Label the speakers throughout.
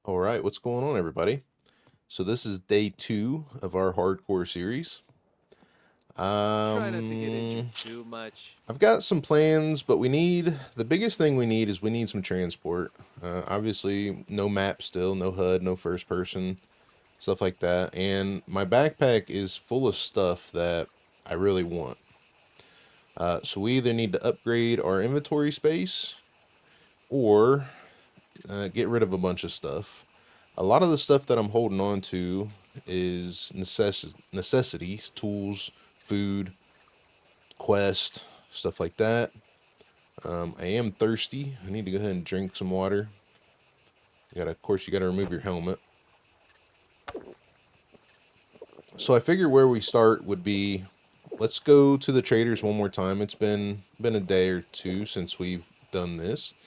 Speaker 1: All right, what's going on, everybody? So this is day 2 of our hardcore series.
Speaker 2: Try not to get injured too much.
Speaker 1: I've got some plans, but the biggest thing we need is we need some transport. Obviously, no map still, no HUD, no first person, stuff like that. And my backpack is full of stuff that I really want. So we either need to upgrade our inventory space or get rid of a bunch of stuff. A lot of the stuff that I'm holding on to is necessities, tools, food, quest, stuff like that. I am thirsty. I need to go ahead and drink some water. Of course, you gotta remove your helmet. So I figure where we start would be, let's go to the traders one more time. It's been a day or two since we've done this.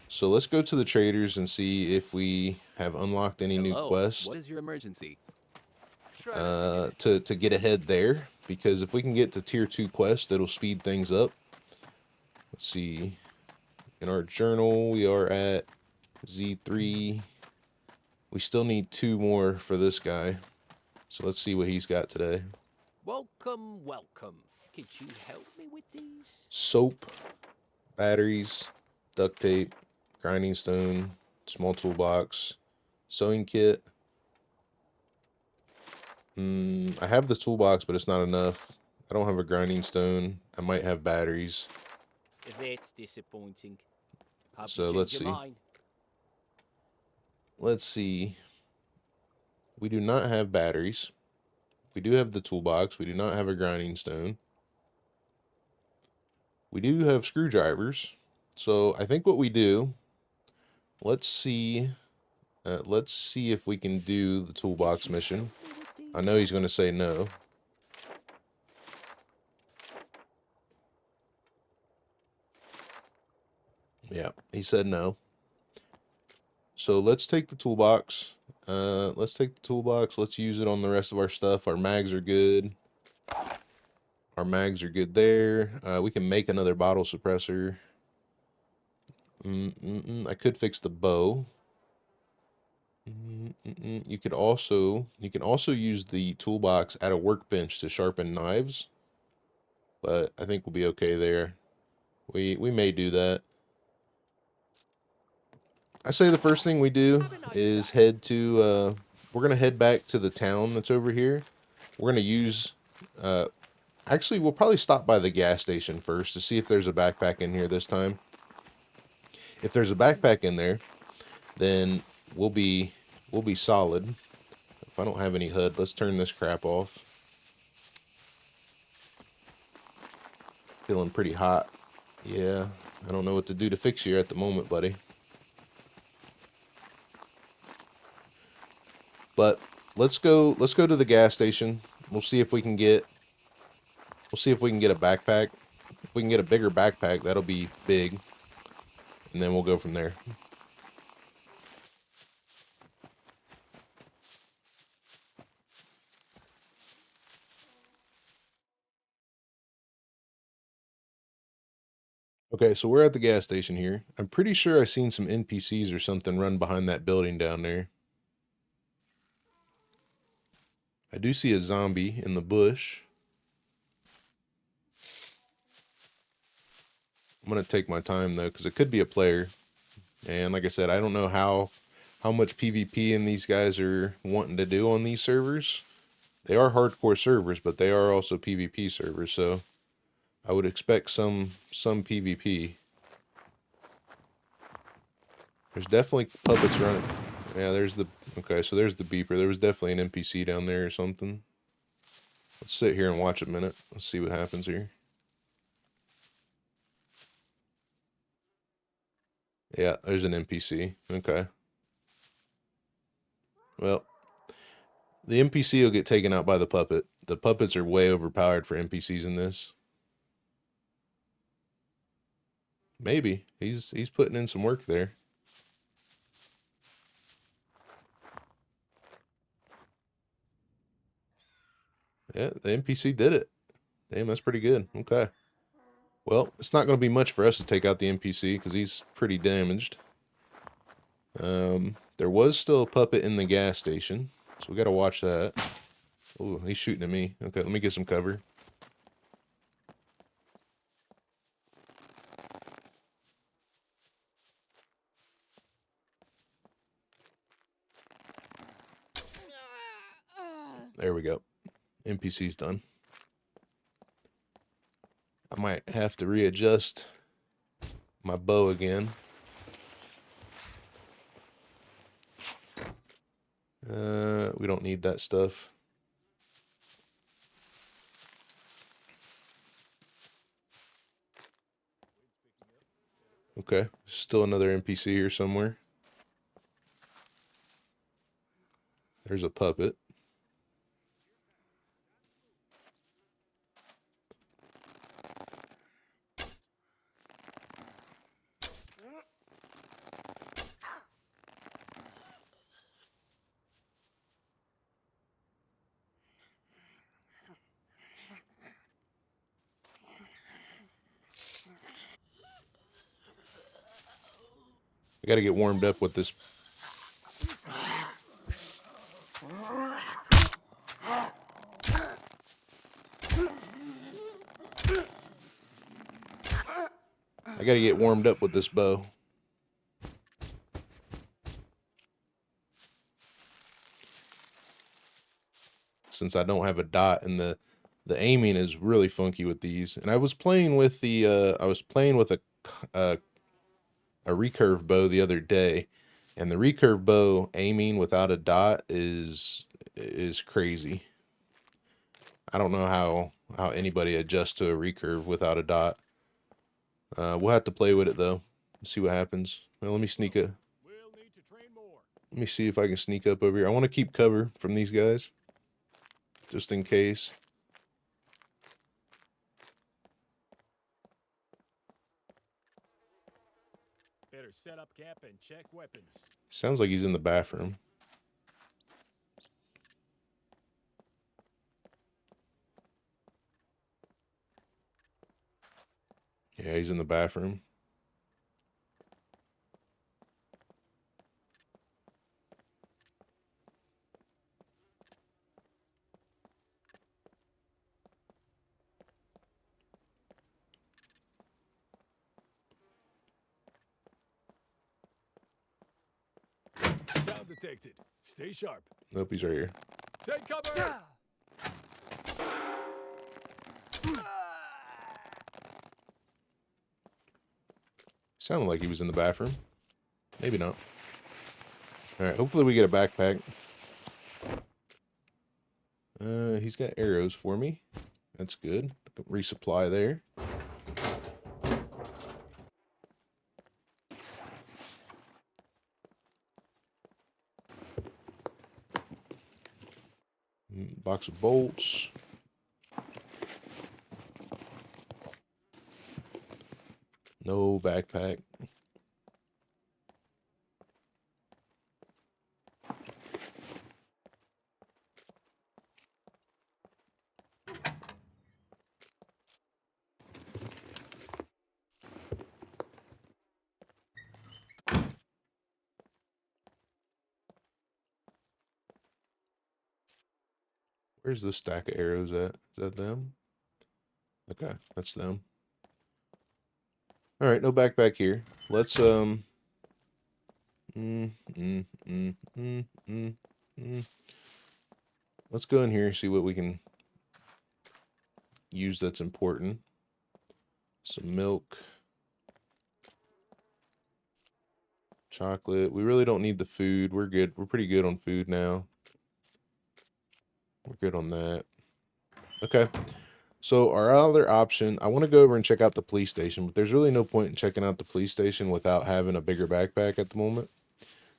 Speaker 1: So let's go to the traders and see if we have unlocked any new
Speaker 2: Hello,
Speaker 1: quests
Speaker 2: what is your emergency? Try not to get
Speaker 1: to get ahead there. Because if we can get to tier 2 quests, it'll speed things up. Let's see. In our journal, we are at Z3. We still need 2 more for this guy. So let's see what he's got today.
Speaker 2: welcome, welcome. Could you help me with these?
Speaker 1: Soap, batteries, duct tape, grinding stone, small toolbox, sewing kit. I have the toolbox, but it's not enough. I don't have a grinding stone. I might have batteries.
Speaker 2: That's disappointing. Hope
Speaker 1: So
Speaker 2: you
Speaker 1: let's
Speaker 2: change your
Speaker 1: see.
Speaker 2: mind.
Speaker 1: Let's see. We do not have batteries. We do have the toolbox. We do not have a grinding stone. We do have screwdrivers. So I think what we do, let's see. Let's see if we can do the toolbox mission. I know he's going to say no. Yeah, he said no. So let's take the toolbox. Let's use it on the rest of our stuff. Our mags are good. Our mags are good there. We can make another bottle suppressor. I could fix the bow. You can also use the toolbox at a workbench to sharpen knives, but I think we'll be okay there. We may do that. I say the first thing we do is head to. We're gonna head back to the town that's over here. We're gonna use. Actually, we'll probably stop by the gas station first to see if there's a backpack in here this time. If there's a backpack in there, then we'll be solid. If I don't have any HUD, let's turn this crap off. Feeling pretty hot. Yeah, I don't know what to do to fix you at the moment, buddy. But let's go to the gas station. We'll see if we can get a backpack. If we can get a bigger backpack, that'll be big. And then we'll go from there. Okay, so we're at the gas station here. I'm pretty sure I seen some NPCs or something run behind that building down there. I do see a zombie in the bush. I'm going to take my time though, because it could be a player. And like I said, I don't know how much PvP in these guys are wanting to do on these servers. They are hardcore servers, but they are also PvP servers, so I would expect some PvP. There's definitely puppets running. Yeah, okay, so there's the beeper. There was definitely an NPC down there or something. Let's sit here and watch a minute. Let's see what happens here. Yeah, there's an NPC. Okay. Well, the NPC will get taken out by the puppet. The puppets are way overpowered for NPCs in this. Maybe. He's putting in some work there. Yeah, the NPC did it. Damn, that's pretty good. Okay. Well, it's not going to be much for us to take out the NPC because he's pretty damaged. There was still a puppet in the gas station, so we got to watch that. Oh, he's shooting at me. Okay, let me get some cover. There we go. NPC's done. I might have to readjust my bow again. We don't need that stuff. Okay, still another NPC here somewhere. There's a puppet. I gotta get warmed up with this. I gotta get warmed up with this bow. Since I don't have a dot, and the aiming is really funky with these. And I was playing with the a recurve bow the other day, and the recurve bow aiming without a dot is crazy. I don't know how anybody adjusts to a recurve without a dot. We'll have to play with it though, see what happens. Well, let me sneak a. Let me see if I can sneak up over here. I want to keep cover from these guys, just in case.
Speaker 3: Better set up camp and check weapons.
Speaker 1: Sounds like he's in the bathroom. Yeah, he's in the bathroom.
Speaker 3: Sound detected. Stay sharp.
Speaker 1: Nope, he's right here.
Speaker 3: Take cover.
Speaker 1: Sounded like he was in the bathroom. Maybe not. Alright, hopefully we get a backpack. He's got arrows for me. That's good. Resupply there. Box of bolts. No backpack. Where's the stack of arrows at? Is that them? Okay, that's them. All right, no backpack here. Let's Let's go in here and see what we can use that's important. Some milk. Chocolate. We really don't need the food. We're good. We're pretty good on food now. We're good on that. Okay. So our other option, I want to go over and check out the police station, but there's really no point in checking out the police station without having a bigger backpack at the moment.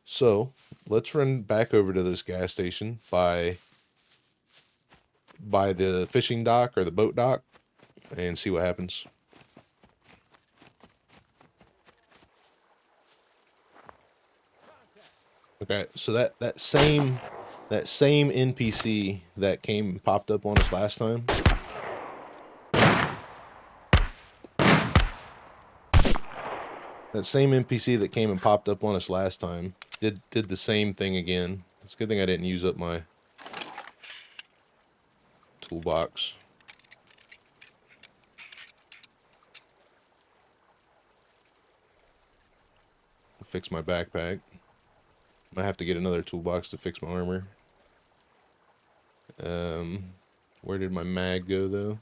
Speaker 1: So let's run back over to this gas station by the fishing dock or the boat dock and see what happens. Okay, so that same NPC that popped up on us last time. That same NPC that came and popped up on us last time did the same thing again. It's a good thing I didn't use up my toolbox. Fix my backpack. Might have to get another toolbox to fix my armor. Where did my mag go though?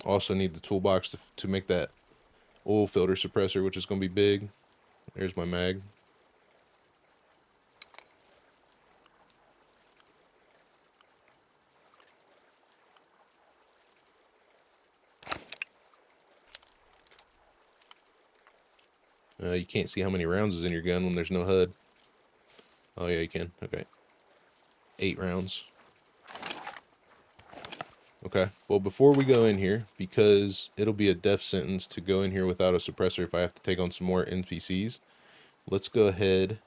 Speaker 1: Also need the toolbox to make that oil filter suppressor, which is going to be big. There's my mag. You can't see how many rounds is in your gun when there's no HUD. Oh yeah, you can. Okay. 8 rounds. Okay. Well, before we go in here, because it'll be a death sentence to go in here without a suppressor if I have to take on some more NPCs, let's go ahead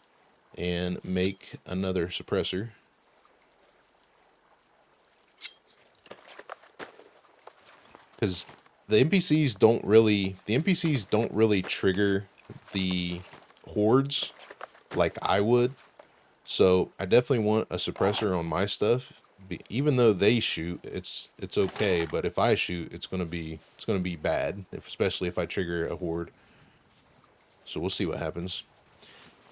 Speaker 1: and make another suppressor. Because the NPCs don't really trigger the hordes like I would. So I definitely want a suppressor on my stuff. Even though they shoot, it's okay. But if I shoot, it's gonna be bad. Especially if I trigger a horde. So we'll see what happens.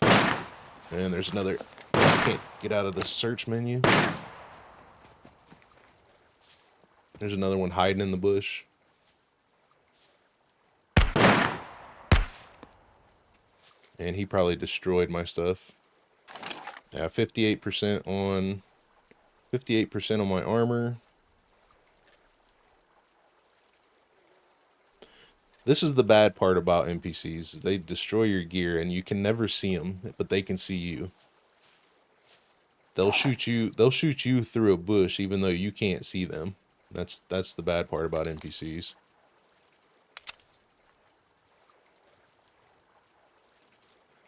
Speaker 1: And there's another. I can't get out of the search menu. There's another one hiding in the bush. And he probably destroyed my stuff. Yeah, 58% on 58% on my armor. This is the bad part about NPCs. They destroy your gear and you can never see them, but they can see you. They'll shoot you through a bush even though you can't see them. That's the bad part about NPCs.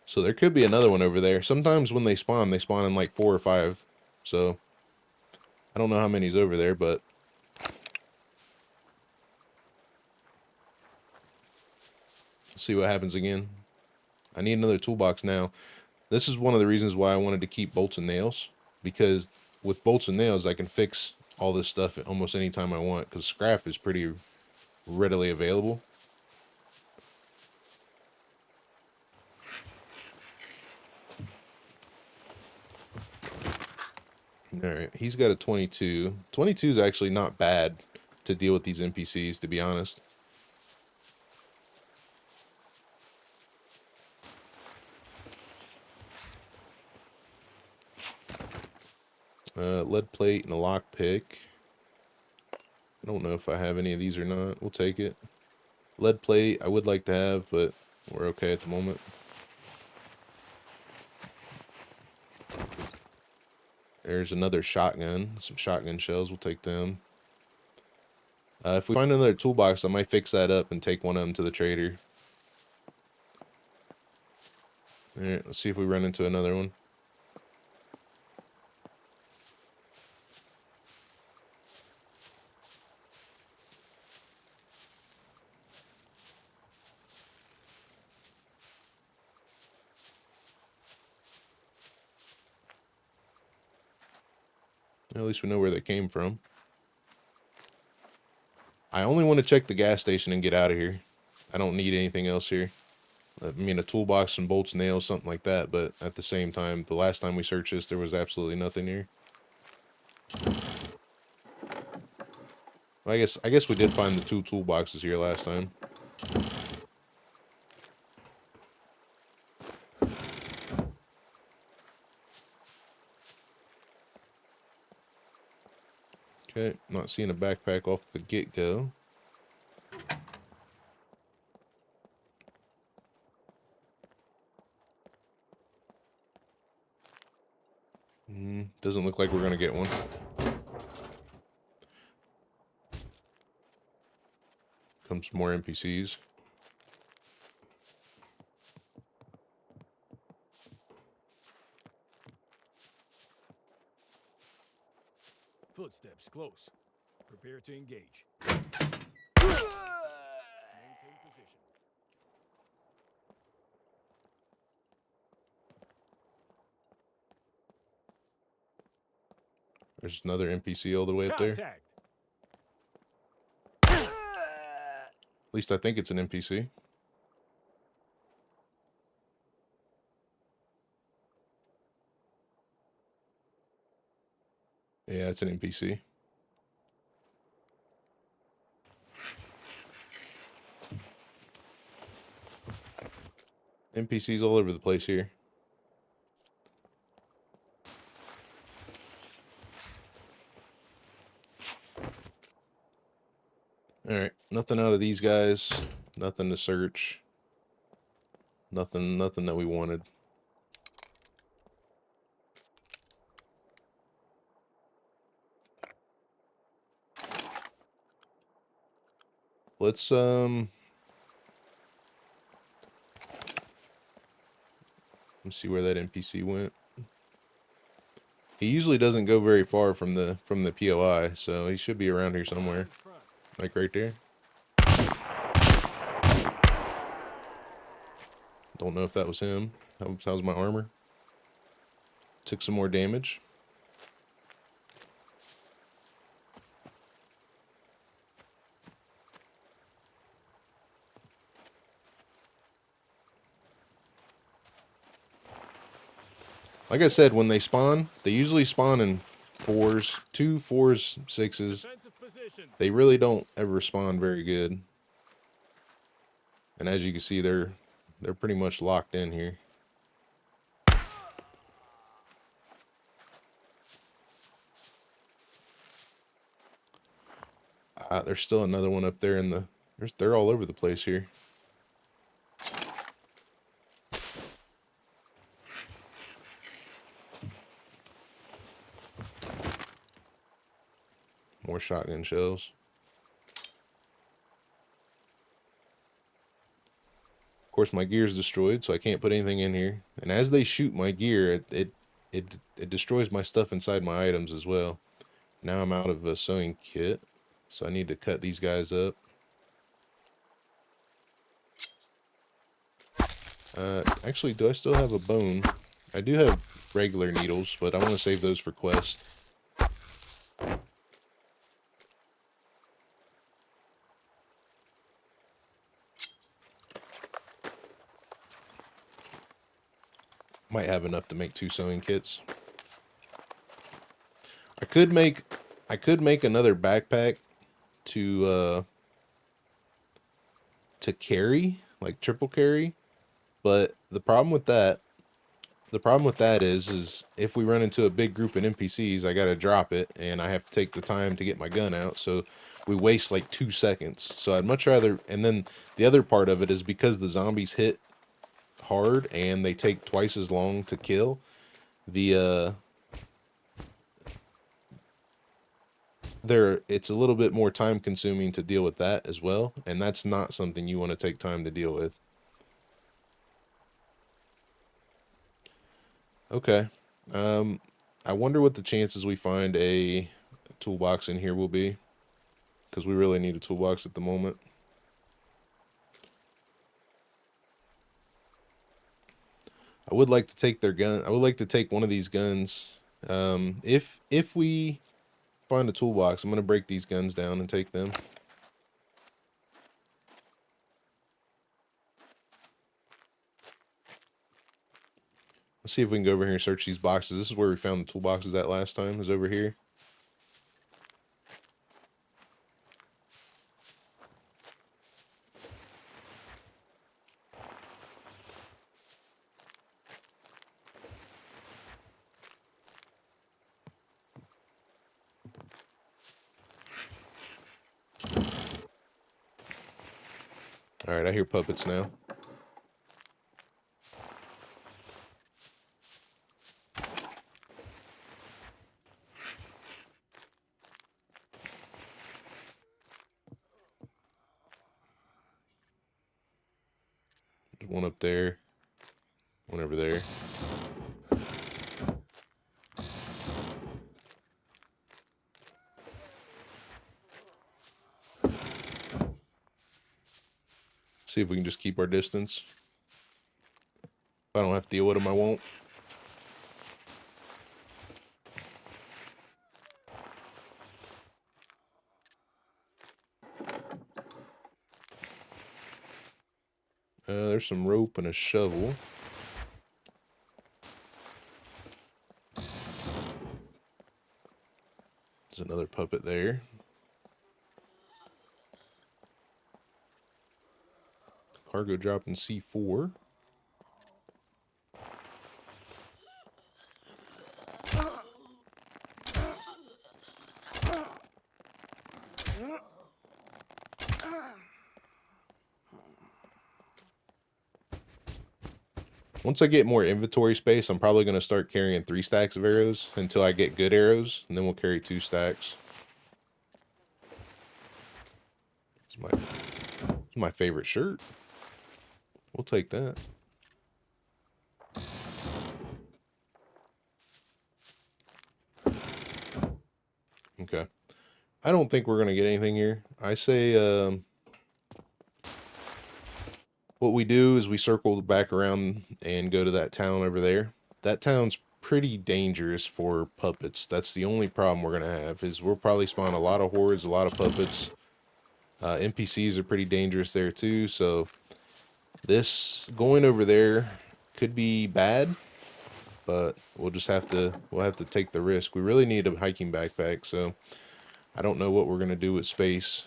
Speaker 1: So there could be another one over there. Sometimes when they spawn in like 4 or 5. So I don't know how many's over there, but let's see what happens again. I need another toolbox now. This is one of the reasons why I wanted to keep bolts and nails, because with bolts and nails I can fix all this stuff at almost any time I want, because scrap is pretty readily available. Alright, he's got a 22. 22 is actually not bad to deal with these NPCs, to be honest. Lead plate and a lockpick. I don't know if I have any of these or not. We'll take it. Lead plate I would like to have, but we're okay at the moment. There's another shotgun. Some shotgun shells. We'll take them. If we find another toolbox, I might fix that up and take one of them to the trader. Alright, let's see if we run into another one. At least we know where they came from. I only want to check the gas station and get out of here. I don't need anything else here. I mean, a toolbox, some bolts, nails, something like that. But at the same time, the last time we searched this, there was absolutely nothing here. Well, I guess we did find the 2 toolboxes here last time. Okay, not seeing a backpack off the get-go. Doesn't look like we're gonna get one. Comes some more NPCs.
Speaker 3: Full Footsteps close. Prepare to engage. Maintain position.
Speaker 1: There's another NPC all the way up there.
Speaker 3: Contact.
Speaker 1: At least I think it's an NPC. Yeah, it's an NPC. NPCs all over the place here. Alright, nothing out of these guys. Nothing to search. Nothing that we wanted. Let's see where that NPC went. He usually doesn't go very far from the POI, so he should be around here somewhere. Like right there. Don't know if that was him. How's my armor? Took some more damage. Like I said, when they spawn, they usually spawn in 4s, 2, 4s, 6s. They really don't ever spawn very good. And as you can see, they're pretty much locked in here. There's still another one up there in the... They're all over the place here. More shotgun shells. Of course, my gear is destroyed, so I can't put anything in here. And as they shoot my gear, it destroys my stuff inside my items as well. Now I'm out of a sewing kit, so I need to cut these guys up. Actually, do I still have a bone? I do have regular needles, but I want to save those for quest. Might have enough to make 2 sewing kits. I could make another backpack to carry, like triple carry, but the problem with that is if we run into a big group of NPCs, I gotta drop it and I have to take the time to get my gun out, so we waste like 2 seconds. So I'd much rather, and then the other part of it is because the zombies hit hard and they take twice as long to kill, it's a little bit more time consuming to deal with that as well, and that's not something you want to take time to deal with. Okay, I wonder what the chances we find a toolbox in here will be, because we really need a toolbox at the moment. I would like to take their gun. I would like to take one of these guns. If we find a toolbox, I'm going to break these guns down and take them. Let's see if we can go over here and search these boxes. This is where we found the toolboxes at last time, is over here. Alright, I hear puppets now. There's one up there. One over there. See if we can just keep our distance. If I don't have to deal with them, I won't. There's some rope and a shovel. There's another puppet there. Cargo drop in C4. Once I get more inventory space, I'm probably going to start carrying 3 stacks of arrows until I get good arrows, and then we'll carry 2 stacks. It's my favorite shirt. We'll take that. Okay. I don't think we're going to get anything here. I say what we do is we circle back around and go to that town over there. That town's pretty dangerous for puppets. That's the only problem we're going to have, is we'll probably spawn a lot of hordes, a lot of puppets. NPCs are pretty dangerous there too, so this going over there could be bad, but we'll have to take the risk. We really need a hiking backpack, so I don't know what we're going to do with space.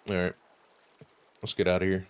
Speaker 1: All right, let's get out of here.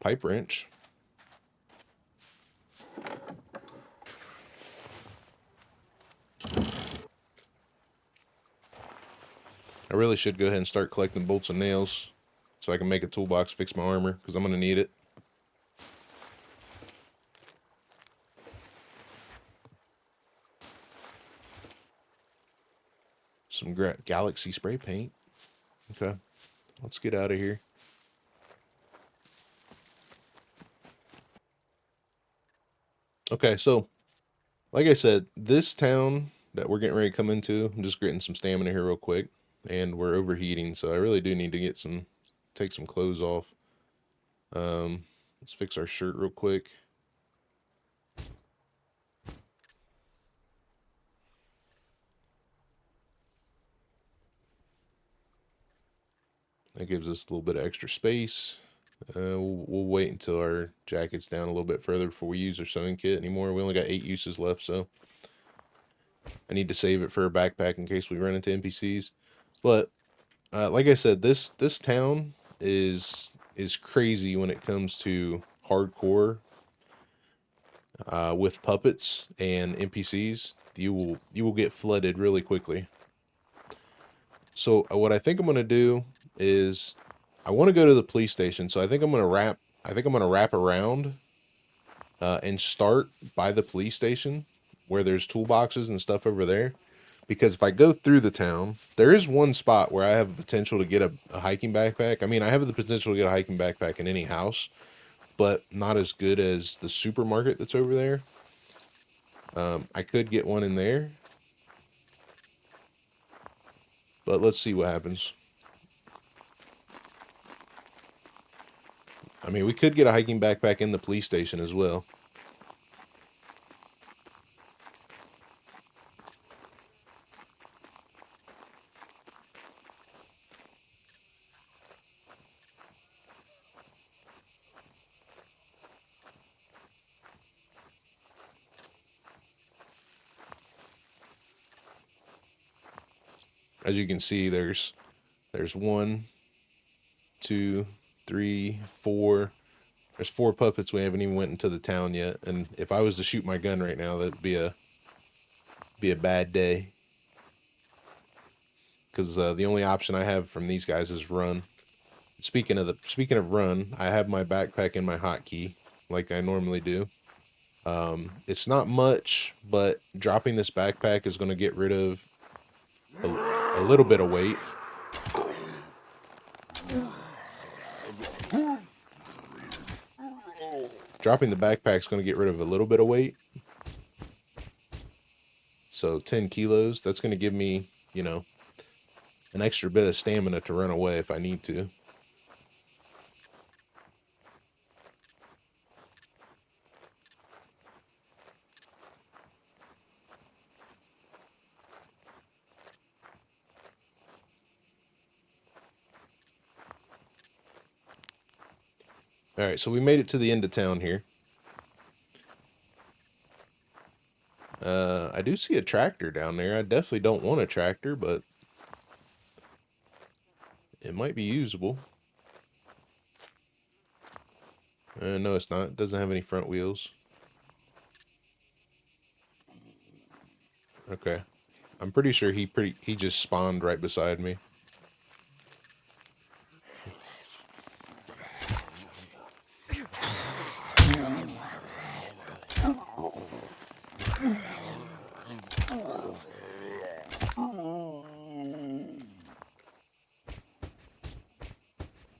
Speaker 1: Pipe wrench. I really should go ahead and start collecting bolts and nails so I can make a toolbox, fix my armor, because I'm going to need it. Some Galaxy spray paint. Okay, let's get out of here. Okay, so like I said, this town that we're getting ready to come into, I'm just getting some stamina here real quick, and we're overheating, so I really do need to take some clothes off. Let's fix our shirt real quick. That gives us a little bit of extra space. We'll wait until our jacket's down a little bit further before we use our sewing kit anymore. We only got 8 uses left, so I need to save it for a backpack in case we run into NPCs. But like I said, this town is crazy when it comes to hardcore with puppets and NPCs. You will get flooded really quickly. So what I think I'm gonna do is I want to go to the police station. So I think I'm gonna wrap around and start by the police station where there's toolboxes and stuff over there. Because if I go through the town, there is one spot where I have the potential to get a hiking backpack. I mean, I have the potential to get a hiking backpack in any house, but not as good as the supermarket that's over there. I could get one in there, but let's see what happens. I mean, we could get a hiking backpack in the police station as well. As you can see, there's 1, 2, 3, 4. There's 4 puppets we haven't even went into the town yet. And if I was to shoot my gun right now, that'd be a bad day. Because the only option I have from these guys is run. Speaking of run, I have my backpack and my hotkey like I normally do. It's not much, but dropping this backpack is going to get rid of a little bit of weight. Dropping the backpack is going to get rid of a little bit of weight. So 10 kilos, that's going to give me, you know, an extra bit of stamina to run away if I need to. Alright, so we made it to the end of town here. I do see a tractor down there. I definitely don't want a tractor, but it might be usable. No, it's not. It doesn't have any front wheels. Okay. I'm pretty sure he just spawned right beside me.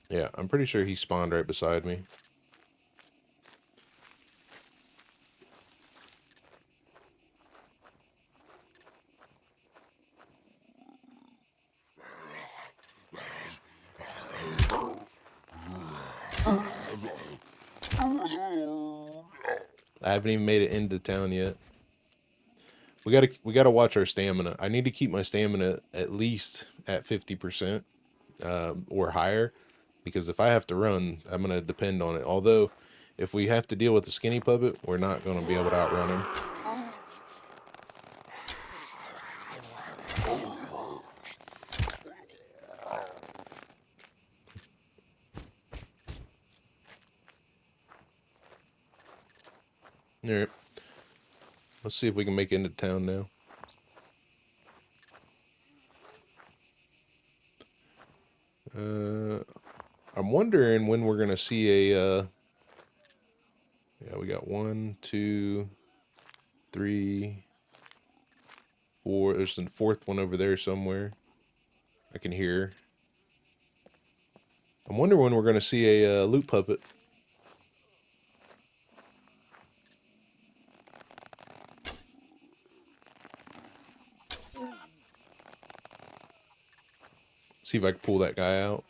Speaker 1: Yeah, I'm pretty sure he spawned right beside me. I haven't even made it into town yet. We gotta watch our stamina. I need to keep my stamina at least at 50% or higher, because if I have to run, I'm gonna depend on it. Although, if we have to deal with the skinny puppet, we're not gonna be able to outrun him. All right. Let's see if we can make it into town now. I'm wondering when we're gonna see a. Yeah, we got 1, 2, 3, 4. There's a 4th one over there somewhere. I can hear. I'm wondering when we're gonna see a loot puppet. See if I can pull that guy out.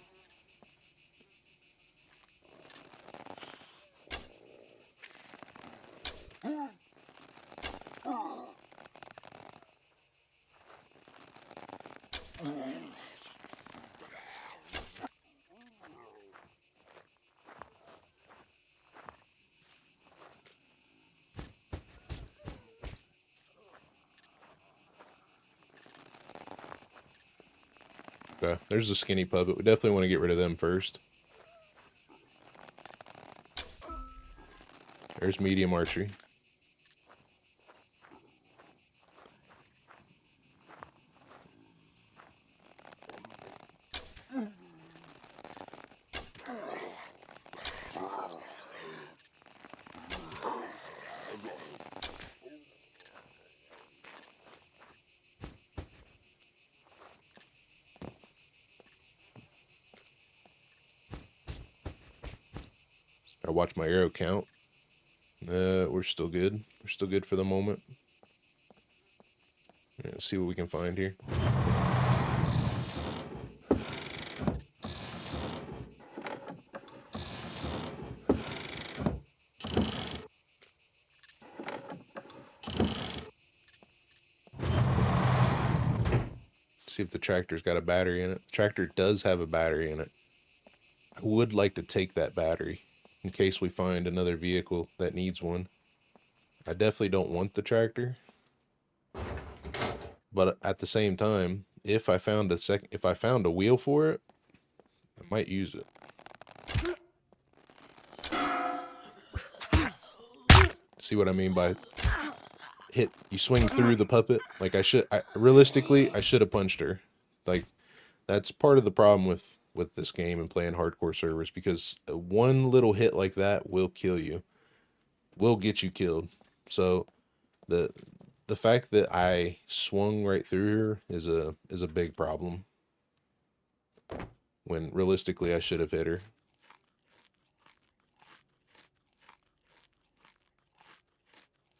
Speaker 1: Okay, there's the skinny puppet. We definitely want to get rid of them first. There's medium archery. I watch my arrow count. We're still good. We're still good for the moment. Yeah, let's see what we can find here. See if the tractor's got a battery in it. The tractor does have a battery in it. I would like to take that battery in case we find another vehicle that needs one. I definitely don't want the tractor, but at the same time, if I found a wheel for it, I might use it. See what I mean by you swing through the puppet? Like realistically, I should have punched her. Like, that's part of the problem with this game and playing hardcore servers, because one little hit like that will kill you. Will get you killed. So the fact that I swung right through her is a big problem. When realistically I should have hit her.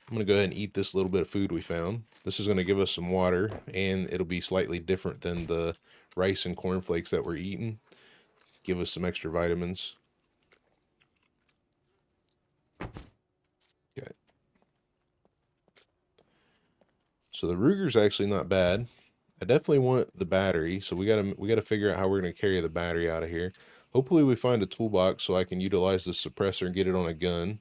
Speaker 1: I'm going to go ahead and eat this little bit of food we found. This is going to give us some water, and it'll be slightly different than the rice and cornflakes that we're eating. Give us some extra vitamins. Okay. So the Ruger's actually not bad. I definitely want the battery, so we gotta figure out how we're gonna carry the battery out of here. Hopefully we find a toolbox so I can utilize the suppressor and get it on a gun.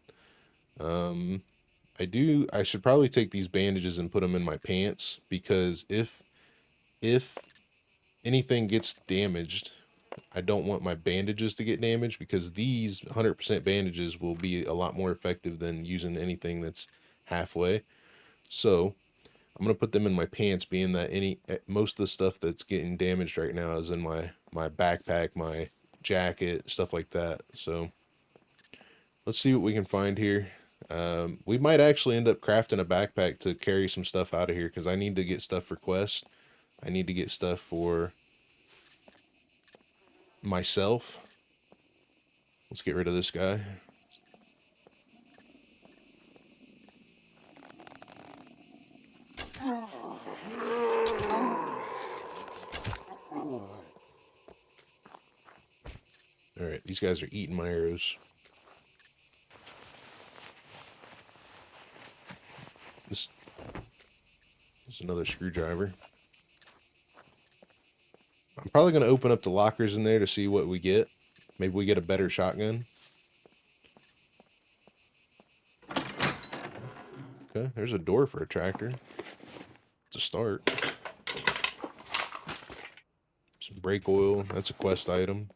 Speaker 1: I should probably take these bandages and put them in my pants, because if anything gets damaged, I don't want my bandages to get damaged, because these 100% bandages will be a lot more effective than using anything that's halfway. So I'm going to put them in my pants, being that most of the stuff that's getting damaged right now is in my backpack, my jacket, stuff like that. So let's see what we can find here. We might actually end up crafting a backpack to carry some stuff out of here, because I need to get stuff for Quest. I need to get stuff for myself. Let's get rid of this guy. Alright, these guys are eating my arrows. This is another screwdriver. I'm probably going to open up the lockers in there to see what we get. Maybe we get a better shotgun. Okay, there's a door for a tractor. It's a start. Some brake oil. That's a quest item.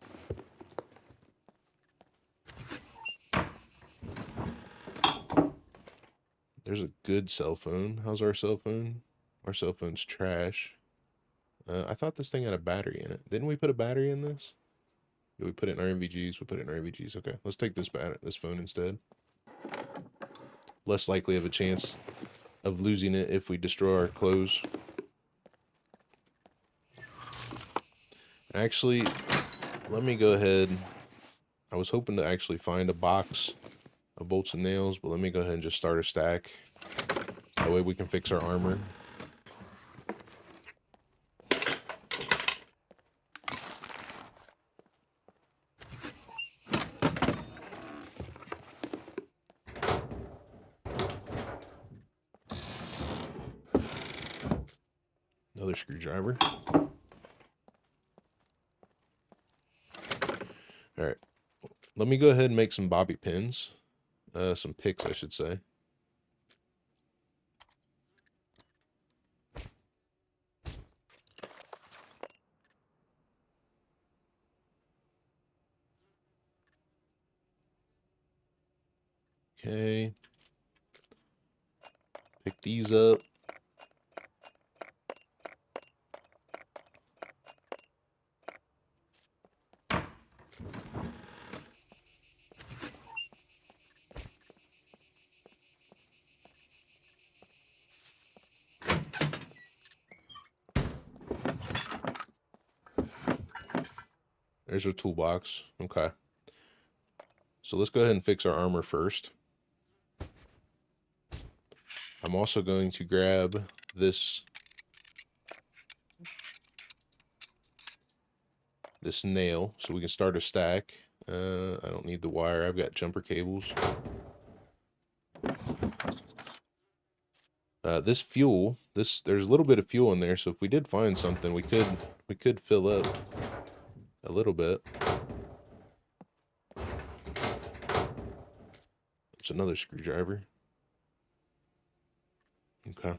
Speaker 1: There's a good cell phone. How's our cell phone? Our cell phone's trash. I thought this thing had a battery in it. Didn't we put a battery in this? Did we put it in our MVGs? We put it in our MVGs. Okay, let's take this phone instead. Less likely of a chance of losing it if we destroy our clothes. Actually, let me go ahead. I was hoping to actually find a box of bolts and nails, but let me go ahead and just start a stack. That way we can fix our armor. Another screwdriver. Alright. Let me go ahead and make some bobby pins. Some picks, I should say. Okay. Pick these up. There's our toolbox. Okay. So let's go ahead and fix our armor first. I'm also going to grab this nail so we can start a stack. I don't need the wire. I've got jumper cables. This fuel, there's a little bit of fuel in there, so if we did find something, we could fill up a little bit. It's another screwdriver. Okay.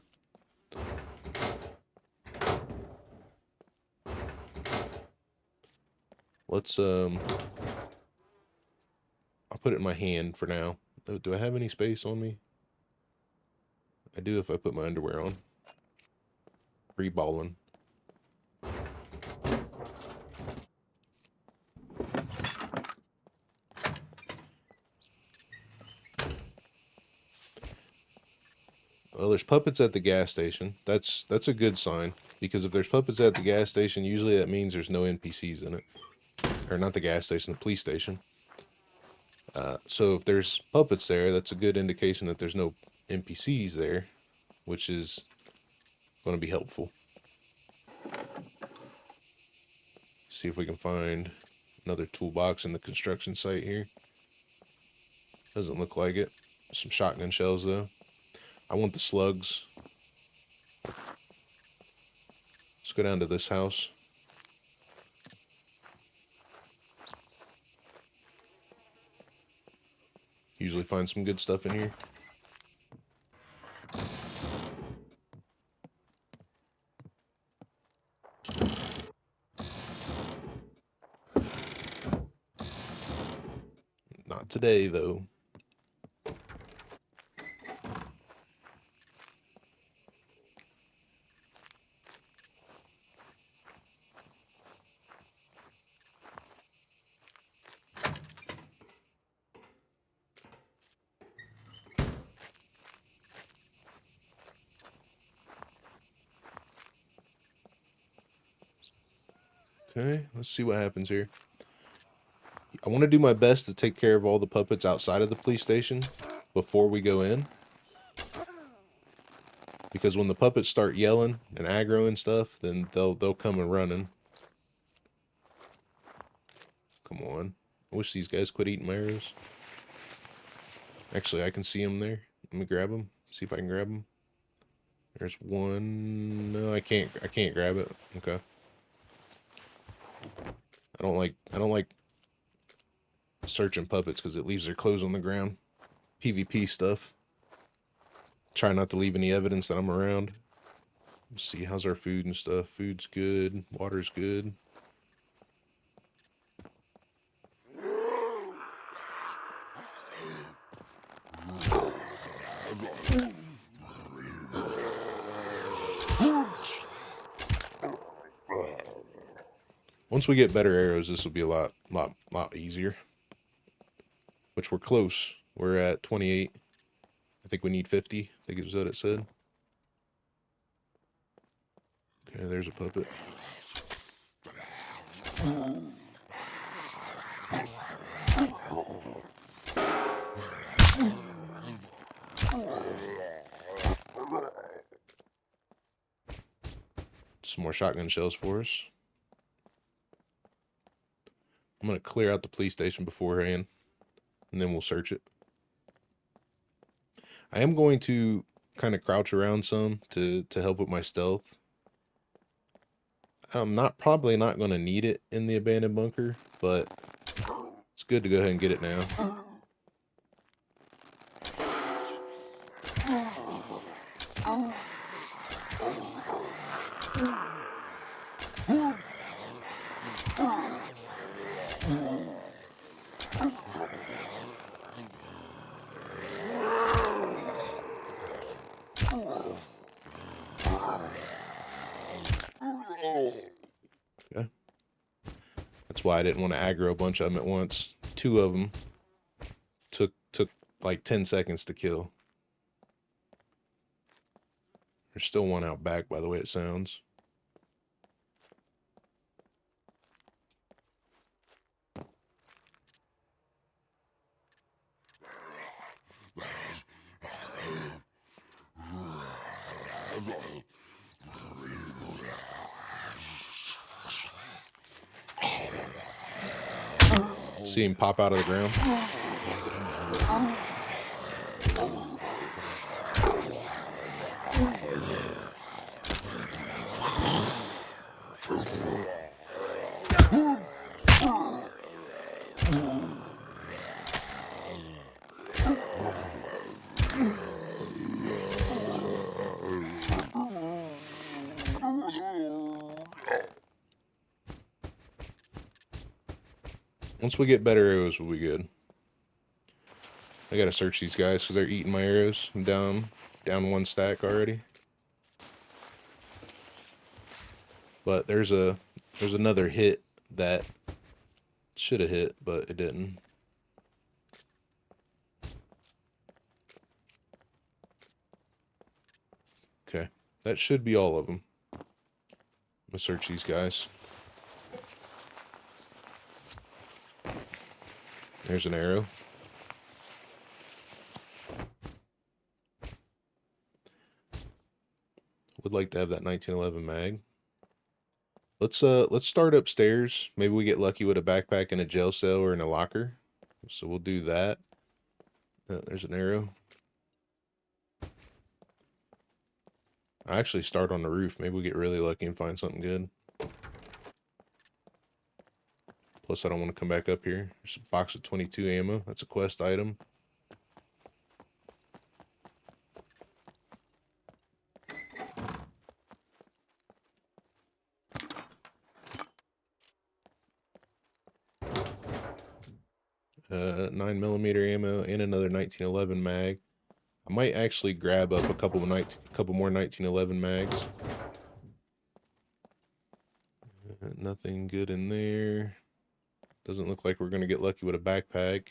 Speaker 1: let's I'll put it in my hand for now. Oh, do I have any space on me? I do if I put my underwear on. Free balling. Well, there's puppets at the gas station. That's a good sign, because if there's puppets at the gas station, usually that means there's no NPCs in it. Or not the gas station, the police station. So if there's puppets there, that's a good indication that there's no NPCs there, which is going to be helpful. See if we can find another toolbox in the construction site here. Doesn't look like it. Some shotgun shells though. I want the slugs. Let's go down to this house. Usually find some good stuff in here. Not today, though. Okay, let's see what happens here. I want to do my best to take care of all the puppets outside of the police station before we go in. Because when the puppets start yelling and aggro and stuff, then they'll come and running. Come on. I wish these guys quit eating my arrows. Actually, I can see them there. Let me grab them. See if I can grab them. There's one. No, I can't grab it. Okay. I don't like searching puppets because it leaves their clothes on the ground. PvP stuff. Try not to leave any evidence that I'm around. Let's see, how's our food and stuff? Food's good. Water's good. Once we get better arrows, this will be a lot easier. Which we're close. We're at 28. I think we need 50. I think is what it said. Okay, there's a puppet. Some more shotgun shells for us. I'm going to clear out the police station beforehand, and then we'll search it. I am going to kind of crouch around some to help with my stealth. I'm probably not going to need it in the abandoned bunker, but it's good to go ahead and get it now. Okay. That's why I didn't want to aggro a bunch of them at once. 2 of them took like 10 seconds to kill. There's still one out back, by the way it sounds. See him pop out of the ground. Once we get better arrows, we'll be good. I gotta search these guys because they're eating my arrows. I'm down one stack already. But there's another hit that should have hit, but it didn't. Okay, that should be all of them. I'm gonna search these guys. There's an arrow. Would like to have that 1911 mag. Let's start upstairs. Maybe we get lucky with a backpack in a jail cell or in a locker. So we'll do that. There's an arrow. I actually start on the roof. Maybe we get really lucky and find something good. Plus, I don't want to come back up here. There's a box of 22 ammo. That's a quest item. Uh, 9mm ammo and another 1911 mag. I might actually grab up a couple more 1911 mags. Nothing good in there. Doesn't look like we're gonna get lucky with a backpack.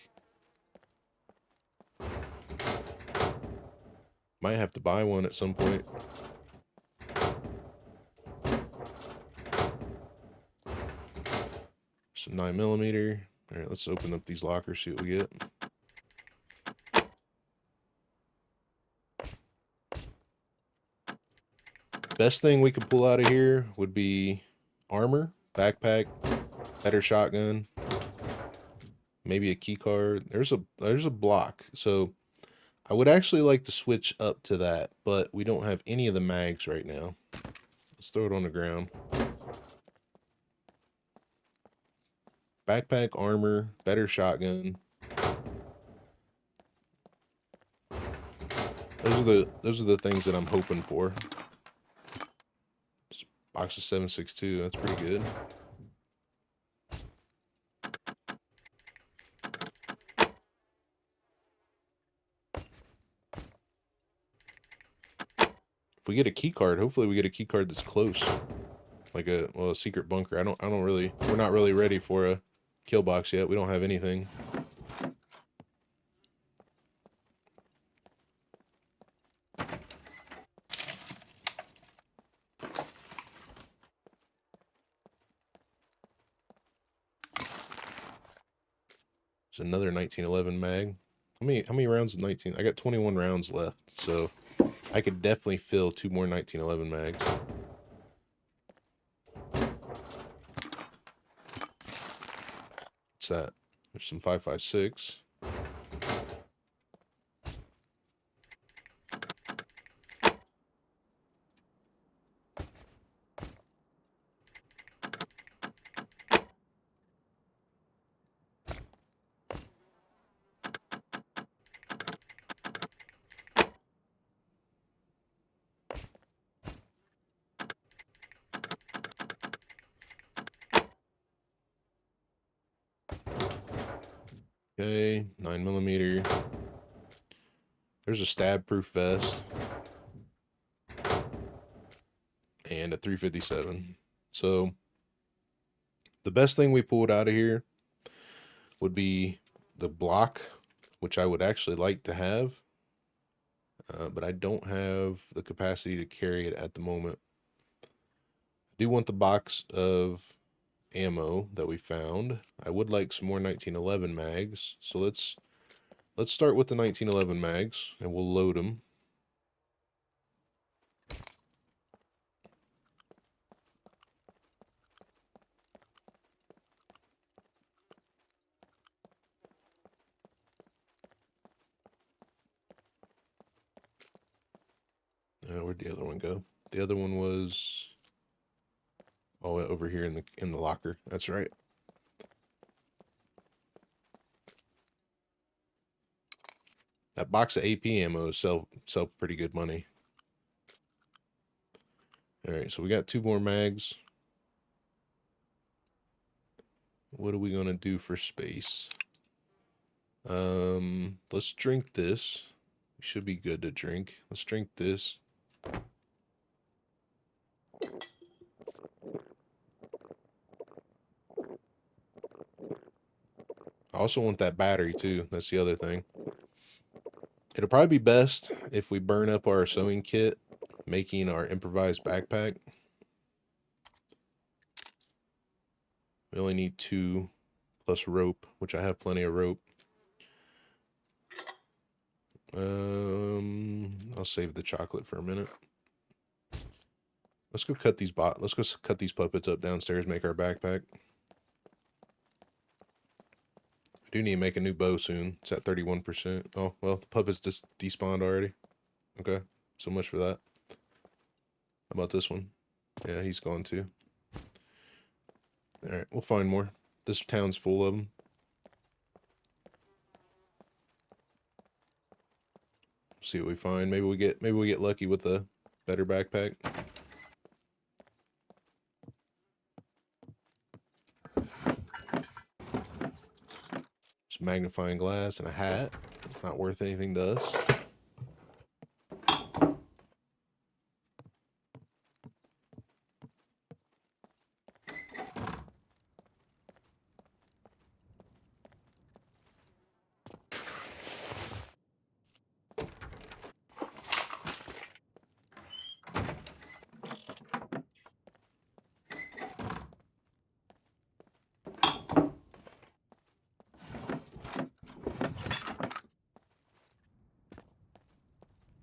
Speaker 1: Might have to buy one at some point. Some 9mm. All right, let's open up these lockers, see what we get. Best thing we could pull out of here would be armor, backpack, better shotgun, maybe a key card. There's a block. So I would actually like to switch up to that, but we don't have any of the mags right now. Let's throw it on the ground. Backpack, armor, better shotgun. Those are the things that I'm hoping for. This box of 7.62, that's pretty good. If we get a key card, hopefully we get a key card that's close. Like a secret bunker. We're not really ready for a kill box yet. We don't have anything. There's another 1911 mag. How many rounds is 19? I got 21 rounds left, so I could definitely fill 2 more 1911 mags. What's that? There's some 5.56. Okay, 9mm. There's a stab-proof vest. And a 357. So, the best thing we pulled out of here would be the block, which I would actually like to have. But I don't have the capacity to carry it at the moment. I do want the box of ammo that we found. I would like some more 1911 mags. So let's start with the 1911 mags and we'll load them. Where'd the other one go? The other one was over here in the locker. That's right. That box of AP ammo sell pretty good money. All right, so we got 2 more mags. What are we gonna do for space? Let's drink this. It should be good to drink. Let's drink this. I also want that battery too. That's the other thing. It'll probably be best if we burn up our sewing kit, making our improvised backpack. We only need 2 plus rope, which I have plenty of rope. I'll save the chocolate for a minute. Let's go cut these puppets up downstairs, make our backpack. I do need to make a new bow soon. It's at 31%. Oh, well, the puppets just despawned already. Okay, so much for that. How about this one? Yeah, he's gone too. Alright, we'll find more. This town's full of them. See what we find. Maybe we get lucky with a better backpack. Some magnifying glass and a hat. It's not worth anything to us.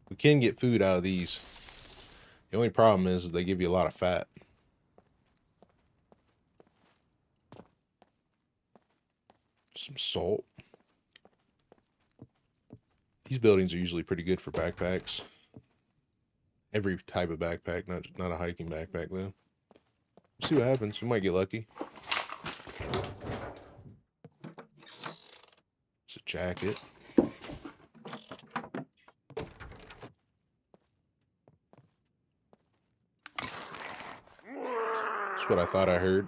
Speaker 1: We can get food out of these. The only problem is they give you a lot of fat. Some salt. These buildings are usually pretty good for backpacks. Every type of backpack, not a hiking backpack though. We'll see what happens. We might get lucky. It's a jacket. That's what I thought I heard.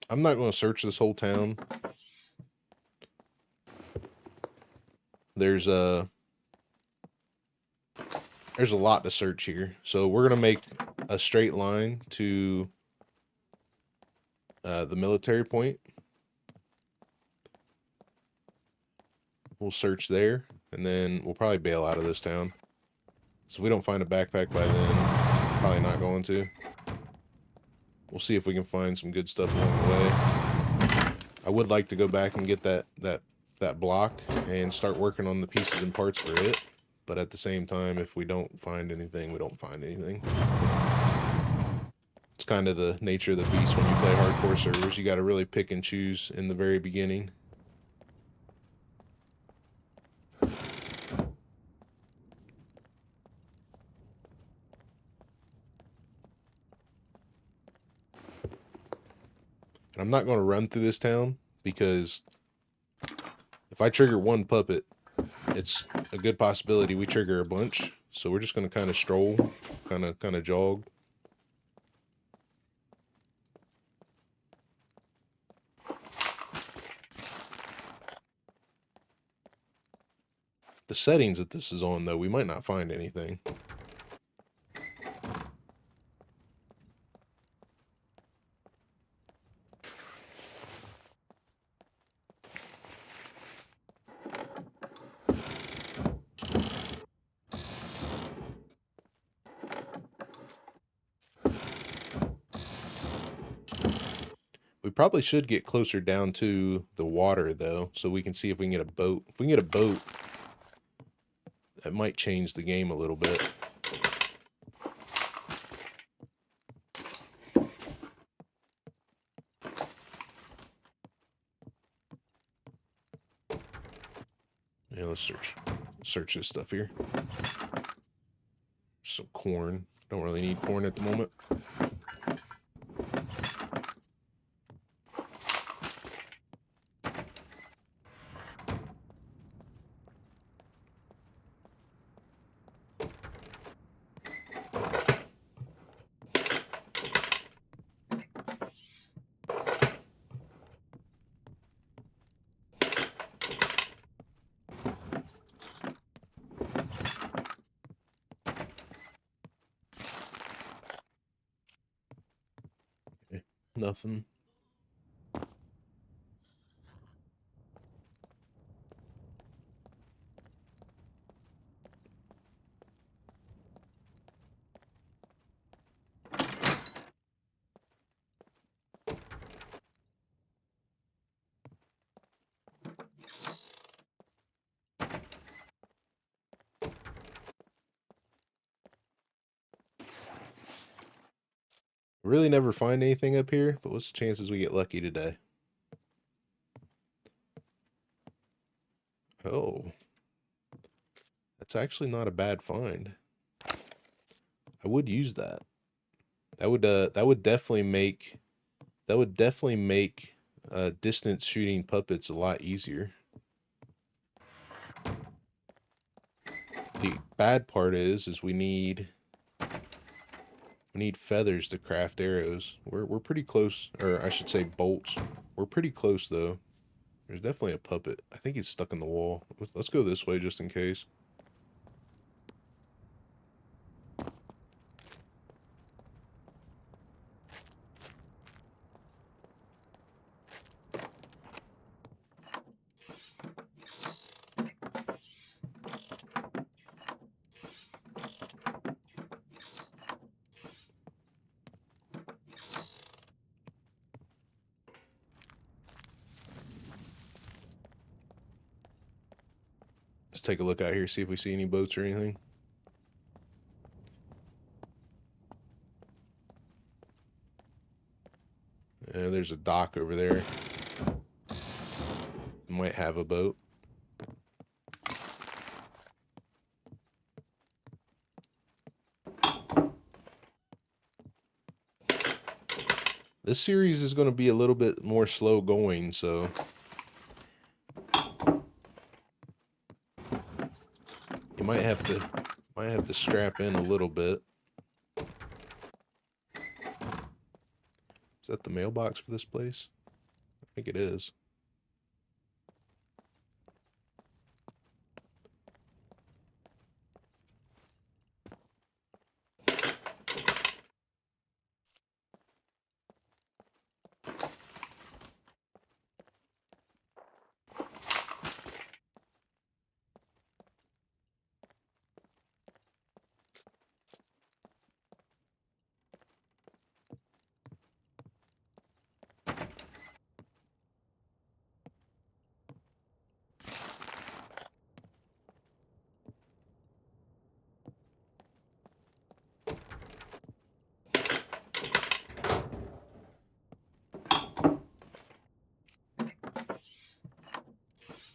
Speaker 1: I'm not going to search this whole town. There's a lot to search here. So we're going to make a straight line to the military point. We'll search there, and then we'll probably bail out of this town. So if we don't find a backpack by then, probably not going to. We'll see if we can find some good stuff along the way. I would like to go back and get that block and start working on the pieces and parts for it. But at the same time, if we don't find anything, we don't find anything. It's kind of the nature of the beast when you play hardcore servers. You got to really pick and choose in the very beginning. I'm not going to run through this town because if I trigger one puppet, it's a good possibility we trigger a bunch. So we're just going to kind of stroll, kind of jog. The settings that this is on, though, we might not find anything. We probably should get closer down to the water, though, so we can see if we can get a boat. If we can get a boat, that might change the game a little bit. Yeah, let's search this stuff here. Some corn. Don't really need corn at the moment. Nothing. Really never find anything up here, but what's the chances we get lucky today? Oh, that's actually not a bad find. I would use that. That would definitely make distance shooting puppets a lot easier. The bad part is we need feathers to craft arrows. We're pretty close, or I should say bolts. We're pretty close though. There's definitely a puppet. I think he's stuck in the wall. Let's go this way just in case. Let's take a look out here, see if we see any boats or anything. There's a dock over there. Might have a boat. This series is going to be a little bit more slow going, so you might have to strap in a little bit. Is that the mailbox for this place? I think it is.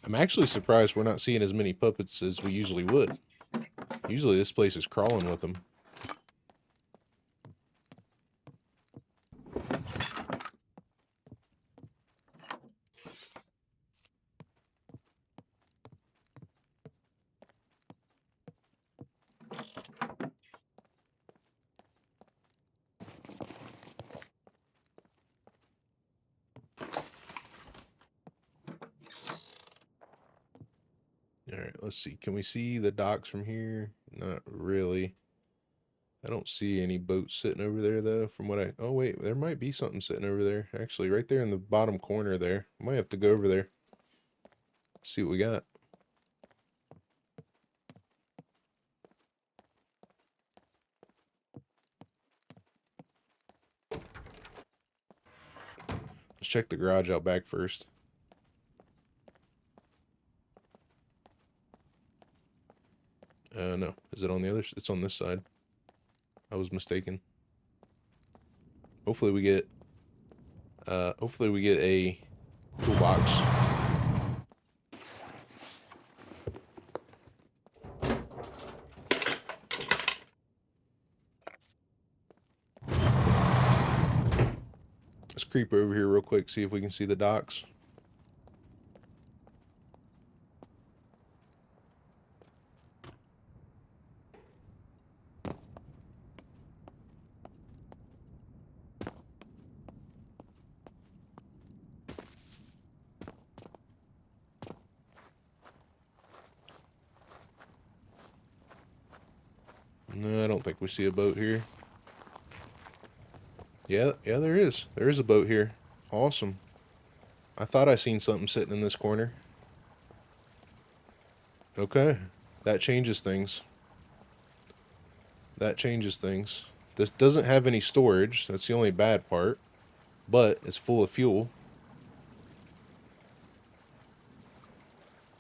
Speaker 1: I'm actually surprised we're not seeing as many puppets as we usually would. Usually this place is crawling with them. All right, let's see. Can we see the docks from here? Not really. I don't see any boats sitting over there, though, from what oh, wait, there might be something sitting over there. Actually, right there in the bottom corner there. Might have to go over there. See what we got. Let's check the garage out back first. No. Is it on the other? It's on this side. I was mistaken. Hopefully we get a toolbox. creep over here real quick, see if we can see the docks. No, I don't think we see a boat here. Yeah, there is. There is a boat here. Awesome. I thought I seen something sitting in this corner. Okay. That changes things. That changes things. This doesn't have any storage. That's the only bad part. But it's full of fuel.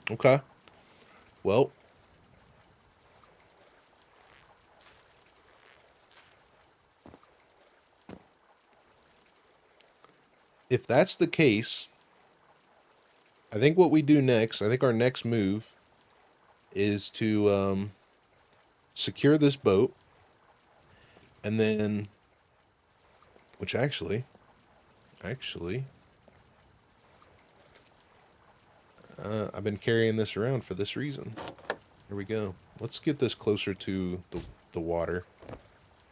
Speaker 1: Okay. Well. If that's the case, I think what we do next, I think our next move is to secure this boat. And then, which actually, I've been carrying this around for this reason. Here we go. Let's get this closer to the water,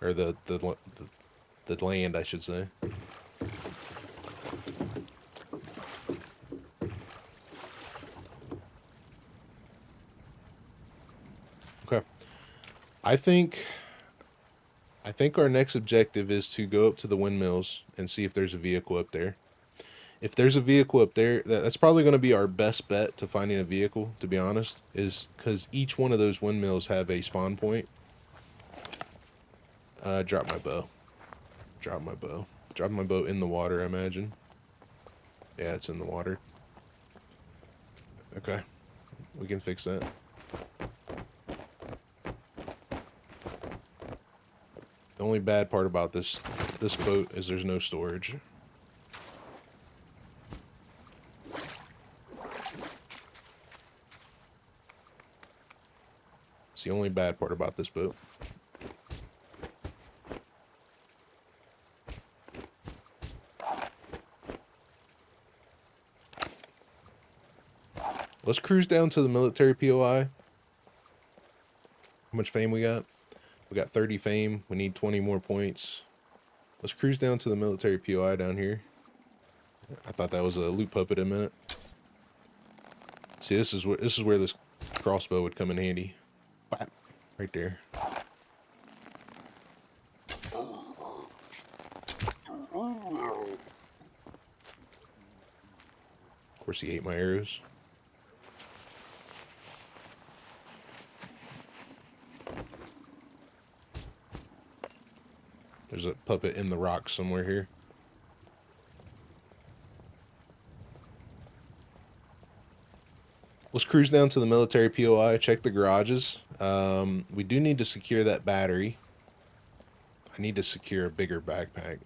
Speaker 1: or the land, I should say. Okay. I think our next objective is to go up to the windmills and see if there's a vehicle up there. If there's a vehicle up there, that's probably going to be our best bet to finding a vehicle, to be honest, is because each one of those windmills have a spawn point. Drop my bow. Drop my bow. Drop my bow in the water, I imagine. Yeah, it's in the water. Okay. We can fix that. The only bad part about this boat is there's no storage. It's the only bad part about this boat. Let's cruise down to the military POI. How much fame we got? We got 30 fame. We need 20 more points. Let's cruise down to the military POI down here. I thought that was a loot puppet a minute. See, this is where this crossbow would come in handy. Bap, right there. Of course, he ate my arrows. There's a puppet in the rocks somewhere here. Let's cruise down to the military POI, check the garages. We do need to secure that battery. I need to secure a bigger backpack.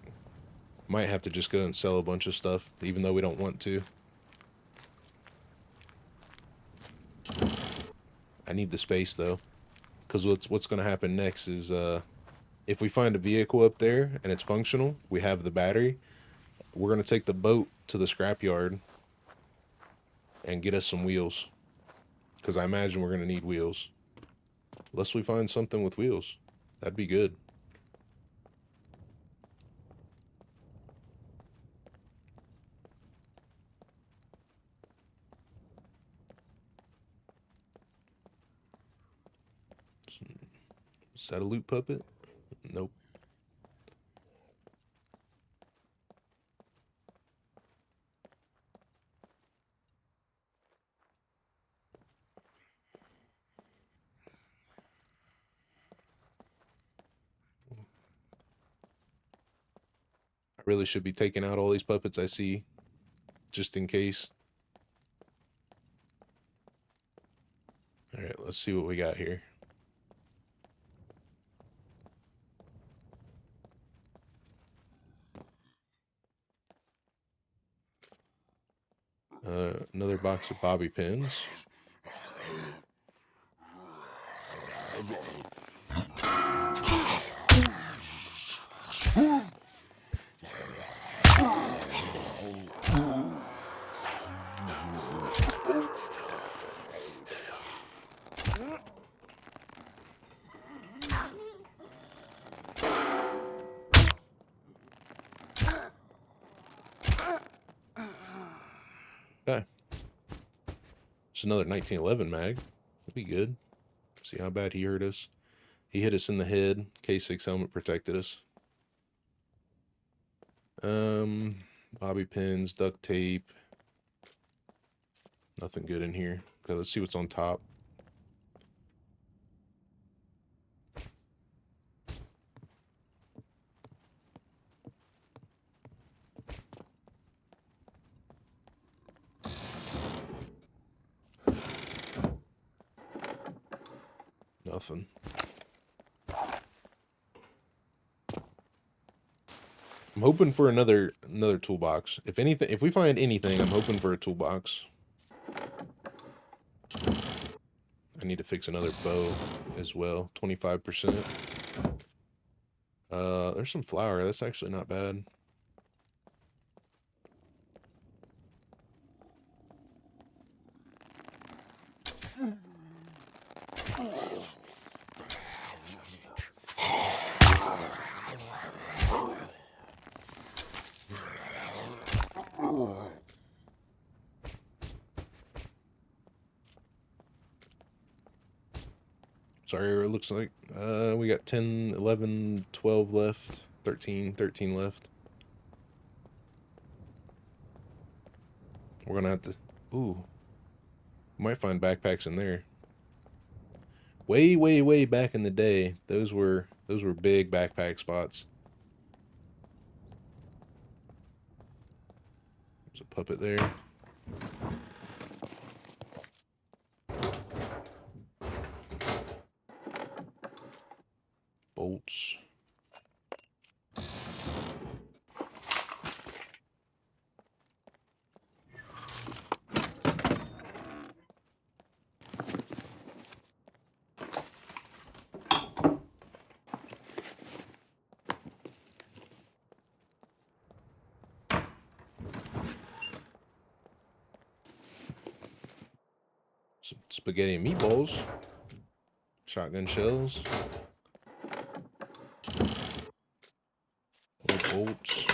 Speaker 1: Might have to just go and sell a bunch of stuff, even though we don't want to. I need the space, though. Because what's going to happen next is... if we find a vehicle up there and it's functional, we have the battery, we're going to take the boat to the scrapyard and get us some wheels. Because I imagine we're going to need wheels. Unless we find something with wheels. That'd be good. Is that a loot puppet? Nope. I really should be taking out all these puppets I see, just in case. Alright, let's see what we got here. Another box of bobby pins. It's another 1911 mag. That'd be good. See how bad he hurt us. He hit us in the head. K6 helmet protected us. Bobby pins, duct tape. Nothing good in here. Okay, let's see what's on top. Nothing. I'm hoping for another toolbox. If anything, if we find anything, I'm hoping for a toolbox. I need to fix another bow as well. 25%. There's some flour. That's actually not bad. Sorry, it looks like we got 10, 11, 12 left. 13 left. We're gonna have to... Ooh. Might find backpacks in there. Way, way, way back in the day, those were big backpack spots. There's a puppet there. Bolts. Some spaghetti and meatballs. Shotgun shells. More bolts.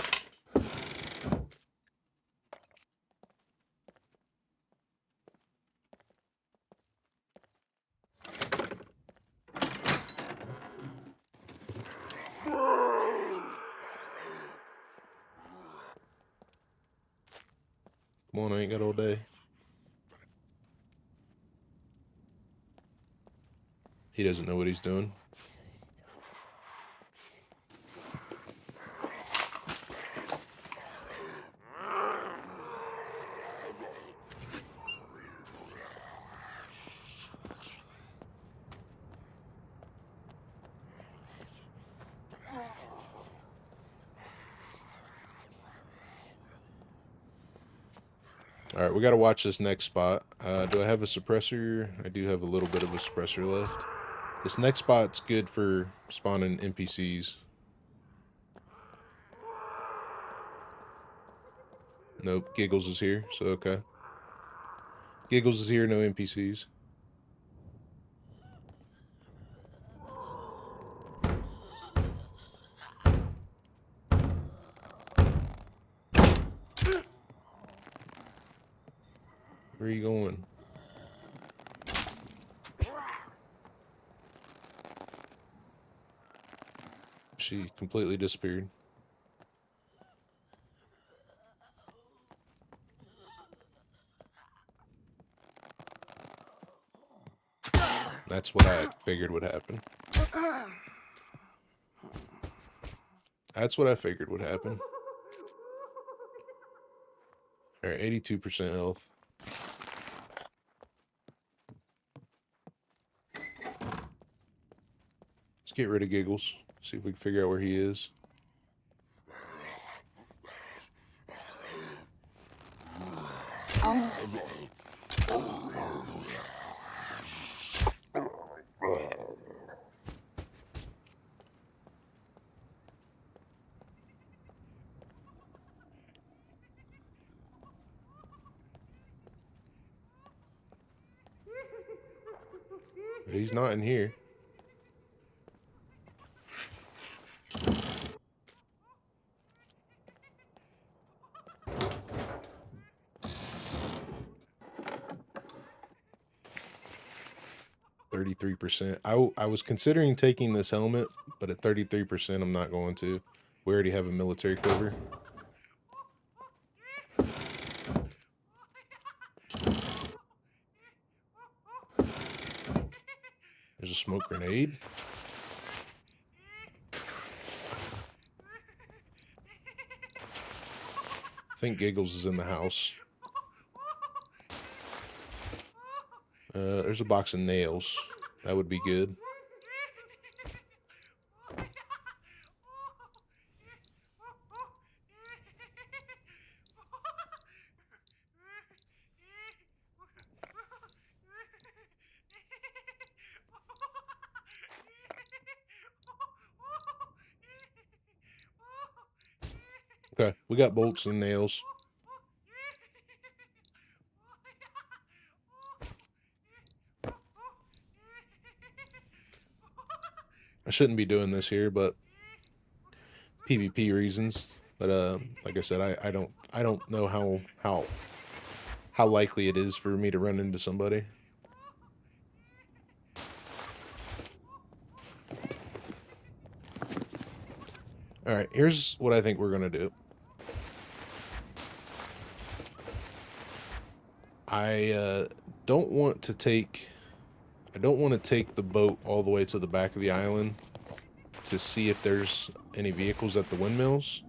Speaker 1: Come on, I ain't got all day. He doesn't know what he's doing. Alright, we gotta watch this next spot. Do I have a suppressor? I do have a little bit of a suppressor left. This next spot's good for spawning NPCs. Nope, Giggles is here, so okay. Giggles is here, no NPCs. Where are you going? She completely disappeared. That's what I figured would happen. That's what I figured would happen. Alright, 82% health. Let's get rid of Giggles. See if we can figure out where he is. He's not in here. 33%. I was considering taking this helmet, but at 33%, I'm not going to. We already have a military quiver. There's a smoke grenade. I think Giggles is in the house. There's a box of nails. That would be good. Okay, we got bolts and nails. I shouldn't be doing this here, but PvP reasons. But like I said, I don't know how likely it is for me to run into somebody. All right, here's what I think we're gonna do. I don't want to take the boat all the way to the back of the island to see if there's any vehicles at the windmills.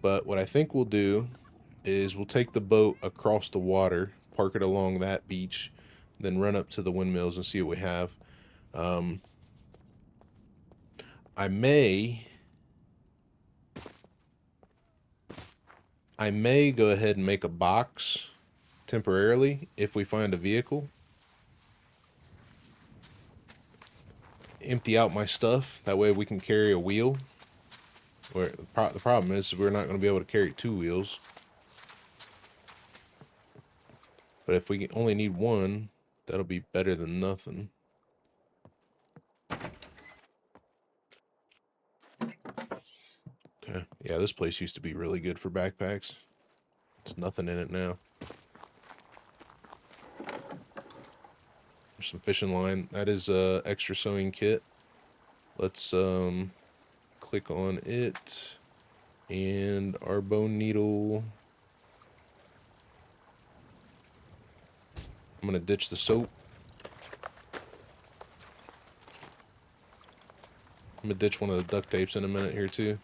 Speaker 1: But what I think we'll do is we'll take the boat across the water, park it along that beach, then run up to the windmills and see what we have. I may go ahead and make a box temporarily if we find a vehicle. Empty out my stuff. That way we can carry a wheel. Where the problem is we're not going to be able to carry 2 wheels. But if we only need 1, that'll be better than nothing. Okay. Yeah, this place used to be really good for backpacks. There's nothing in it now. There's some fishing line. That is a extra sewing kit. Let's click on it. And our bone needle. I'm gonna ditch the soap. I'm gonna ditch one of the duct tapes in a minute here too.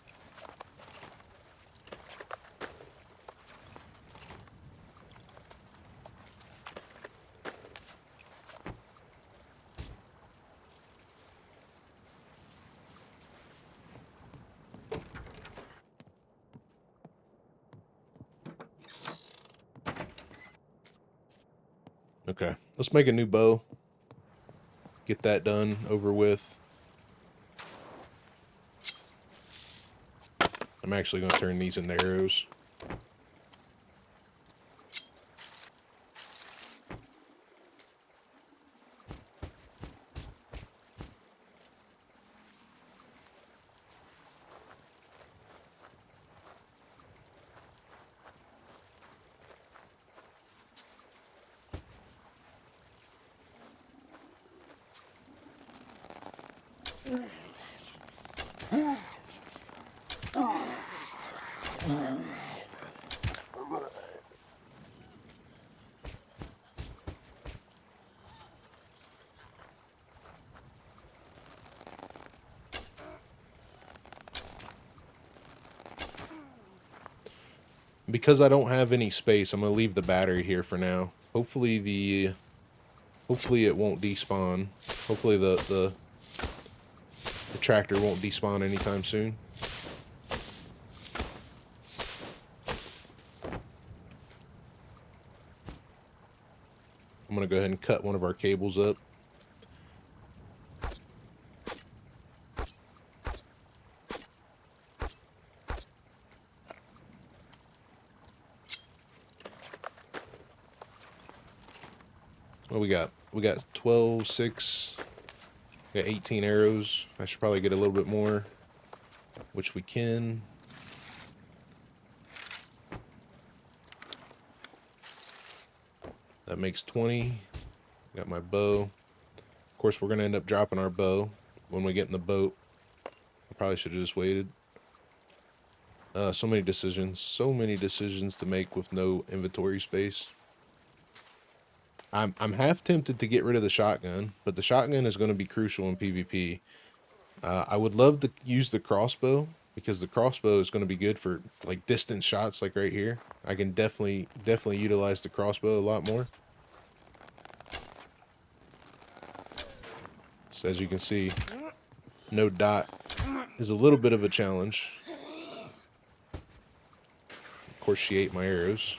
Speaker 1: Okay, let's make a new bow. Get that done, over with. I'm actually going to turn these into arrows. Because I don't have any space, I'm going to leave the battery here for now. Hopefully it won't despawn. Hopefully the tractor won't despawn anytime soon. I'm going to go ahead and cut one of our cables up. What we got? We got 12, 6, we got 18 arrows. I should probably get a little bit more, which we can. That makes 20. Got my bow. course, we're going to end up dropping our bow when we get in the boat. I probably should have just waited. So many decisions to make with no inventory space. I'm half tempted to get rid of the shotgun, but the shotgun is going to be crucial in PvP. I would love to use the crossbow, because the crossbow is going to be good for like distance shots, like right here. I can definitely utilize the crossbow a lot more. So as you can see, no dot is a little bit of a challenge. Of course, she ate my arrows.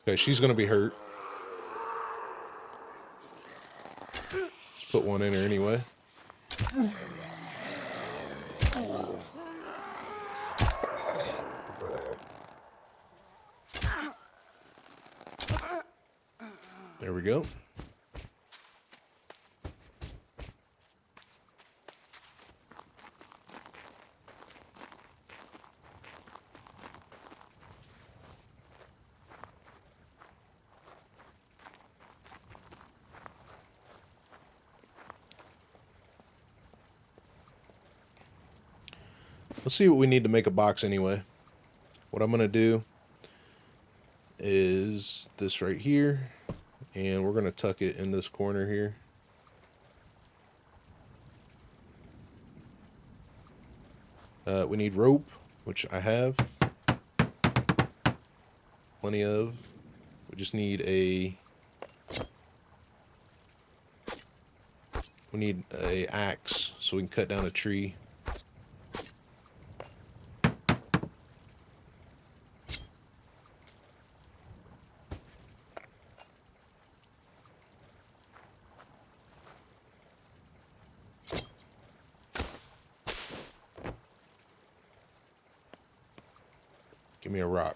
Speaker 1: Okay, she's gonna be hurt. Let's put one in her anyway. There we go. Let's see what we need to make a box anyway. What I'm going to do is this right here, and we're going to tuck it in this corner here. We need rope, which I have plenty of. We just need a axe so we can cut down a tree. Give me a rock.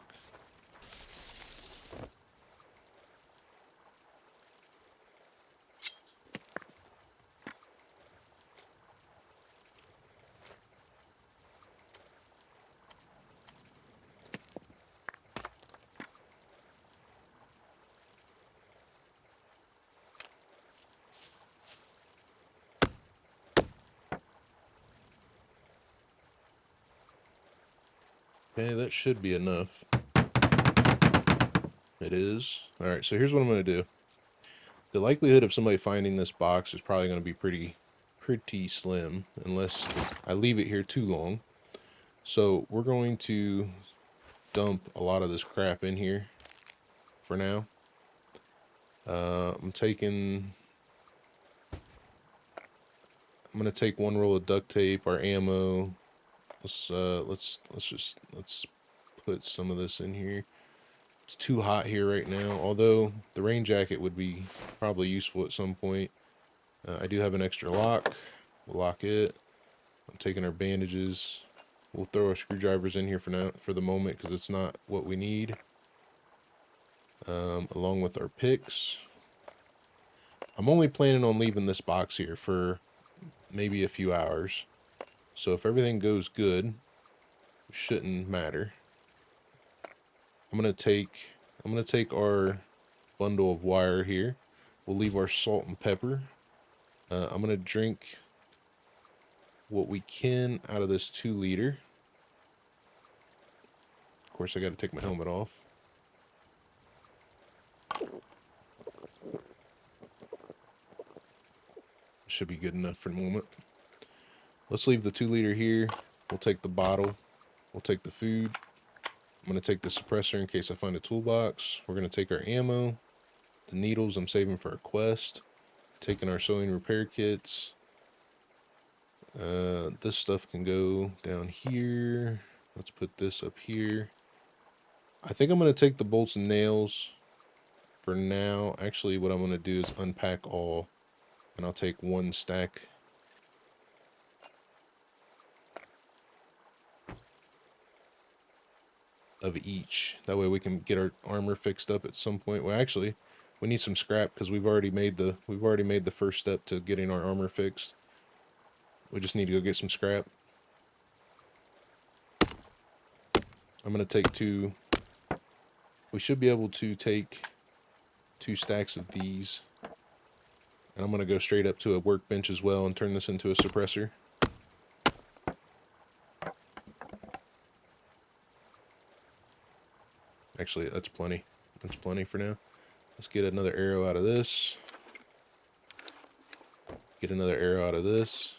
Speaker 1: Okay, that should be enough. It is. Alright, so here's what I'm going to do. The likelihood of somebody finding this box is probably going to be pretty slim, unless I leave it here too long. So we're going to dump a lot of this crap in here for now. I'm going to take one roll of duct tape, our ammo. Let's put some of this in here. It's too hot here right now, although the rain jacket would be probably useful at some point. I do have an extra lock. We'll lock it. I'm taking our bandages. We'll throw our screwdrivers in here for now, for the moment, because it's not what we need. Along with our picks. I'm only planning on leaving this box here for maybe a few hours. So if everything goes good, it shouldn't matter. I'm gonna take our bundle of wire here. We'll leave our salt and pepper. I'm gonna drink what we can out of this 2 liter. Of course, I gotta take my helmet off. should be good enough for the moment. Let's leave the 2-liter here. We'll take the bottle. We'll take the food. I'm going to take the suppressor in case I find a toolbox. We're going to take our ammo. The needles I'm saving for a quest. Taking our sewing repair kits. This stuff can go down here. Let's put this up here. I think I'm going to take the bolts and nails for now. Actually, what I'm going to do is unpack all. And I'll take 1 stack. Of each. That way we can get our armor fixed up at some point. Well, actually, we need some scrap because we've already made the first step to getting our armor fixed. We just need to go get some scrap. I'm gonna take 2. We should be able to take 2 stacks of these. And I'm gonna go straight up to a workbench as well and turn this into a suppressor. Actually, that's plenty. That's plenty for now. Let's get another arrow out of this. Get another arrow out of this.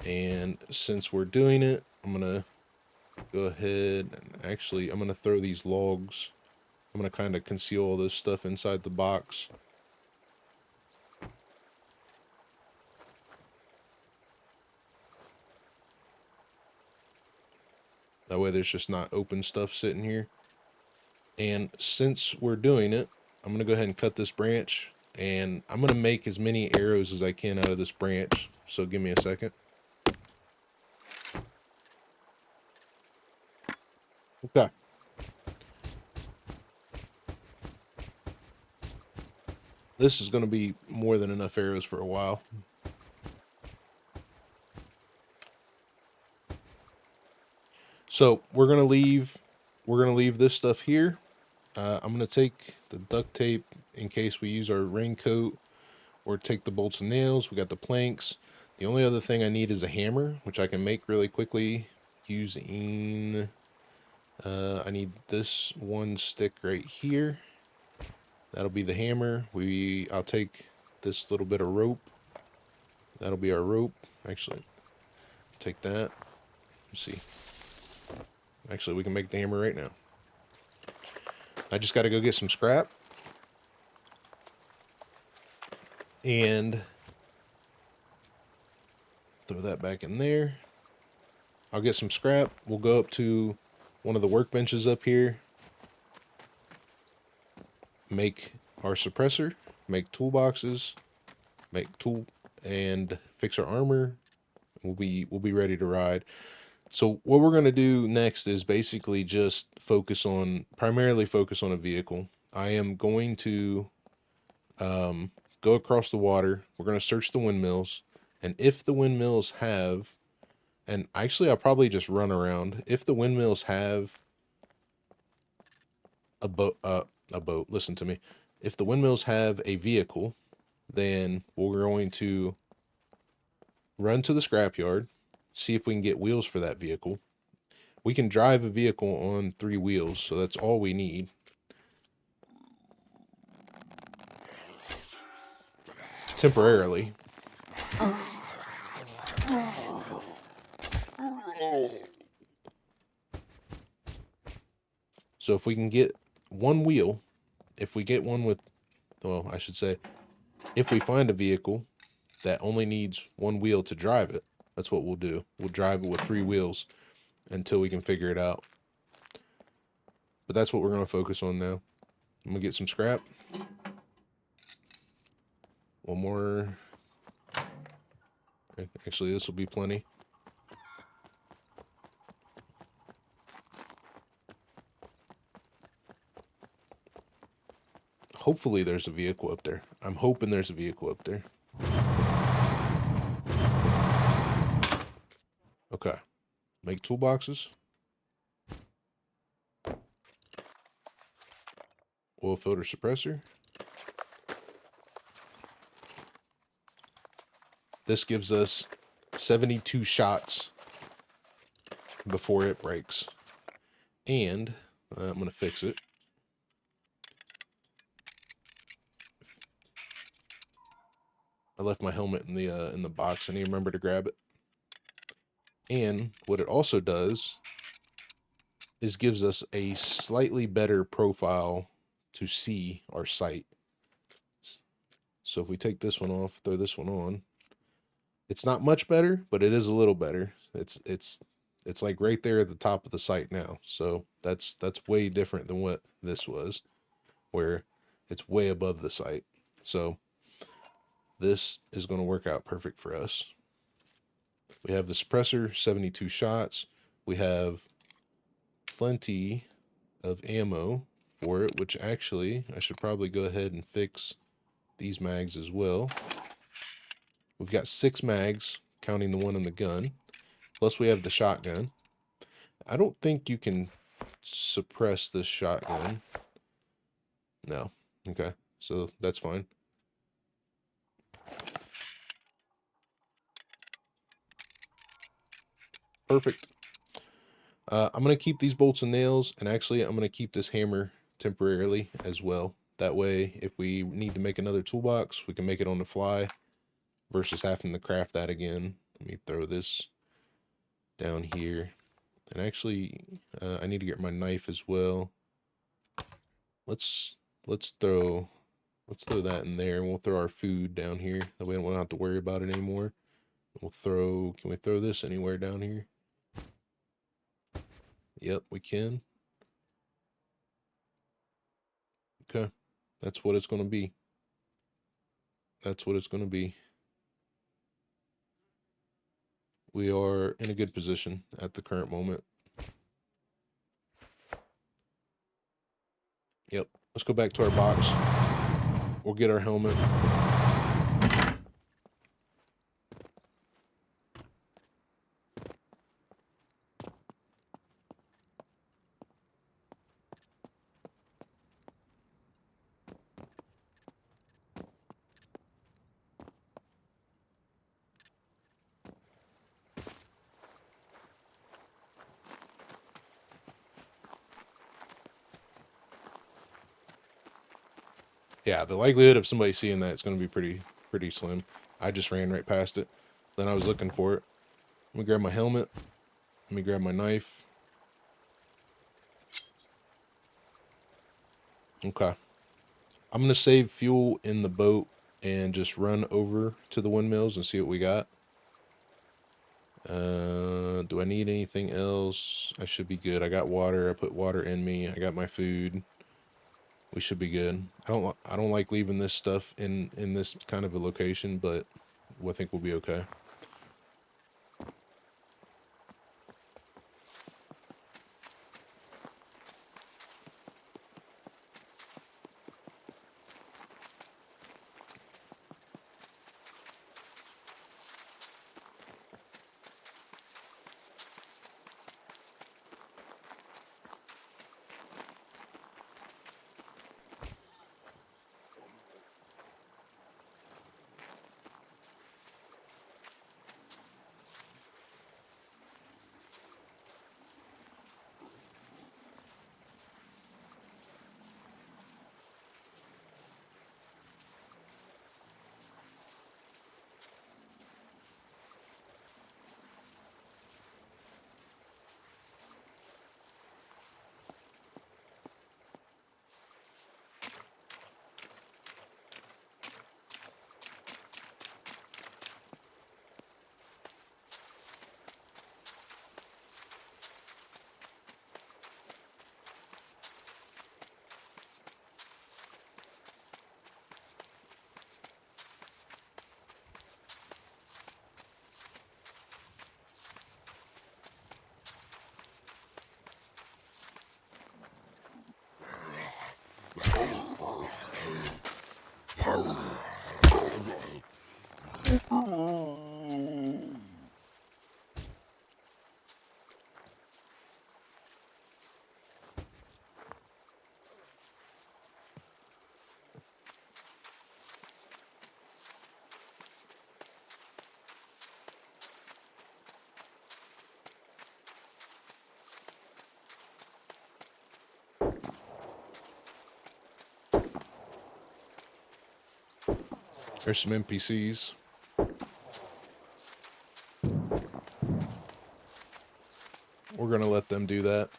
Speaker 1: And since we're doing it, I'm going to go ahead and actually, I'm going to throw these logs. I'm going to kind of conceal all this stuff inside the box. That way there's just not open stuff sitting here. And since we're doing it, I'm going to go ahead and cut this branch. And I'm going to make as many arrows as I can out of this branch. So give me a second. Okay. This is going to be more than enough arrows for a while. So we're gonna leave this stuff here. I'm gonna take the duct tape in case we use our raincoat, or take the bolts and nails. We got the planks. The only other thing I need is a hammer, which I can make really quickly using. I need this 1 stick right here. That'll be the hammer. I'll take this little bit of rope. That'll be our rope. Actually, take that. Let's see. Actually, we can make the hammer right now. I just got to go get some scrap. And throw that back in there. I'll get some scrap. We'll go up to one of the workbenches up here. Make our suppressor. Make toolboxes. And fix our armor. We'll be ready to ride. So what we're going to do next is basically just primarily focus on a vehicle. I am going to go across the water. We're going to search the windmills. And if the windmills have, and actually I'll probably just run around. If the windmills have a boat, listen to me. If the windmills have a vehicle, then we're going to run to the scrapyard. See if we can get wheels for that vehicle. We can drive a vehicle on 3 wheels, so that's all we need. Temporarily. So if we can get 1 wheel, if we get one with, well, I should say, if we find a vehicle that only needs 1 wheel to drive it, that's what we'll do. We'll drive it with 3 wheels until we can figure it out. But that's what we're going to focus on now. I'm going to get some scrap. 1 more. Actually, this will be plenty. Hopefully there's a vehicle up there. I'm hoping there's a vehicle up there. Okay. Make toolboxes. Oil filter suppressor. This gives us 72 shots before it breaks. And I'm going to fix it. I left my helmet in the box. I need to remember to grab it. And what it also does is gives us a slightly better profile to see our sight. So if we take this one off, throw this one on, it's not much better, but it is a little better. It's like right there at the top of the sight now. So that's way different than what this was, where it's way above the sight. So this is going to work out perfect for us. We have the suppressor, 72 shots. We have plenty of ammo for it, which actually I should probably go ahead and fix these mags as well. We've got 6 mags, counting the one in the gun. Plus we have the shotgun. I don't think you can suppress this shotgun. No. Okay. So that's fine. Perfect. I'm going to keep these bolts and nails, and actually I'm going to keep this hammer temporarily as well. That way, if we need to make another toolbox, we can make it on the fly versus having to craft that again. Let me throw this down here. And actually, I need to get my knife as well. Let's throw that in there, and we'll throw our food down here. That way we don't have to worry about it anymore. Can we throw this anywhere down here? Yep, we can. Okay, that's what it's going to be. That's what it's going to be. We are in a good position at the current moment. Yep, let's go back to our box. We'll get our helmet. Yeah, the likelihood of somebody seeing that is going to be pretty slim. I just ran right past it. Then I was looking for it. Let me grab my helmet. Let me grab my knife. Okay. I'm going to save fuel in the boat and just run over to the windmills and see what we got. Do I need anything else? I should be good. I got water. I put water in me. I got my food. We should be good. I don't like leaving this stuff in this kind of a location, but I think we'll be okay. There's some NPCs. We're gonna let them do that.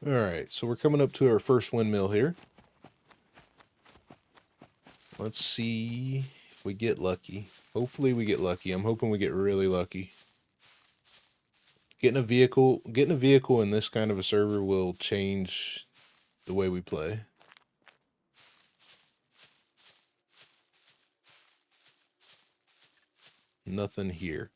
Speaker 1: Alright, so we're coming up to our first windmill here. Let's see if we get lucky. Hopefully we get lucky. I'm hoping we get really lucky. Getting a vehicle in this kind of a server will change the way we play. Nothing here.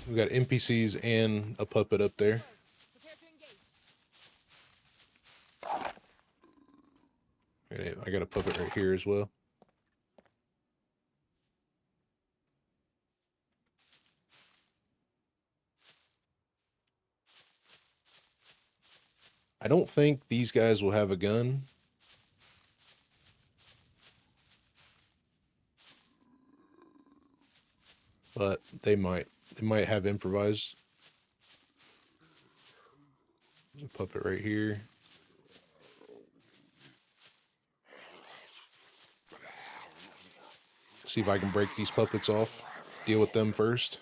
Speaker 1: We got NPCs and a puppet up there. I got a puppet right here as well. I don't think these guys will have a gun. But they might. They might have improvised. There's a puppet right here. See if I can break these puppets off. Deal with them first.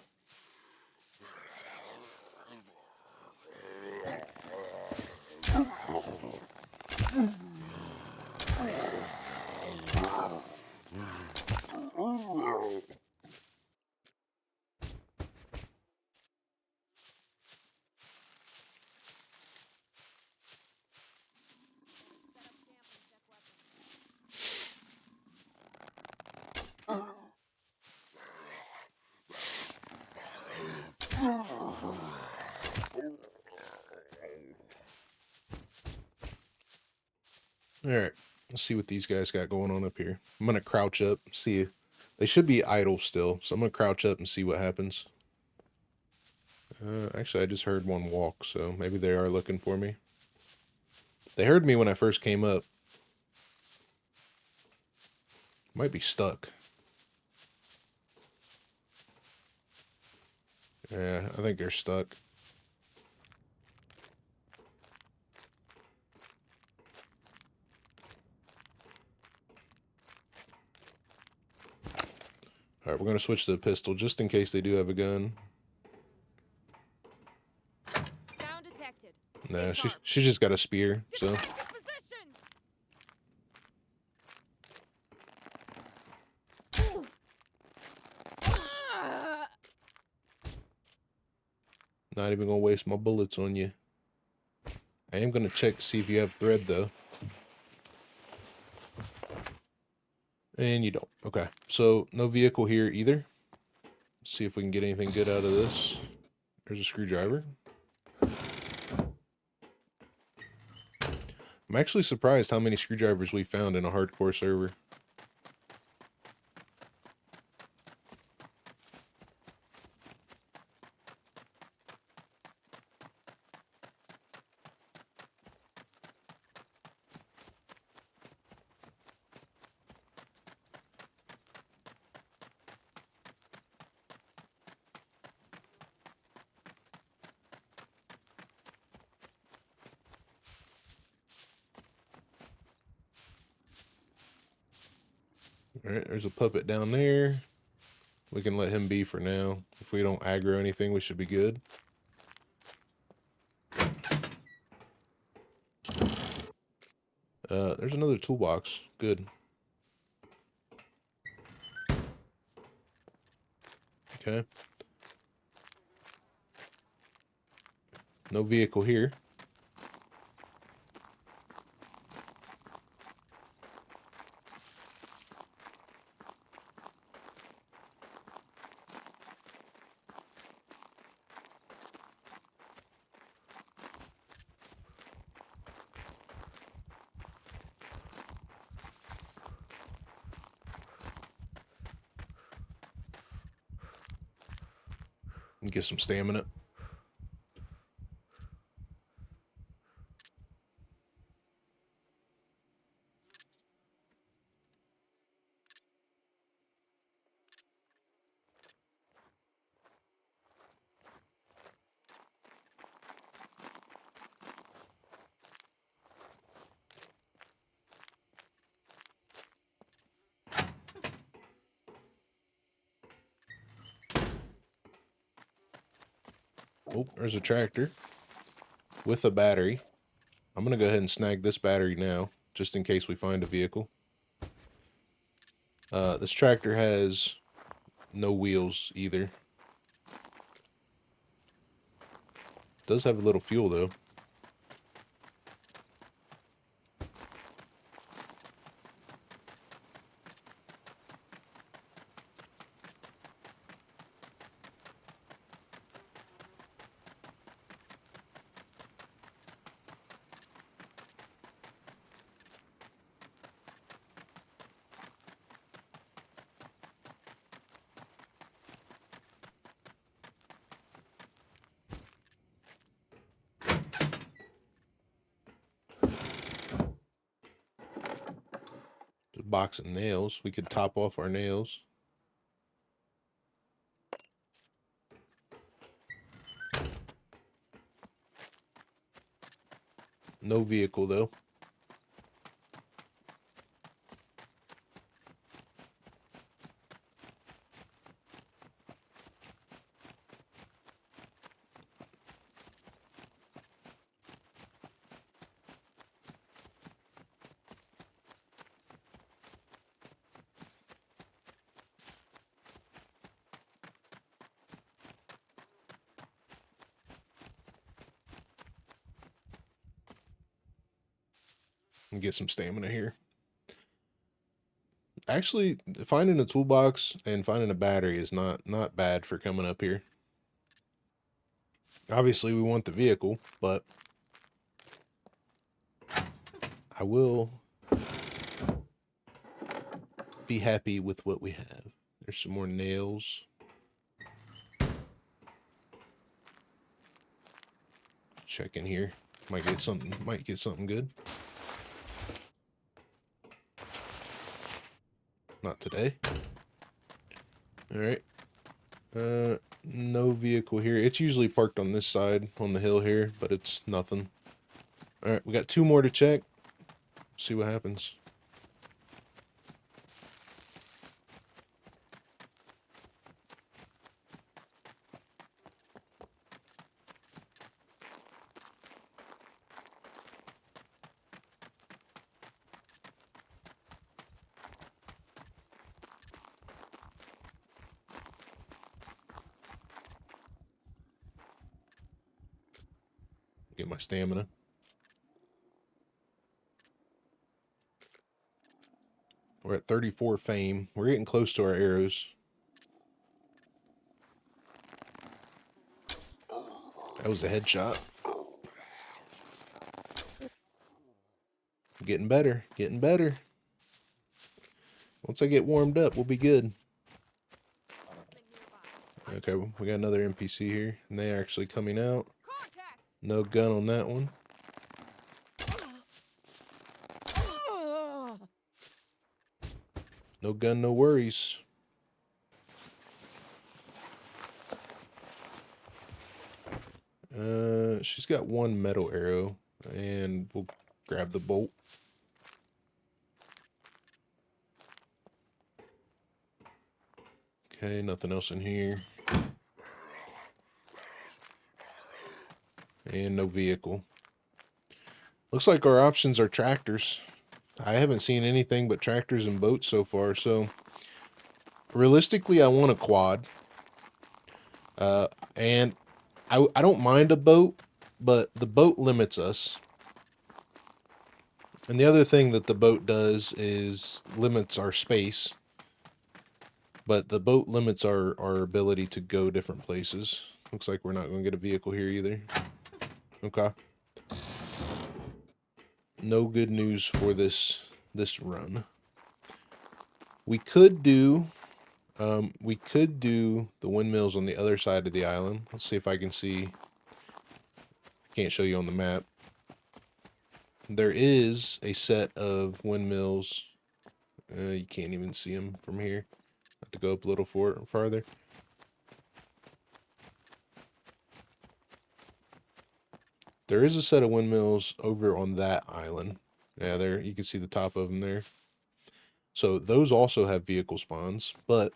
Speaker 1: Alright, let's see what these guys got going on up here. I'm going to crouch up, see. They should be idle still, so I'm going to crouch up and see what happens. Actually, I just heard one walk, so maybe they are looking for me. They heard me when I first came up. Might be stuck. Yeah, I think they're stuck. Alright, we're going to switch to the pistol just in case they do have a gun.
Speaker 4: Sound detected.
Speaker 1: Nah, she just got a spear, so. Not even gonna waste my bullets on you. I am gonna check to see if you have thread though. And you don't. Okay, so no vehicle here either. Let's see if we can get anything good out of this. There's a screwdriver. I'm actually surprised how many screwdrivers we found in a hardcore server. Alright, there's a puppet down there. We can let him be for now. If we don't aggro anything, we should be good. There's another toolbox. Good. Okay. No vehicle here. And get some stamina. Oh, there's a tractor with a battery. I'm going to go ahead and snag this battery now, just in case we find a vehicle. This tractor has no wheels either. Does have a little fuel though. Just a box of nails. We could top off our nails. No vehicle though. And get some stamina here. Actually, finding a toolbox and finding a battery is not bad for coming up here. Obviously, we want the vehicle, but I will be happy with what we have. There's some more nails. Check in here. Might get something good. Not today. All right. No vehicle here. It's usually parked on this side on the hill here, but it's nothing. All right, we got 2 more to check. See what happens. Get my stamina. We're at 34 fame. We're getting close to our arrows. That was a headshot. Getting better. Getting better. Once I get warmed up, we'll be good. Okay, we got another NPC here, and they're actually coming out.
Speaker 4: Contact.
Speaker 1: No gun on that one. No gun, no worries. She's got 1 metal arrow, and we'll grab the bolt. Okay, nothing else in here. And no vehicle. Looks like our options are tractors. I haven't seen anything but tractors and boats so far, so realistically I want a quad. And I don't mind a boat, but the boat limits us. And the other thing that the boat does is limits our space. But the boat limits our ability to go different places. Looks like we're not going to get a vehicle here either. Okay. No good news for this run. We could do the windmills on the other side of the island. Let's see if I can see. I can't show you on the map. There is a set of windmills. You can't even see them from here. Have to go up a little farther. There is a set of windmills over on that island. Yeah, there you can see the top of them there. So those also have vehicle spawns, but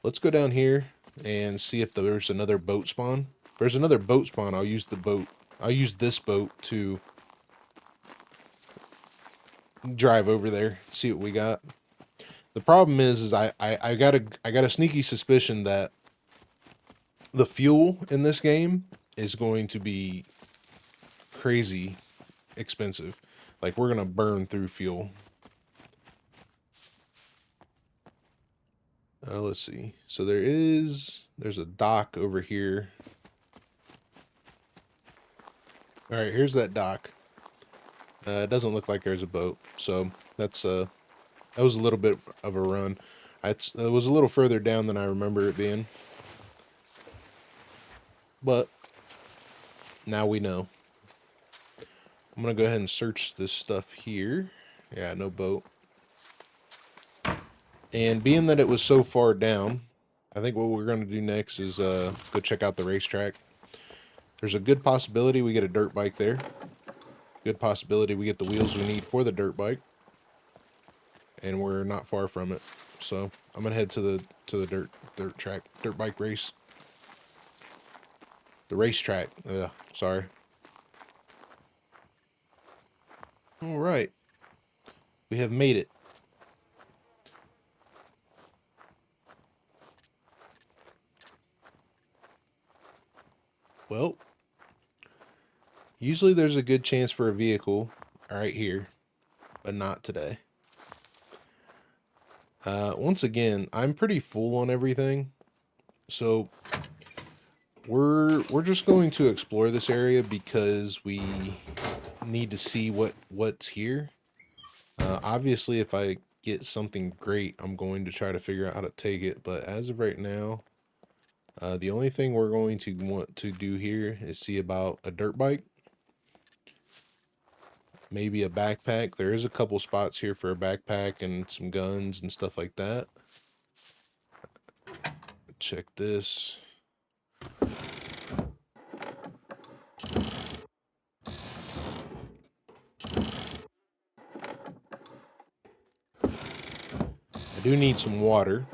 Speaker 1: let's go down here and see if there's another boat spawn. If there's another boat spawn, I'll use the boat. I'll use this boat to drive over there, see what we got. The problem is I got a sneaky suspicion that the fuel in this game is going to be crazy expensive. Like, we're gonna burn through fuel. Let's see. So there's a dock over here. All right, here's that dock. It doesn't look like there's a boat, so that was a little bit of a run. It was a little further down than I remember it being, but now we know. I'm gonna go ahead and search this stuff here. Yeah, no boat. And being that it was so far down, I think what we're gonna do next is go check out the racetrack. There's a good possibility we get a dirt bike there. Good possibility we get the wheels we need for the dirt bike, and we're not far from it. So I'm gonna head to the dirt bike race. The racetrack. Sorry. All right, we have made it. Well, usually there's a good chance for a vehicle right here, but not today. Once again, I'm pretty full on everything, so we're just going to explore this area because we need to see what's here. Obviously, if I get something great, I'm going to try to figure out how to take it, but as of right now, the only thing we're going to want to do here is see about a dirt bike. Maybe a backpack. There is a couple spots here for a backpack and some guns and stuff like that. Check this. I do need some water,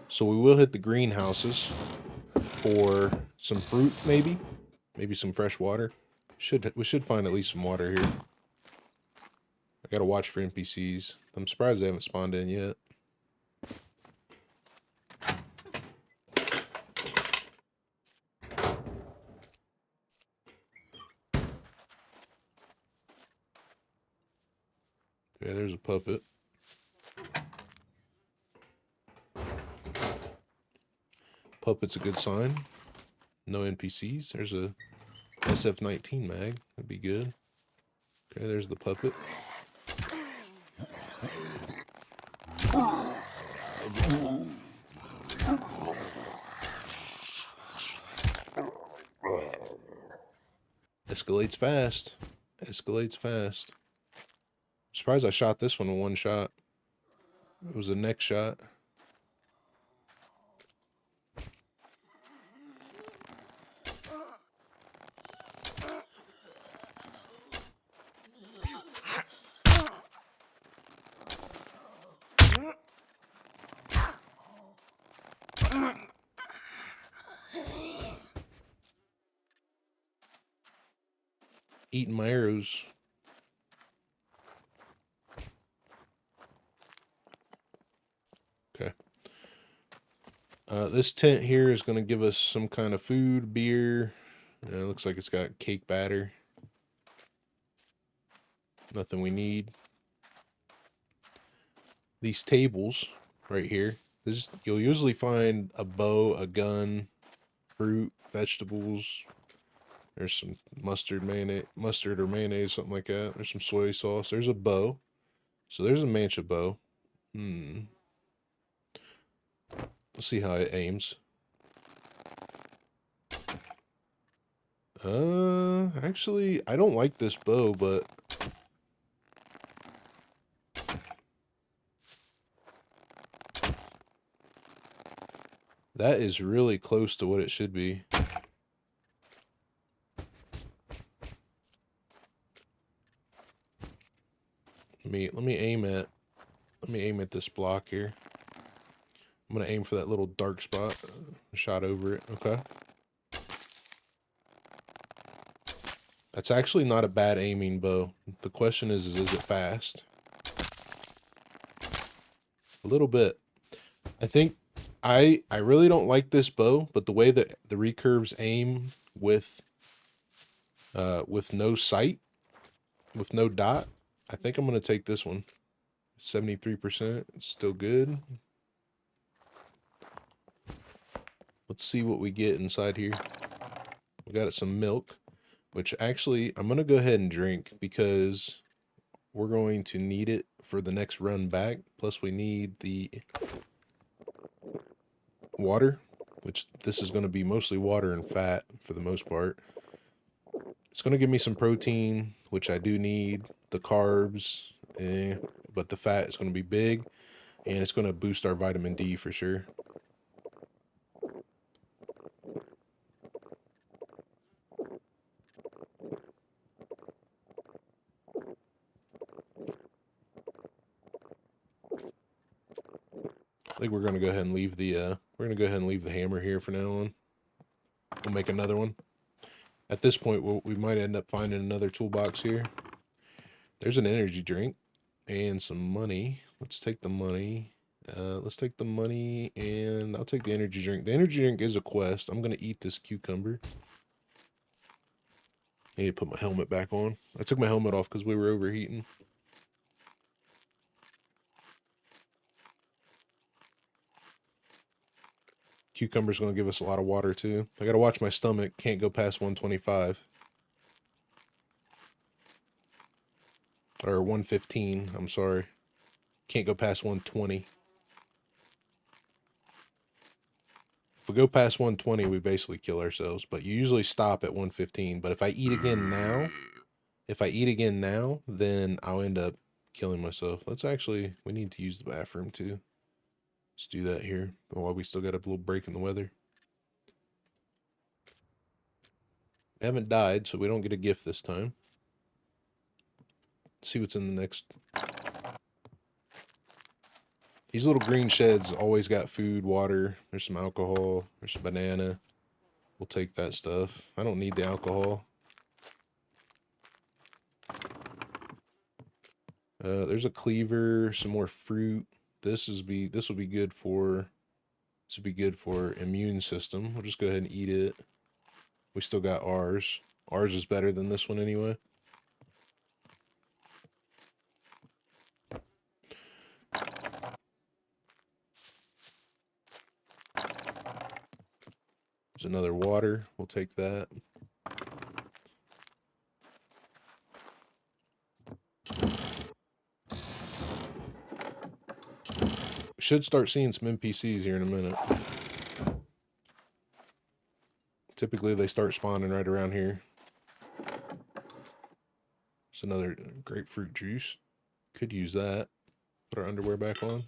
Speaker 1: so we will hit the greenhouses for some fruit, maybe some fresh water. We should find at least some water here. I gotta watch for NPCs. I'm surprised they haven't spawned in yet. Okay, there's a puppet. Puppet's a good sign. No NPCs. There's a SF-19 mag. That'd be good. Okay, there's the puppet. Escalates fast. Escalates fast. I'm surprised I shot this one in one shot. It was a neck shot. Eating my arrows. Okay. This tent here is going to give us some kind of food, beer. It looks like it's got cake batter. Nothing we need. These tables right here. You'll usually find a bow, a gun, fruit, vegetables. There's some mustard or mayonnaise, something like that. There's some soy sauce. There's a bow. So there's a mancha bow. Let's see how it aims. Actually, I don't like this bow, but that is really close to what it should be. Let me aim at this block here. I'm gonna aim for that little dark spot. Shot over it. Okay. That's actually not a bad aiming bow. The question is it fast? A little bit. I think I really don't like this bow, but the way that the recurves aim with no sight, with no dot, I think I'm gonna take this one. 73%. It's still good. Let's see what we get inside here. We got some milk, which actually I'm going to go ahead and drink because we're going to need it for the next run back. Plus we need the water, which this is going to be mostly water and fat for the most part. It's going to give me some protein, which I do need. The carbs, but the fat is going to be big, and it's going to boost our vitamin D for sure. I think we're gonna go ahead and leave the hammer here for now on. We'll make another one. At this point, we might end up finding another toolbox here. There's an energy drink and some money. Let's take the money. And I'll take the energy drink. The energy drink is a quest. I'm gonna eat this cucumber. I need to put my helmet back on. I took my helmet off because we were overheating. Cucumber's going to give us a lot of water too. I got to watch my stomach. Can't go past 125. Or 115, I'm sorry. Can't go past 120. If we go past 120, we basically kill ourselves. But you usually stop at 115. But if I eat again now, then I'll end up killing myself. We need to use the bathroom too. Let's do that here while we still got a little break in the weather. We haven't died, so we don't get a gift this time. Let's see what's in the next. These little green sheds always got food, water. There's some alcohol. There's some banana. We'll take that stuff. I don't need the alcohol. There's a cleaver, some more fruit. This will be good for immune system. We'll just go ahead and eat it. We still got ours. Ours is better than this one anyway. There's another water. We'll take that. Should start seeing some NPCs here in a minute. Typically they start spawning right around here. It's another grapefruit juice. Could use that. Put our underwear back on.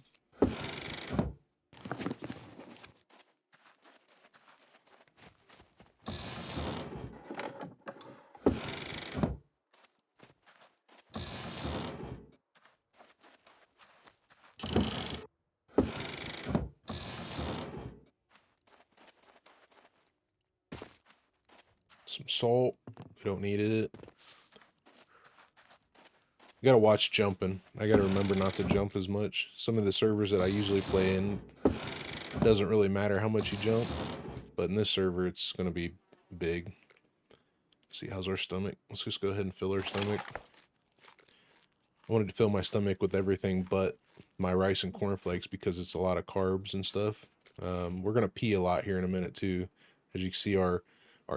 Speaker 1: Some salt. We don't need it. You gotta watch jumping. I gotta remember not to jump as much. Some of the servers that I usually play in, it doesn't really matter how much you jump. But in this server, it's gonna be big. See, how's our stomach? Let's just go ahead and fill our stomach. I wanted to fill my stomach with everything but my rice and cornflakes because it's a lot of carbs and stuff. We're going to pee a lot here in a minute too. As you can see, our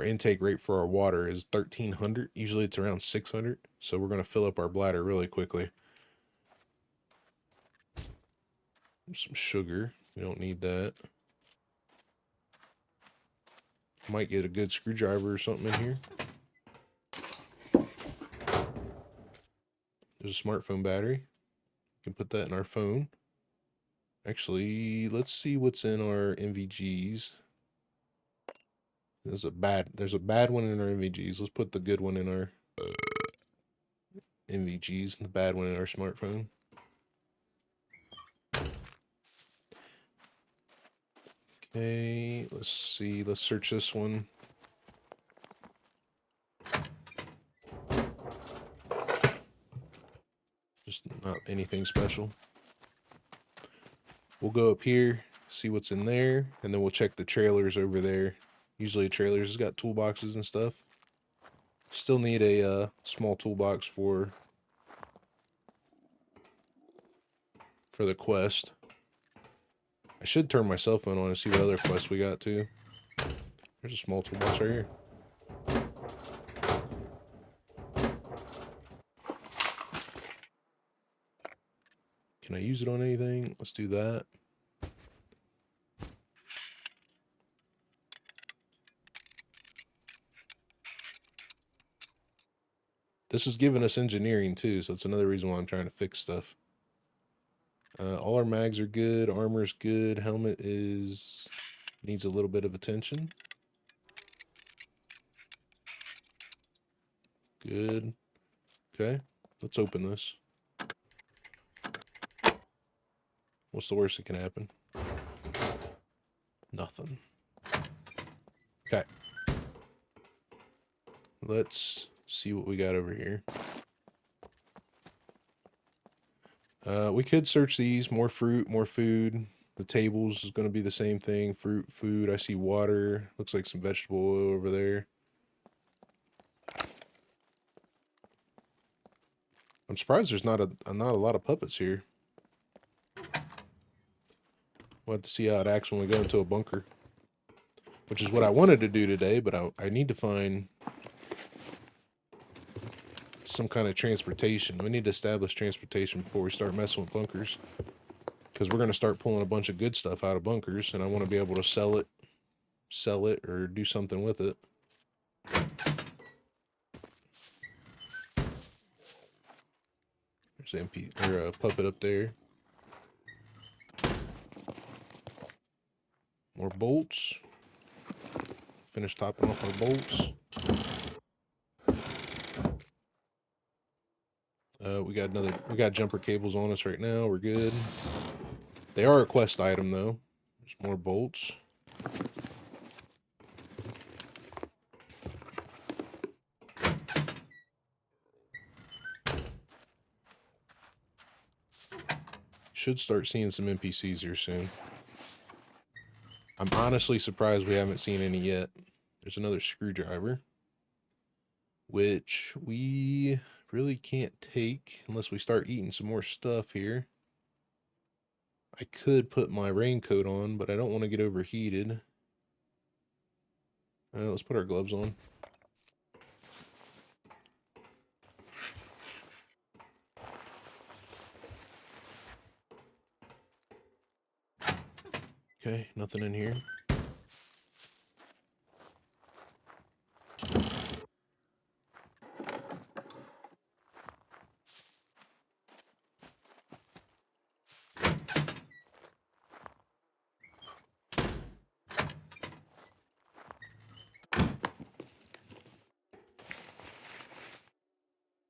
Speaker 1: intake rate for our water is 1,300. Usually it's around 600. So we're going to fill up our bladder really quickly. Some sugar. We don't need that. Might get a good screwdriver or something in here. There's a smartphone battery. We can put that in our phone. Actually, let's see what's in our NVGs. There's a bad one in our NVGs. Let's put the good one in our NVGs and the bad one in our smartphone. Okay, let's see. Let's search this one. Just not anything special. We'll go up here, see what's in there, and then we'll check the trailers over there. Usually trailers has got toolboxes and stuff. Still need a small toolbox for the quest. I should turn my cell phone on and see what other quests we got too. There's a small toolbox right here. Can I use it on anything? Let's do that. This is giving us engineering too, so it's another reason why I'm trying to fix stuff. All our mags are good. Armor's good. Helmet needs a little bit of attention. Good. Okay, let's open this. What's the worst that can happen? Nothing. Okay. Let's see what we got over here. We could search these. More fruit, more food. The tables is going to be the same thing. Fruit, food. I see water. Looks like some vegetable oil over there. I'm surprised there's not a lot of puppets here. We'll have to see how it acts when we go into a bunker. Which is what I wanted to do today, but I need to find some kind of transportation. We need to establish transportation before we start messing with bunkers. Because we're going to start pulling a bunch of good stuff out of bunkers, and I want to be able to sell it, or do something with it. There's a puppet up there. More bolts. Finish topping off our bolts. We got jumper cables on us right now. We're good. They are a quest item though. There's more bolts. Should start seeing some NPCs here soon. I'm honestly surprised we haven't seen any yet. There's another screwdriver, which we really can't take unless we start eating some more stuff here. I could put my raincoat on, but I don't want to get overheated. Let's put our gloves on. Okay, nothing in here.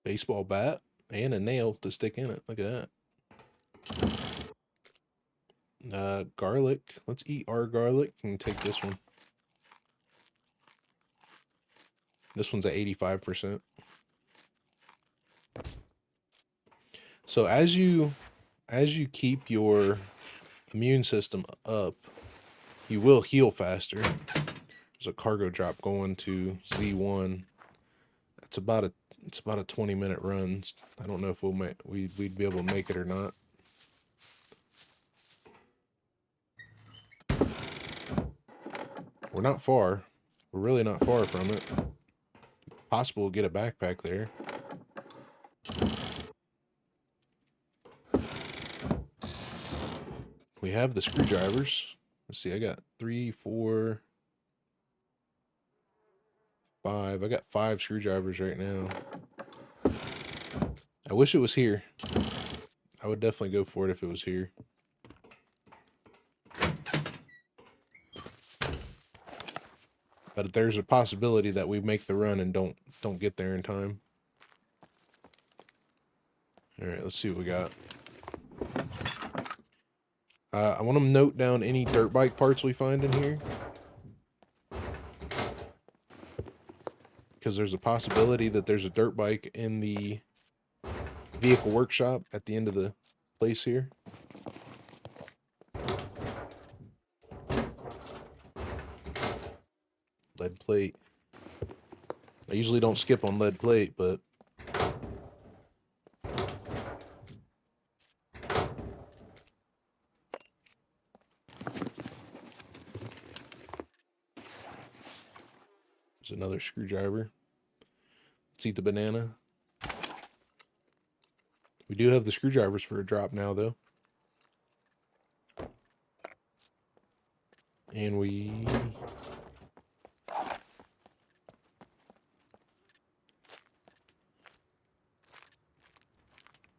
Speaker 1: Baseball bat and a nail to stick in it. Look at that. Garlic. Let's eat our garlic and take this one. This one's at 85%. So as you keep your immune system up, you will heal faster. There's a cargo drop going to Z1. It's about a 20-minute run. I don't know if we'd be able to make it or not. We're not far. We're really not far from it. Possible to get a backpack there. We have the screwdrivers. Let's see, I got 3, 4, 5. I got 5 screwdrivers right now. I wish it was here. I would definitely go for it if it was here. But there's a possibility that we make the run and don't get there in time. All right, let's see what we got. I want to note down any dirt bike parts we find in here, because there's a possibility that there's a dirt bike in the vehicle workshop at the end of the place here. Lead plate. I usually don't skip on lead plate, but there's another screwdriver. Let's eat the banana. We do have the screwdrivers for a drop now, though. And we...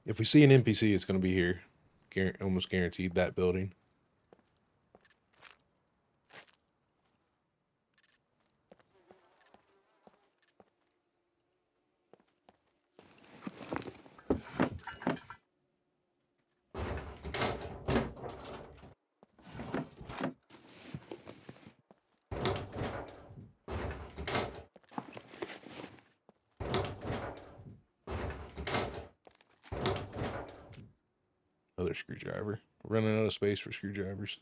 Speaker 1: if we see an NPC, it's going to be here. Almost guaranteed, that building. Another screwdriver. We're running out of space for screwdrivers.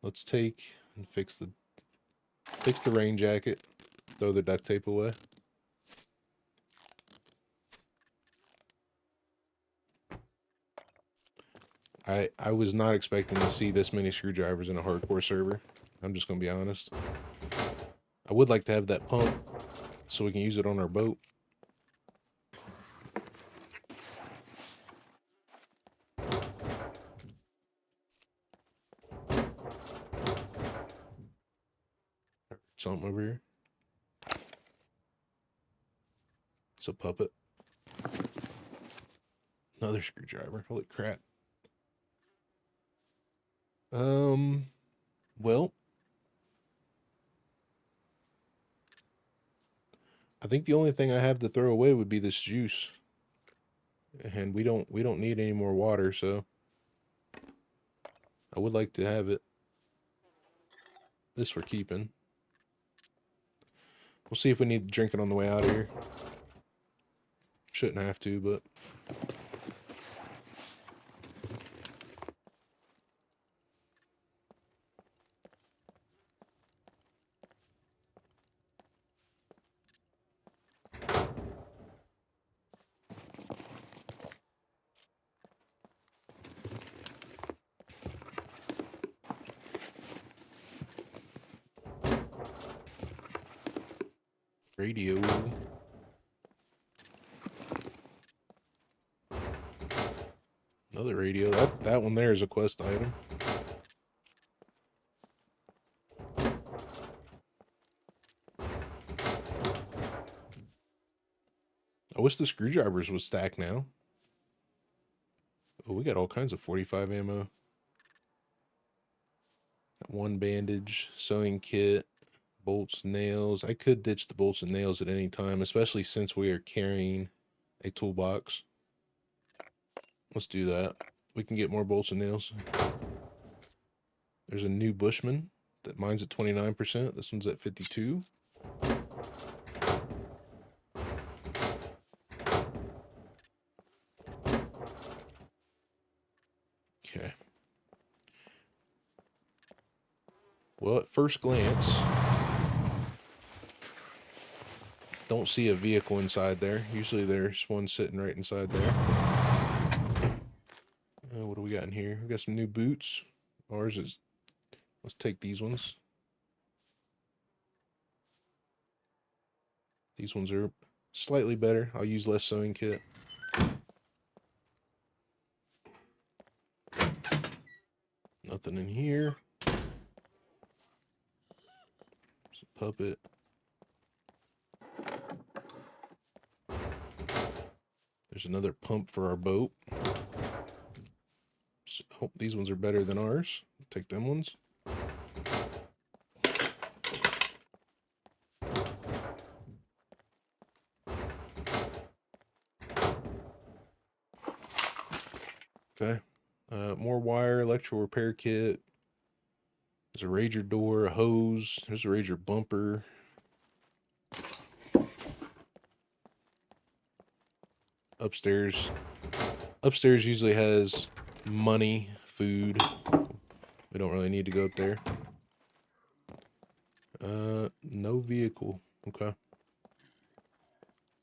Speaker 1: Let's take and fix the rain jacket. Throw the duct tape away. I was not expecting to see this many screwdrivers in a hardcore server. I'm just gonna be honest. I would like to have that pump so we can use it on our boat. Something over here. It's a puppet. Another screwdriver. Holy crap. Well, I think the only thing I have to throw away would be this juice. And we don't need any more water, so I would like to have it. This we're keeping. We'll see if we need to drink it on the way out of here. Shouldn't have to, but... radio. Another radio. That one there is a quest item. I wish the screwdrivers was stacked now. Oh, we got all kinds of 45 ammo. Got one bandage, sewing kit, bolts, nails. I could ditch the bolts and nails at any time, especially since we are carrying a toolbox. Let's do that. We can get more bolts and nails. There's a new Bushman Mine's at 29%. This one's at 52. Okay. Well, at first glance, don't see a vehicle inside there. Usually there's one sitting right inside there. What do we got in here? We got some new boots. Ours is, let's take these ones. These ones are slightly better. I'll use less sewing kit. Nothing in here. There's a puppet. There's another pump for our boat. So, oh, these ones are better than ours. Take them ones. Okay. More wire, electrical repair kit. There's a Rager door, a hose. There's a Rager bumper. Upstairs usually has money, food. We don't really need to go up there. No vehicle. Okay.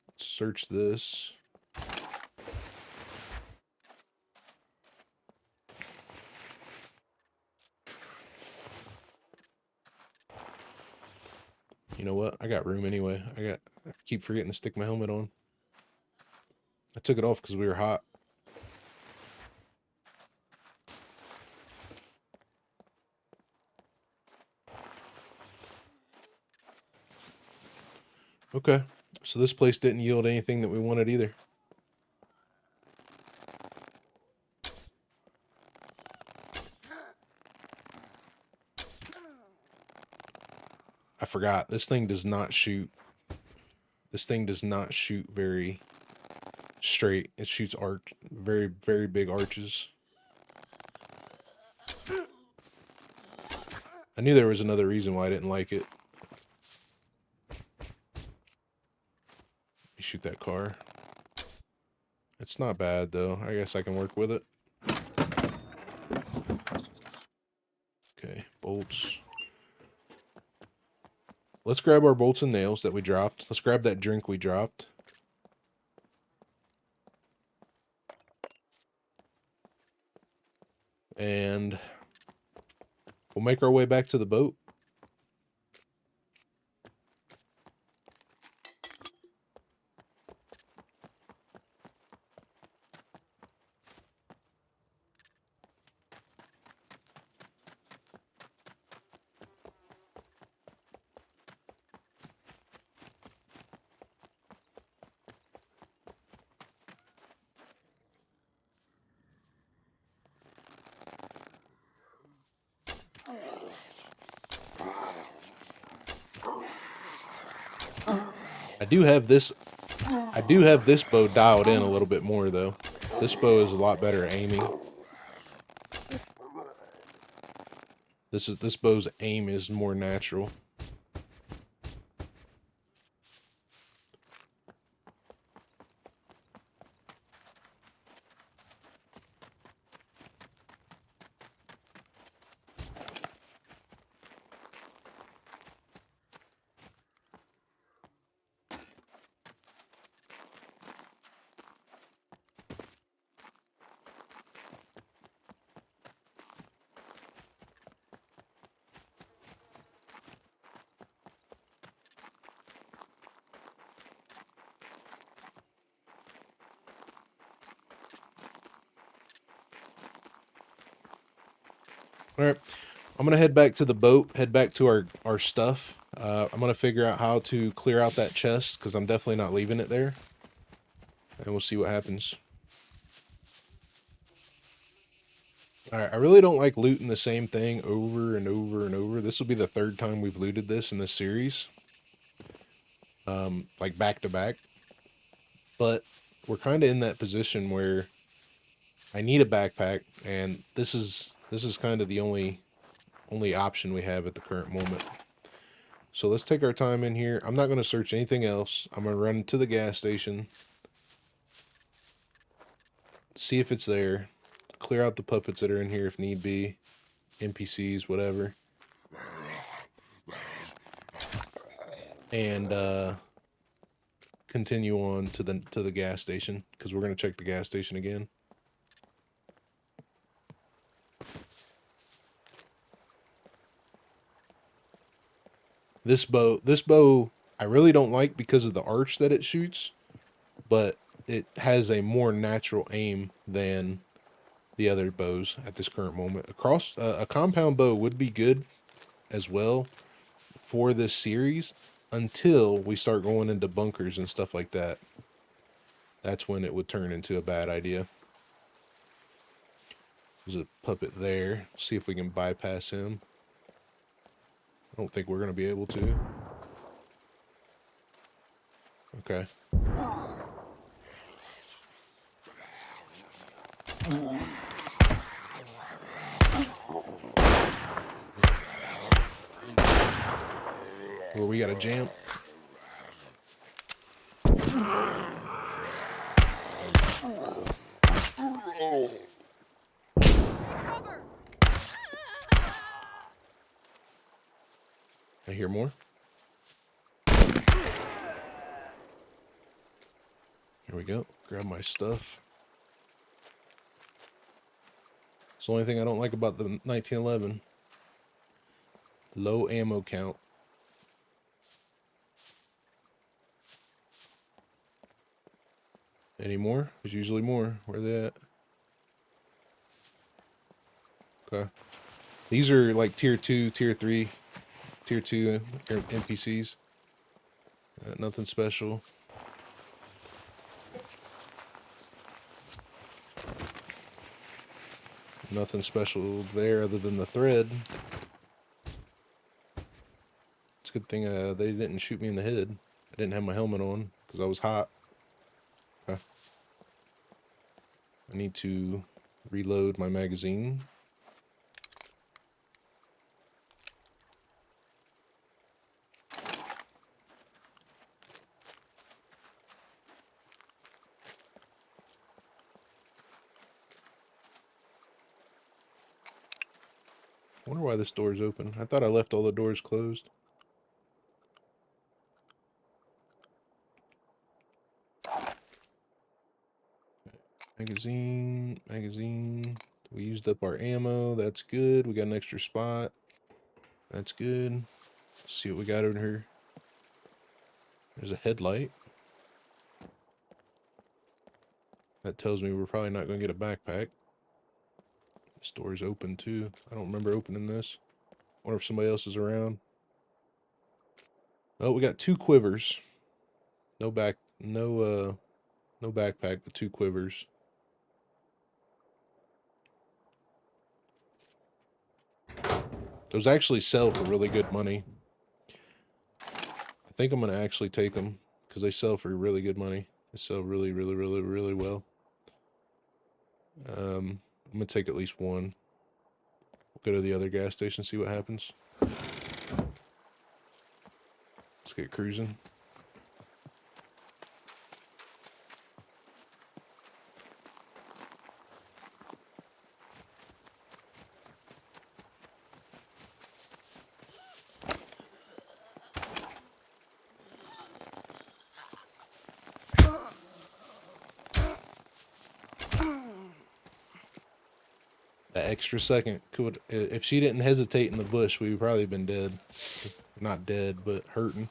Speaker 1: Let's search this. You know what? I got room anyway. I keep forgetting to stick my helmet on. I took it off because we were hot. Okay, so this place didn't yield anything that we wanted either. I forgot, this thing does not shoot. This thing does not shoot very straight. It shoots very, very big arches. I knew there was another reason why I didn't like it. Shoot that car. It's not bad though. I guess I can work with it. Okay, bolts. Let's grab our bolts and nails that we dropped. Let's grab that drink we dropped. And we'll make our way back to the boat. I do have this bow dialed in a little bit more though. This bow is a lot better at aiming. This bow's aim is more natural. All right, I'm gonna head back to the boat, head back to our stuff. I'm gonna figure out how to clear out that chest because I'm definitely not leaving it there, and we'll see what happens. All right, I really don't like looting the same thing over and over and over. This will be the third time we've looted this in this series, like back to back. But we're kind of in that position where I need a backpack, and this is kind of the only only option we have at the current moment. So let's take our time in here. I'm not going to search anything else. I'm going to run to the gas station, see if it's there, clear out the puppets that are in here if need be, NPCs, whatever. And continue on to the gas station, because we're going to check the gas station again. This bow I really don't like because of the arch that it shoots, but it has a more natural aim than the other bows at this current moment. A compound bow would be good as well for this series until we start going into bunkers and stuff like that. That's when it would turn into a bad idea. There's a puppet there. See if we can bypass him. I don't think we're going to be able to. Okay. Where we got a jam.
Speaker 4: Cover.
Speaker 1: I hear more. Here we go. Grab my stuff. It's the only thing I don't like about the 1911. Low ammo count. Any more? There's usually more. Where are they at? Okay. These are like tier 2, tier 3, tier 2 NPCs. Nothing special. Nothing special there other than the thread. It's a good thing they didn't shoot me in the head. I didn't have my helmet on because I was hot. Okay. I need to reload my magazine. I wonder why this door is open. I thought I left all the doors closed. Magazine. We used up our ammo. That's good. We got an extra spot. That's good. Let's see what we got over here. There's a headlight. That tells me we're probably not going to get a backpack. This door's open too. I don't remember opening this. Wonder if somebody else is around. Oh, we got 2 quivers. No backpack, but 2 quivers. Those actually sell for really good money. I think I'm going to actually take them because they sell for really good money. They sell really, really, really, really well. I'm going to take at least one. We'll go to the other gas station, see what happens. Let's get cruising. That extra second could, if she didn't hesitate in the bush, we would probably have been dead. Not dead, but hurting.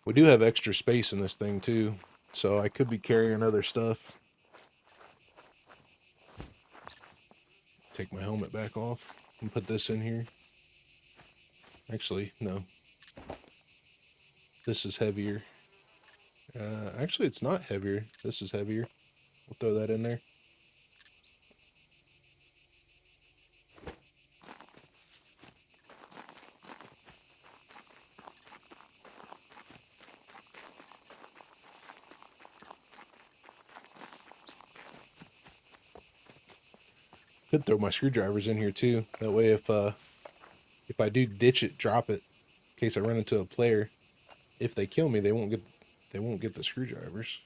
Speaker 1: We do have extra space in this thing too. so I could be carrying other stuff. Take my helmet back off and put this in here. Actually, no. This is heavier. Actually, it's not heavier. This is heavier. We'll throw that in there. Could throw my screwdrivers in here too. That way, if I do ditch it, drop it, in case I run into a player, if they kill me, they won't get the screwdrivers.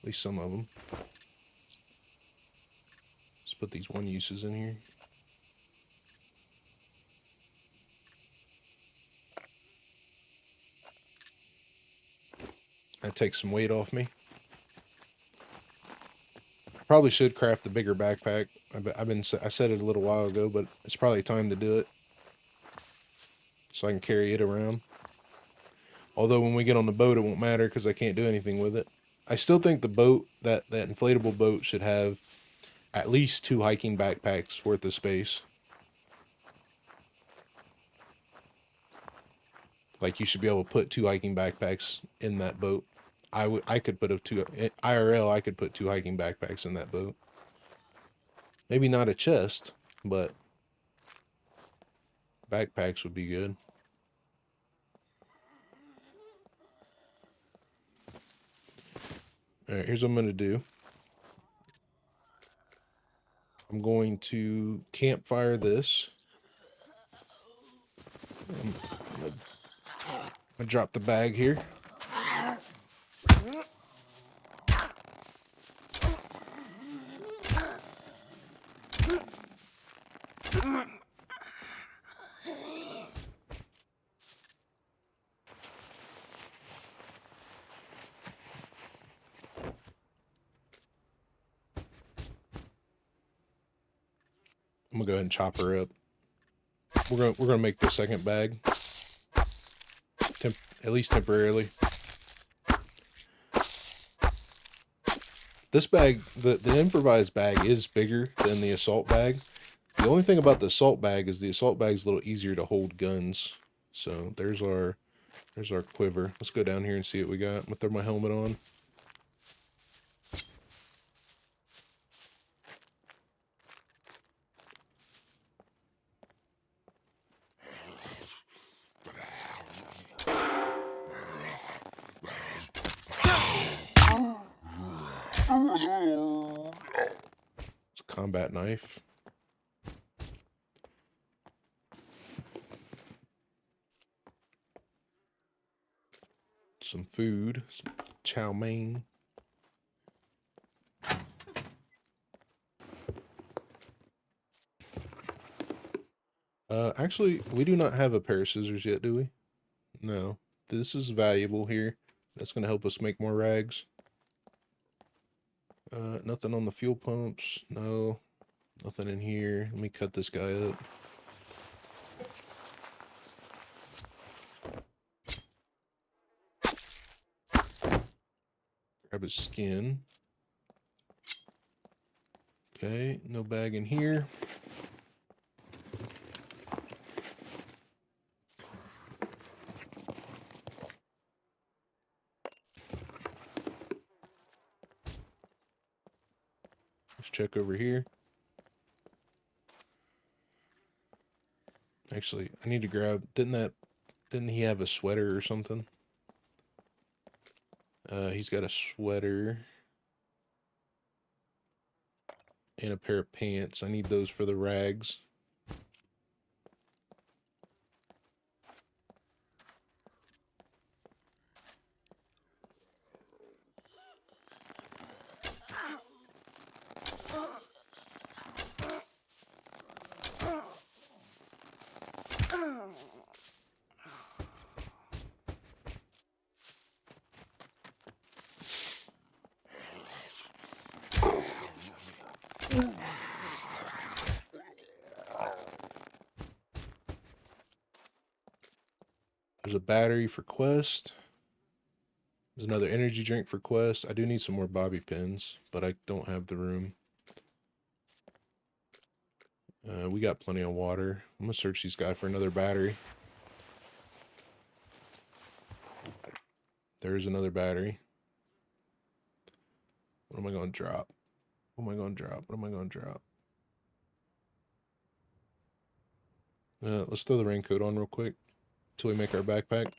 Speaker 1: At least some of them. Let's put these one uses in here. That takes some weight off me. Probably should craft a bigger backpack. I said it a little while ago, but it's probably time to do it, so I can carry it around. Although when we get on the boat, it won't matter because I can't do anything with it. I still think the boat, that inflatable boat, should have at least 2 hiking backpacks worth of space. Like, you should be able to put 2 hiking backpacks in that boat. I could put IRL, I could put 2 hiking backpacks in that boat. Maybe not a chest, but backpacks would be good. Alright, here's what I'm going to do. I'm going to campfire this. I'm gonna drop the bag here. I'm gonna go ahead and chop her up. We're gonna make the second bag, at least temporarily. This bag, the improvised bag, is bigger than the assault bag. The only thing about the assault bag is the assault bag's a little easier to hold guns. So there's our quiver. Let's go down here and see what we got. I'm gonna throw my helmet on. It's a combat knife. Some food, some chow mein. Actually, we do not have a pair of scissors yet, do we? No. This is valuable here. That's going to help us make more rags. Nothing on the fuel pumps. No. Nothing in here. Let me cut this guy up. Grab his skin. Okay, no bag in here. Let's check over here. Actually, I need to grab, didn't he have a sweater or something? He's got a sweater and a pair of pants. I need those for the rags. There's a battery for quest. There's another energy drink for Quest. I do need some more bobby pins, but I don't have the room. We got plenty of water. I'm gonna search these guys for another battery. There's another battery. What am I gonna drop? What am I gonna drop? What am I gonna drop? Let's throw the raincoat on real quick until we make our backpack.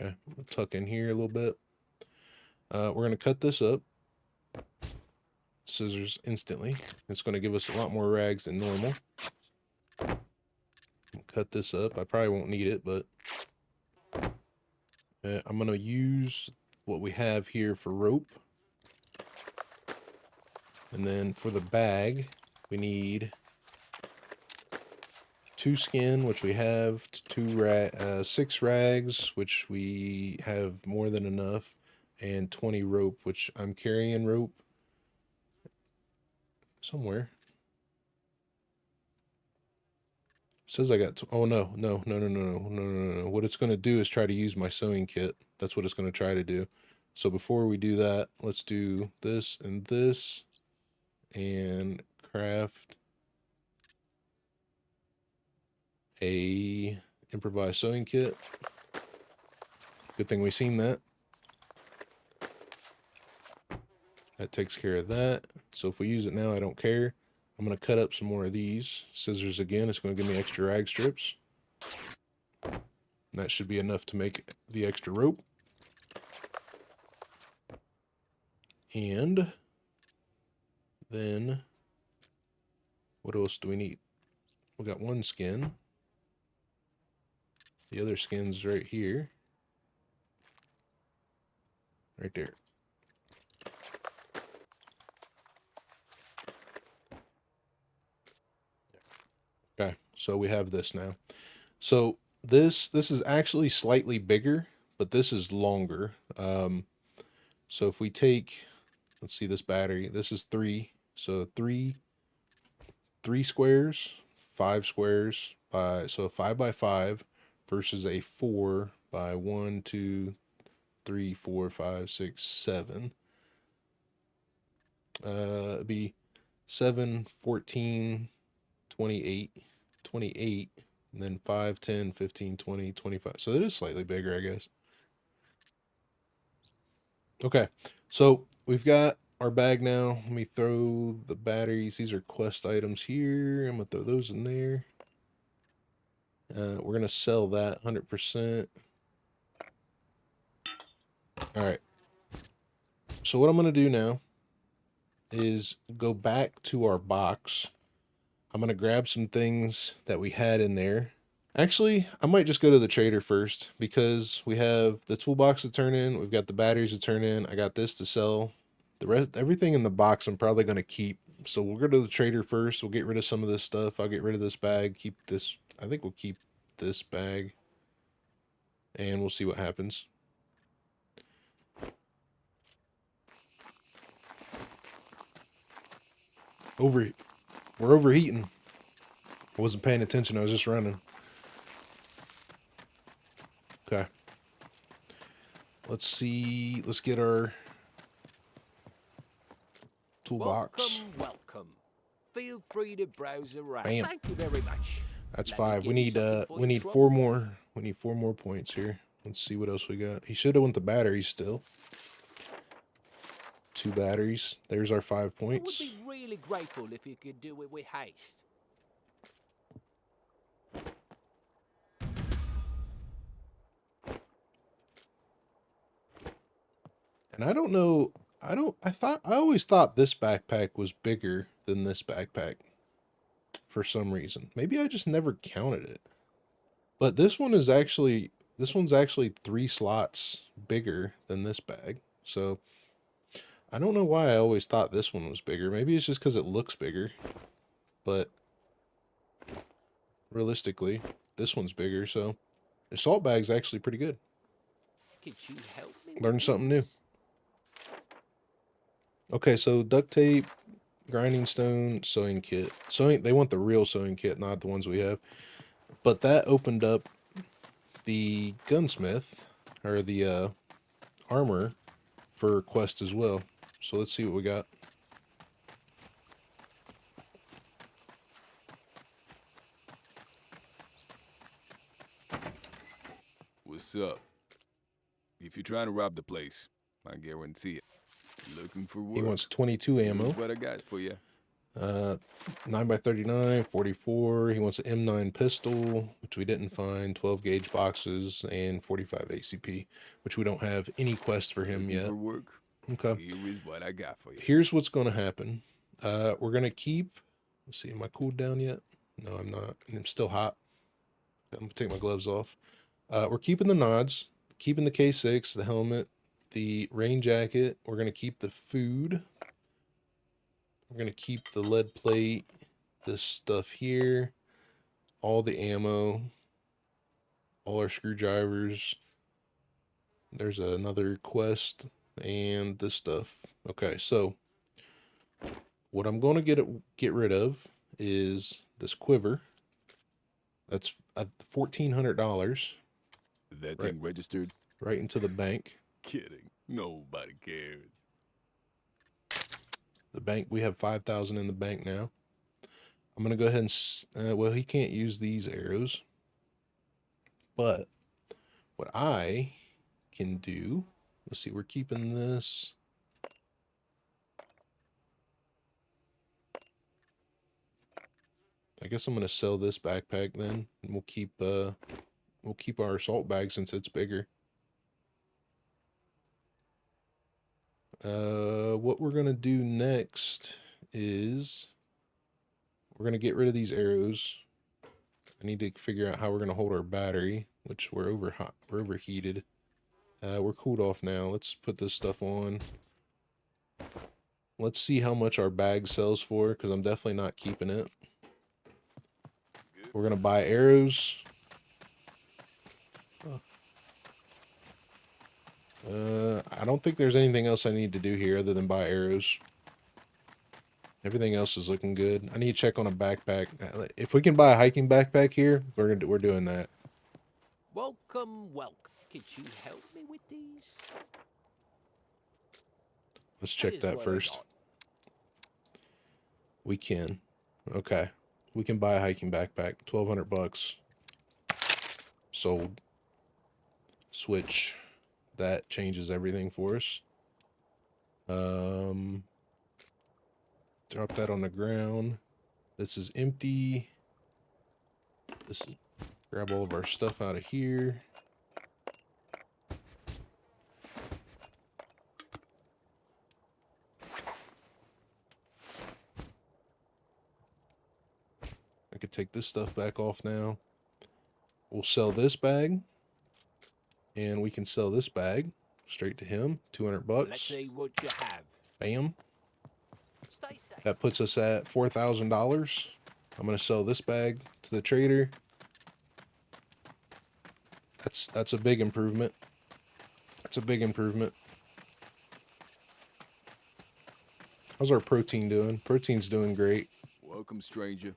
Speaker 1: Okay, we'll tuck in here a little bit. We're going to cut this up. Scissors instantly. It's going to give us a lot more rags than normal. Cut this up. I probably won't need it, but I'm going to use what we have here for rope. And then for the bag, we need 2 skin, which we have, 6 rags, which we have more than enough, and 20 rope, which I'm carrying rope somewhere. It says I got, oh no. What it's going to do is try to use my sewing kit. That's what it's going to try to do. So before we do that, let's do this and this, and craft a improvised sewing kit. Good thing we seen that. That takes care of that. So if we use it now, I don't care. I'm going to cut up some more of these. Scissors again. It's going to give me extra rag strips. That should be enough to make the extra rope. And then what else do we need? We got 1 skin. The other skin's right here. Right there. Okay, so we have this now. So this is actually slightly bigger, but this is longer. So if we take, let's see, this battery, this is 3. So 3 squares, 5 squares by, so a 5 by 5 versus a 4 by 1, 2, 3, 4, 5, 6, 7. It'd be 7, 14, 28, and then 5, 10, 15, 20, 25. So it is slightly bigger, I guess. Okay, so we've got our bag now. Let me throw the batteries. These are quest items here. I'm going to throw those in there. We're going to sell that 100%. All right. So what I'm going to do now is go back to our box. I'm going to grab some things that we had in there. Actually, I might just go to the trader first because we have the toolbox to turn in. We've got the batteries to turn in. I got this to sell. The rest, everything in the box, I'm probably going to keep. So we'll go to the trader first. We'll get rid of some of this stuff. I'll get rid of this bag. Keep this. I think we'll keep this bag. And we'll see what happens. We're overheating. I wasn't paying attention. I was just running. Okay. Let's see. Let's get our toolbox.
Speaker 2: Welcome. Feel free to browse around.
Speaker 1: Bam.
Speaker 2: Thank you very much.
Speaker 1: That's
Speaker 2: Let me
Speaker 1: 5.
Speaker 2: give you something for
Speaker 1: We
Speaker 2: your
Speaker 1: need
Speaker 2: trouble.
Speaker 1: 4 more. We need 4 more points here. Let's see what else we got. He should have went the batteries still. 2 batteries. There's our 5
Speaker 2: I would
Speaker 1: points.
Speaker 2: be really grateful if you could do it with haste.
Speaker 1: And I don't know. I always thought this backpack was bigger than this backpack for some reason. Maybe I just never counted it. But this one's actually 3 slots bigger than this bag. So I don't know why I always thought this one was bigger. Maybe it's just because it looks bigger. But realistically, this one's bigger. So the salt bag's actually pretty good.
Speaker 2: Could you help me?
Speaker 1: Learn something new. Okay, so duct tape, grinding stone, sewing kit. They want the real sewing kit, not the ones we have. But that opened up the gunsmith, or the armor, for quest as well. So let's see what we got.
Speaker 3: What's up? If you're trying to rob the place, I guarantee it. Looking for work?
Speaker 1: He wants 22 ammo.
Speaker 3: Here's what I got for you.
Speaker 1: 9x39, 44. He wants an M9 pistol, which we didn't find. 12 gauge boxes and 45 ACP, which we don't have any quests for him
Speaker 3: Looking
Speaker 1: yet.
Speaker 3: for work?
Speaker 1: Okay.
Speaker 3: Here is what I got for you.
Speaker 1: Here's what's going to happen. We're going to keep. Let's see. Am I cooled down yet? No, I'm not. I'm still hot. I'm going to take my gloves off. We're keeping the nods, keeping the K6, the helmet, the rain jacket. We're going to keep the food. We're going to keep the lead plate, this stuff here, all the ammo, all our screwdrivers. There's another quest and this stuff. Okay, so what I'm going to get rid of is this quiver. That's $1,400.
Speaker 3: That's ain't registered?
Speaker 1: Right into the bank.
Speaker 3: Kidding. Nobody cares.
Speaker 1: The bank, we have 5,000 in the bank now. I'm going to go ahead and, well, he can't use these arrows. But what I can do, let's see, we're keeping this. I guess I'm going to sell this backpack then, and we'll keep our assault bag since it's bigger. What we're going to do next is we're going to get rid of these arrows. I need to figure out how we're going to hold our battery, which we're overheated. We're cooled off now. Let's put this stuff on. Let's see how much our bag sells for, because I'm definitely not keeping it. We're going to buy arrows. I don't think there's anything else I need to do here other than buy arrows. Everything else is looking good. I need to check on a backpack. If we can buy a hiking backpack here, we're doing that.
Speaker 2: Welcome, welcome. Could you help me with these?
Speaker 1: Let's check
Speaker 2: Here's
Speaker 1: that
Speaker 2: what I
Speaker 1: first.
Speaker 2: got.
Speaker 1: We can. Okay. We can buy a hiking backpack. 1,200 bucks. Sold. Switch. That changes everything for us. Drop that on the ground. This is empty. Grab all of our stuff out of here. I could take this stuff back off now. We'll sell this bag. And we can sell this bag straight to him. 200 bucks.
Speaker 2: Let's see what you have.
Speaker 1: Bam.
Speaker 2: Stay safe.
Speaker 1: That puts us at $4,000. I'm going to sell this bag to the trader. That's a big improvement. That's a big improvement. How's our protein doing? Protein's doing great.
Speaker 3: Welcome, stranger.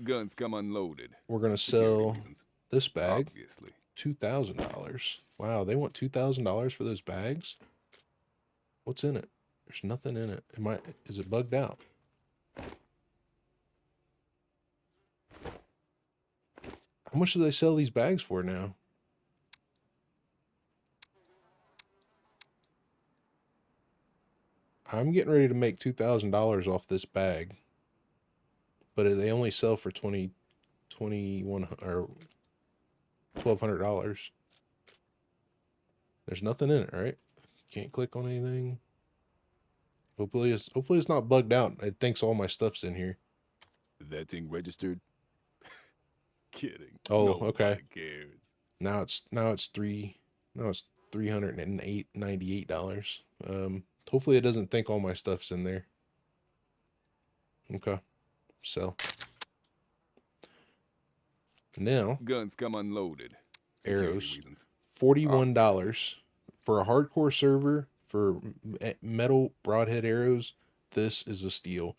Speaker 3: Guns come unloaded.
Speaker 1: We're going to
Speaker 3: Security
Speaker 1: sell
Speaker 3: reasons,
Speaker 1: this bag.
Speaker 3: obviously.
Speaker 1: $2,000. Wow, they want $2,000 for those bags? What's in it? There's nothing in it. Is it bugged out? How much do they sell these bags for now? I'm getting ready to make $2,000 off this bag. But they only sell for $21 or $1,200. There's nothing in it, right? Can't click on anything. Hopefully it's not bugged out. It thinks all my stuff's in here.
Speaker 3: That ain't registered? Kidding.
Speaker 1: Oh,
Speaker 3: Nobody
Speaker 1: okay.
Speaker 3: cares.
Speaker 1: Now it's $398. Hopefully it doesn't think all my stuff's in there. Okay. So now
Speaker 3: Guns come unloaded. Security
Speaker 1: arrows.
Speaker 3: reasons.
Speaker 1: $41 for a hardcore server for metal broadhead arrows. This is a steal.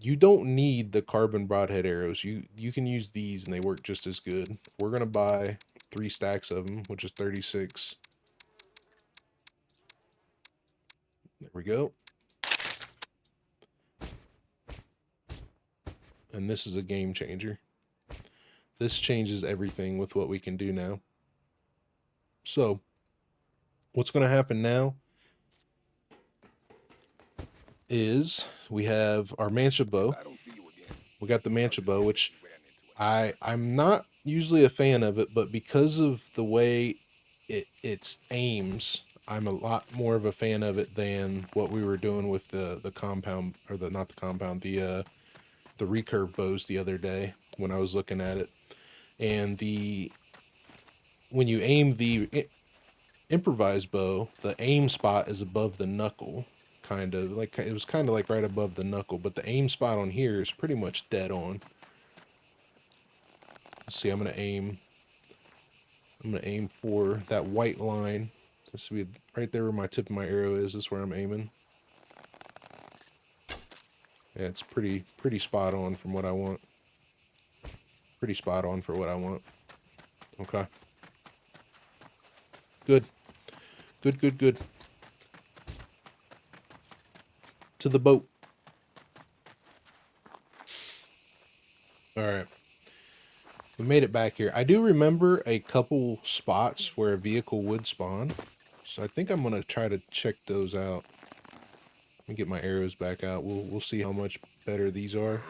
Speaker 1: You don't need the carbon broadhead arrows. You can use these and they work just as good. We're gonna buy 3 stacks of them, which is 36. There we go. And this is a game changer. This changes everything with what we can do now. So, what's going to happen now is we have our mancha bow. We got the mancha bow, which I'm not usually a fan of it, but because of the way it's aims, I'm a lot more of a fan of it than what we were doing with the compound, or the not the compound, the recurve bows the other day when I was looking at it. And when you aim the improvised bow, the aim spot is above the knuckle, kind of like it was kind of like right above the knuckle, but the aim spot on here is pretty much dead on. Let's see, I'm gonna aim for that white line. This will be right there where my tip of my arrow is. This is where I'm aiming. Yeah, it's pretty spot on from what I want. Pretty spot on for what I want. Okay. Good. Good. To the boat. Alright. We made it back here. I do remember a couple spots where a vehicle would spawn. So I think I'm going to try to check those out. Let me get my arrows back out. We'll see how much better these are.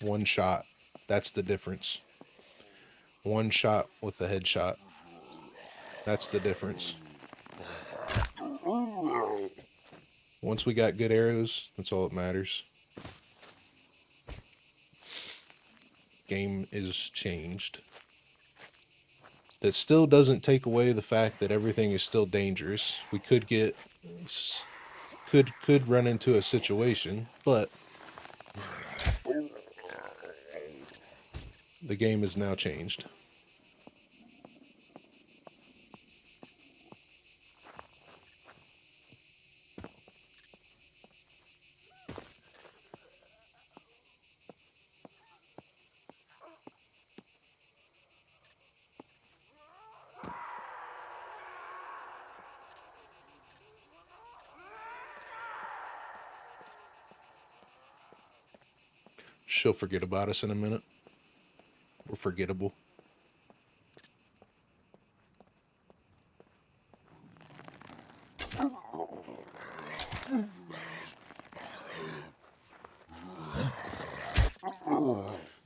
Speaker 1: One shot. That's the difference. One shot with the headshot. That's the difference. Once we got good arrows, that's all that matters. Game is changed. That still doesn't take away the fact that everything is still dangerous. We could run into a situation, but the game is now changed. She'll forget about us in a minute. We're forgettable.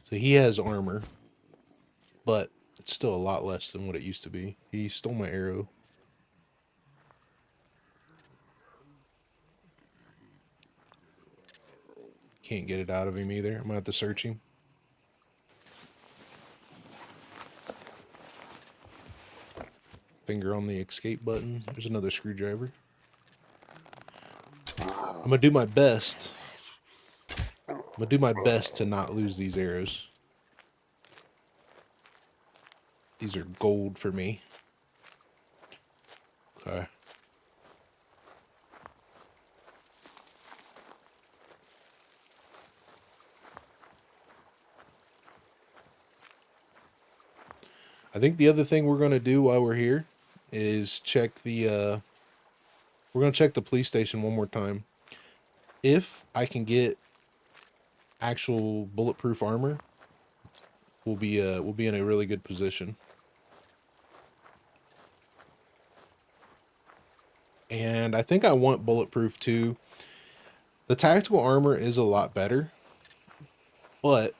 Speaker 1: So he has armor, but it's still a lot less than what it used to be. He stole my arrow. Can't get it out of him either. I'm gonna have to search him. Finger on the escape button. There's another screwdriver. I'm gonna do my best. I'm gonna do my best to not lose these arrows. These are gold for me. Okay. I think the other thing we're going to do while we're here is check the, we're going to check the police station one more time. If I can get actual bulletproof armor, we'll be in a really good position. And I think I want bulletproof too. The tactical armor is a lot better, but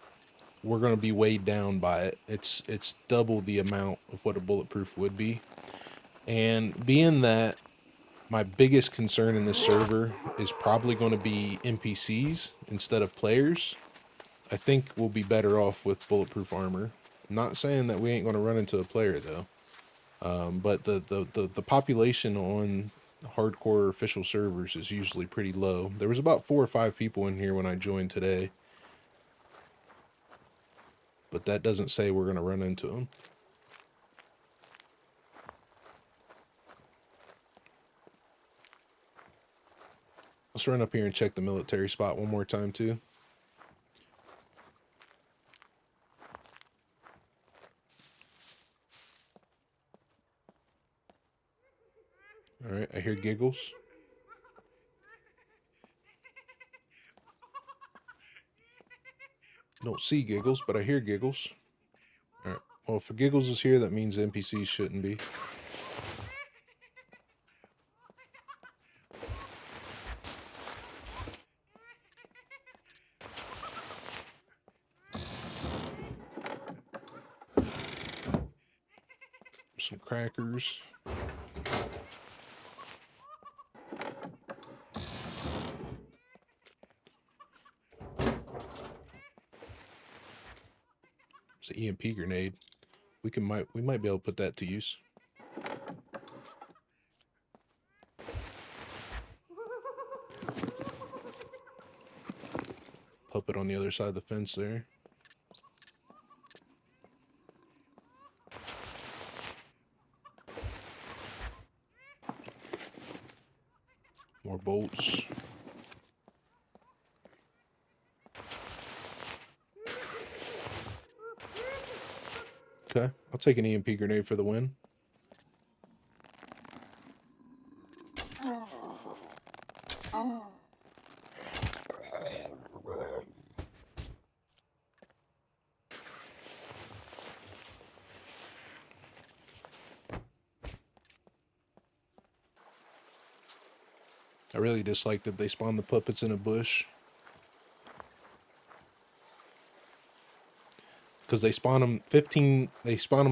Speaker 1: we're going to be weighed down by it. It's double the amount of what a bulletproof would be. And being that my biggest concern in this server is probably going to be NPCs instead of players, I think we'll be better off with bulletproof armor. I'm not saying that we ain't going to run into a player though. But the population on hardcore official servers is usually pretty low. There was about 4 or 5 people in here when I joined today. but that doesn't say we're going to run into them. Let's run up here and check the military spot one more time too. All right, I hear giggles. Don't see giggles, but I hear giggles. All right. Well, if giggles is here, that means NPCs shouldn't be. Some crackers. It's an EMP grenade. We might be able to put that to use. Puppet on the other side of the fence there. More bolts. Okay, I'll take an EMP grenade for the win. I really dislike that they spawn the puppets in a bush. Because they spawn them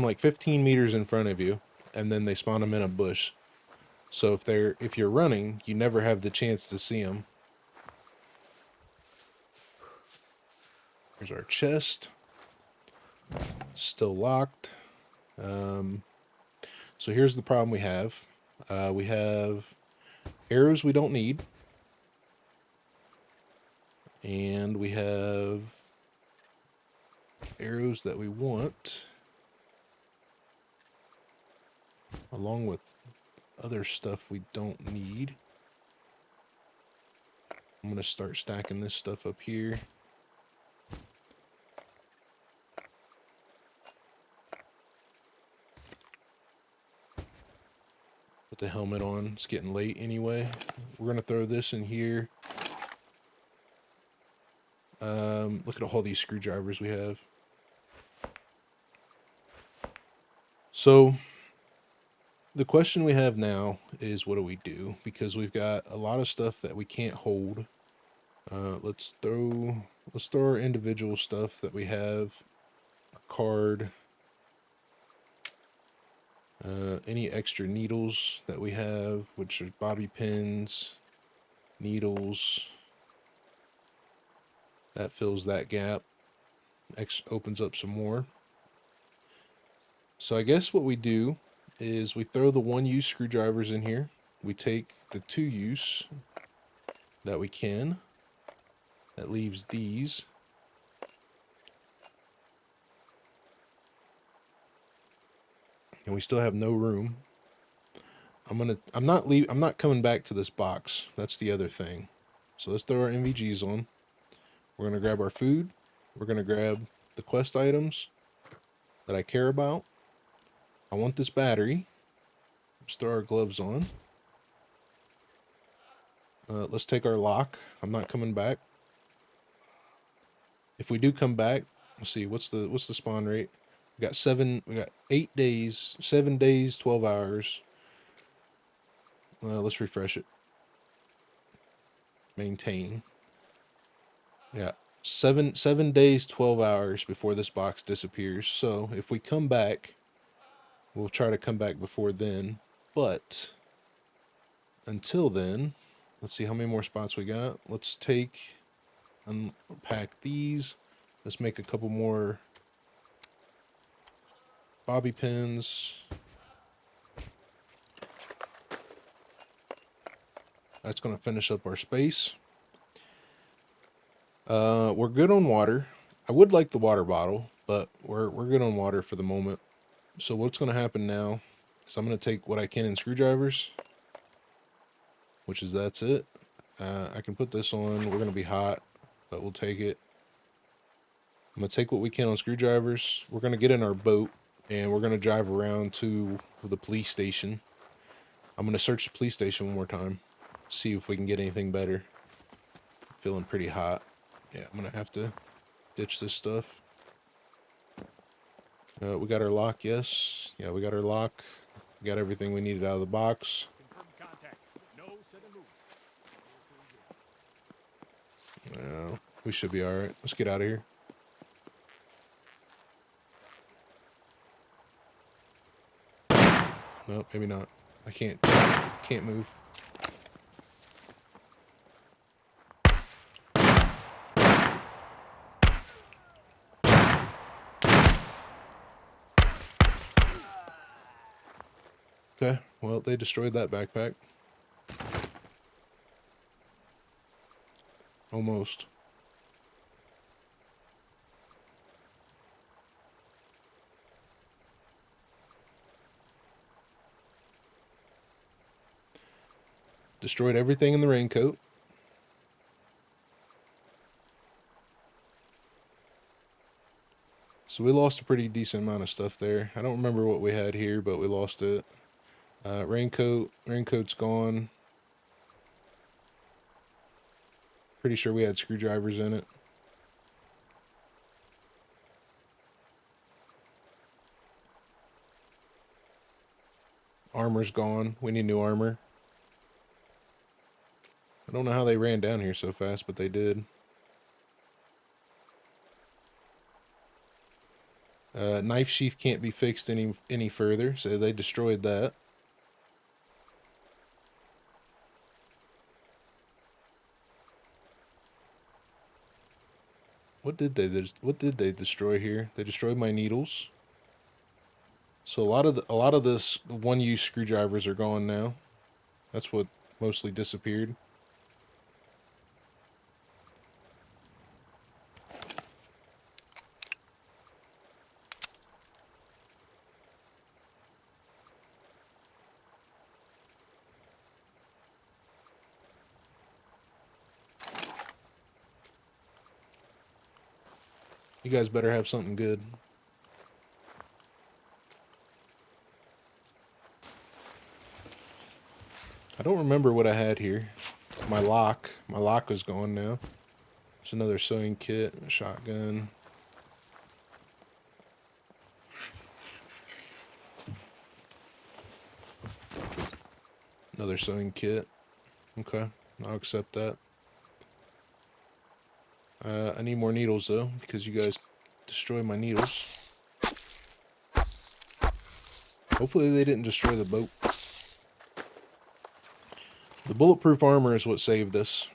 Speaker 1: like 15 meters in front of you, and then they spawn them in a bush. So if you're running, you never have the chance to see them. Here's our chest. Still locked. So here's the problem we have. We have arrows we don't need. And we have arrows that we want. Along with other stuff we don't need. I'm going to start stacking this stuff up here. Put the helmet on. It's getting late anyway. We're going to throw this in here. Look at all these screwdrivers we have. So the question we have now is, what do we do? Because we've got a lot of stuff that we can't hold. Let's throw our individual stuff that we have. Our card. Any extra needles that we have, which are bobby pins, needles. That fills that gap. Opens up some more. So I guess what we do is we throw the 1-use screwdrivers in here. We take the 2-use that we can. That leaves these. And we still have no room. I'm not coming back to this box. That's the other thing. So let's throw our NVGs on. We're going to grab our food. We're going to grab the quest items that I care about. I want this battery. Let's throw our gloves on. Let's take our lock. I'm not coming back. If we do come back, let's see, what's the spawn rate? We got 8 days, 7 days, 12 hours. Let's refresh it. Maintain. Yeah, 7 days, 12 hours before this box disappears. So if we come back, we'll try to come back before then. But until then, let's see how many more spots we got. Let's unpack these. Let's make a couple more bobby pins. That's going to finish up our space. We're good on water. I would like the water bottle, but we're good on water for the moment. So what's going to happen now is I'm going to take what I can in screwdrivers, which is that's it. I can put this on. We're going to be hot, but we'll take it. I'm going to take what we can on screwdrivers. We're going to get in our boat, and we're going to drive around to the police station. I'm going to search the police station one more time, see if we can get anything better. Feeling pretty hot. Yeah, I'm going to have to ditch this stuff. We got our lock, yes. Yeah, we got our lock. We got everything we needed out of the box.
Speaker 5: Confirm contact. No sudden moves.
Speaker 1: No, we should be alright. Let's get out of here. No, maybe not. I can't move. Okay, well, they destroyed that backpack. Almost. Destroyed everything in the raincoat. So we lost a pretty decent amount of stuff there. I don't remember what we had here, but we lost it. Raincoat's gone. Pretty sure we had screwdrivers in it. Armor's gone. We need new armor. I don't know how they ran down here so fast, but they did. Knife sheath can't be fixed any further, so they destroyed that. What did they destroy here? They destroyed my needles. So a lot of this one-use screwdrivers are gone now. That's what mostly disappeared. You guys better have something good. I don't remember what I had here. My lock is gone now. There's another sewing kit, a shotgun. Another sewing kit. Okay, I'll accept that. I need more needles though, because you guys destroy my needles. Hopefully they didn't destroy the boat. The bulletproof armor is what saved us.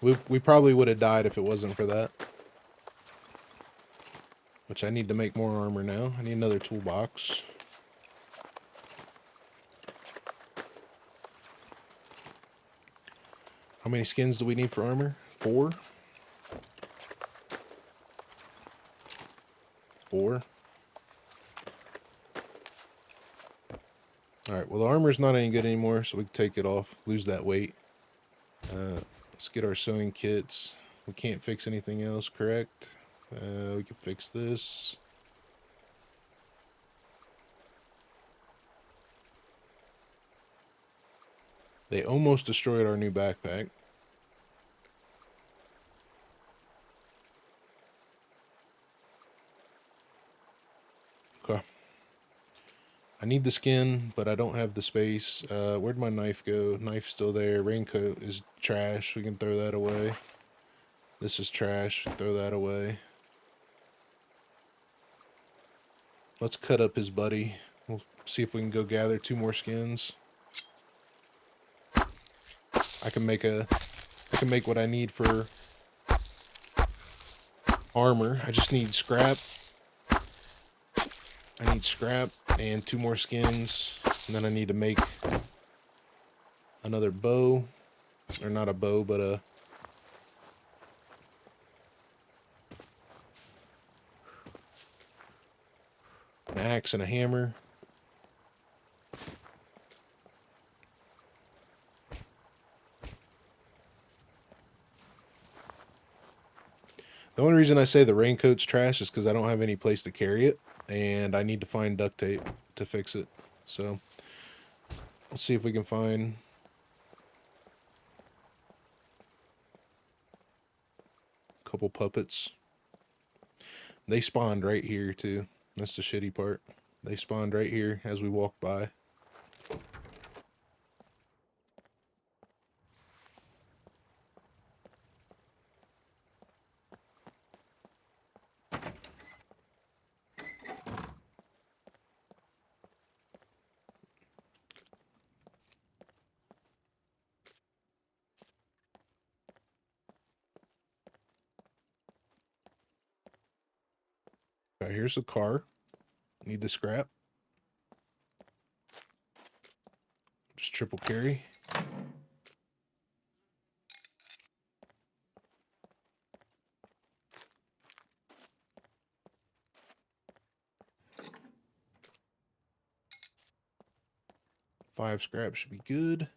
Speaker 1: We probably would have died if it wasn't for that. Which I need to make more armor now. I need another toolbox. How many skins do we need for armor? 4? 4. Alright, well the armor's not any good anymore, so we can take it off, lose that weight. Let's get our sewing kits. We can't fix anything else, correct? We can fix this. They almost destroyed our new backpack. Okay. I need the skin, but I don't have the space. Where'd my knife go? Knife's still there. Raincoat is trash. We can throw that away. This is trash. Throw that away. Let's cut up his buddy. We'll see if we can go gather 2 more skins. I can make what I need for armor. I just need scrap. I need scrap and 2 more skins. And then I need to make another bow. Or not a bow, but An axe and a hammer. The only reason I say the raincoat's trash is because I don't have any place to carry it, and I need to find duct tape to fix it. So, let's see if we can find a couple puppets. They spawned right here, too. That's the shitty part. They spawned right here as we walked by. Alright, here's the car. Need the scrap. Just triple carry. Five scrap should be good.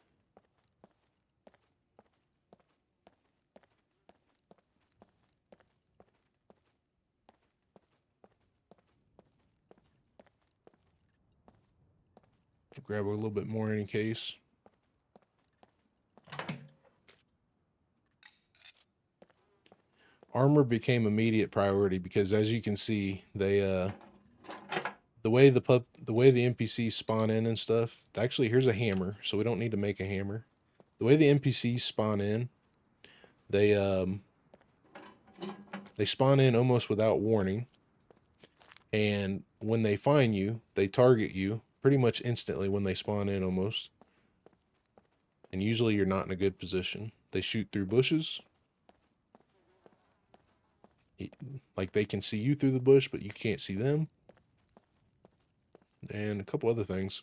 Speaker 1: Grab a little bit more in any case. Armor became immediate priority because, as you can see, they the way the NPCs spawn in and stuff. Actually, here's a hammer, so we don't need to make a hammer. The way the NPCs spawn in, they spawn in almost without warning, and when they find you, they target you pretty much instantly when they spawn in almost. And usually you're not in a good position. They shoot through bushes. Like they can see you through the bush, but you can't see them. And a couple other things.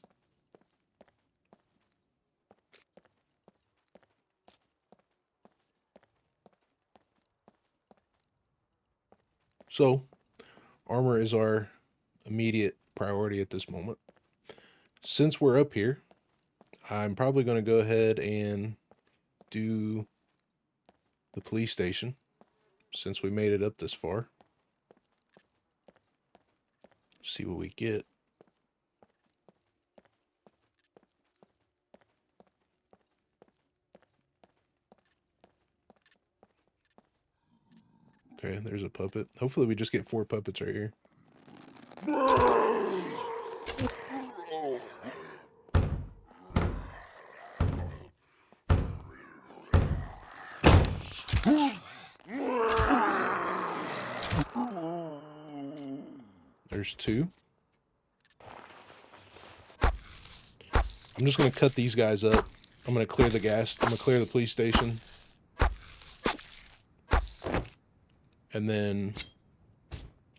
Speaker 1: So, armor is our immediate priority at this moment. Since we're up here, I'm probably going to go ahead and do the police station, since we made it up this far. See what we get. Okay, there's a puppet. Hopefully we just get 4 puppets right here. There's 2. I'm just going to cut these guys up. I'm going to clear the gas. I'm going to clear the police station. And then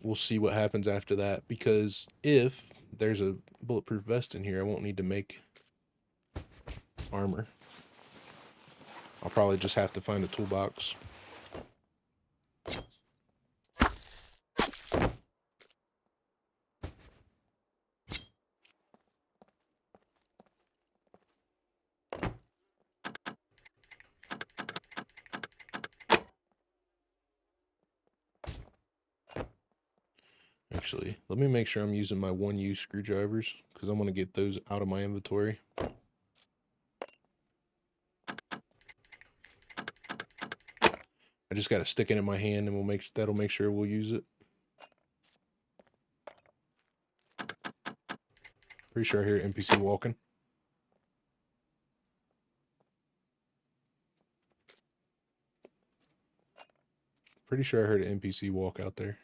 Speaker 1: we'll see what happens after that. Because if there's a bulletproof vest in here, I won't need to make armor. I'll probably just have to find a toolbox. Actually, let me make sure I'm using my 1-use screwdrivers, because I want to get those out of my inventory. I just got to stick it in my hand, and that'll make sure we'll use it. Pretty sure I hear an NPC walking. Pretty sure I heard an NPC walk out there.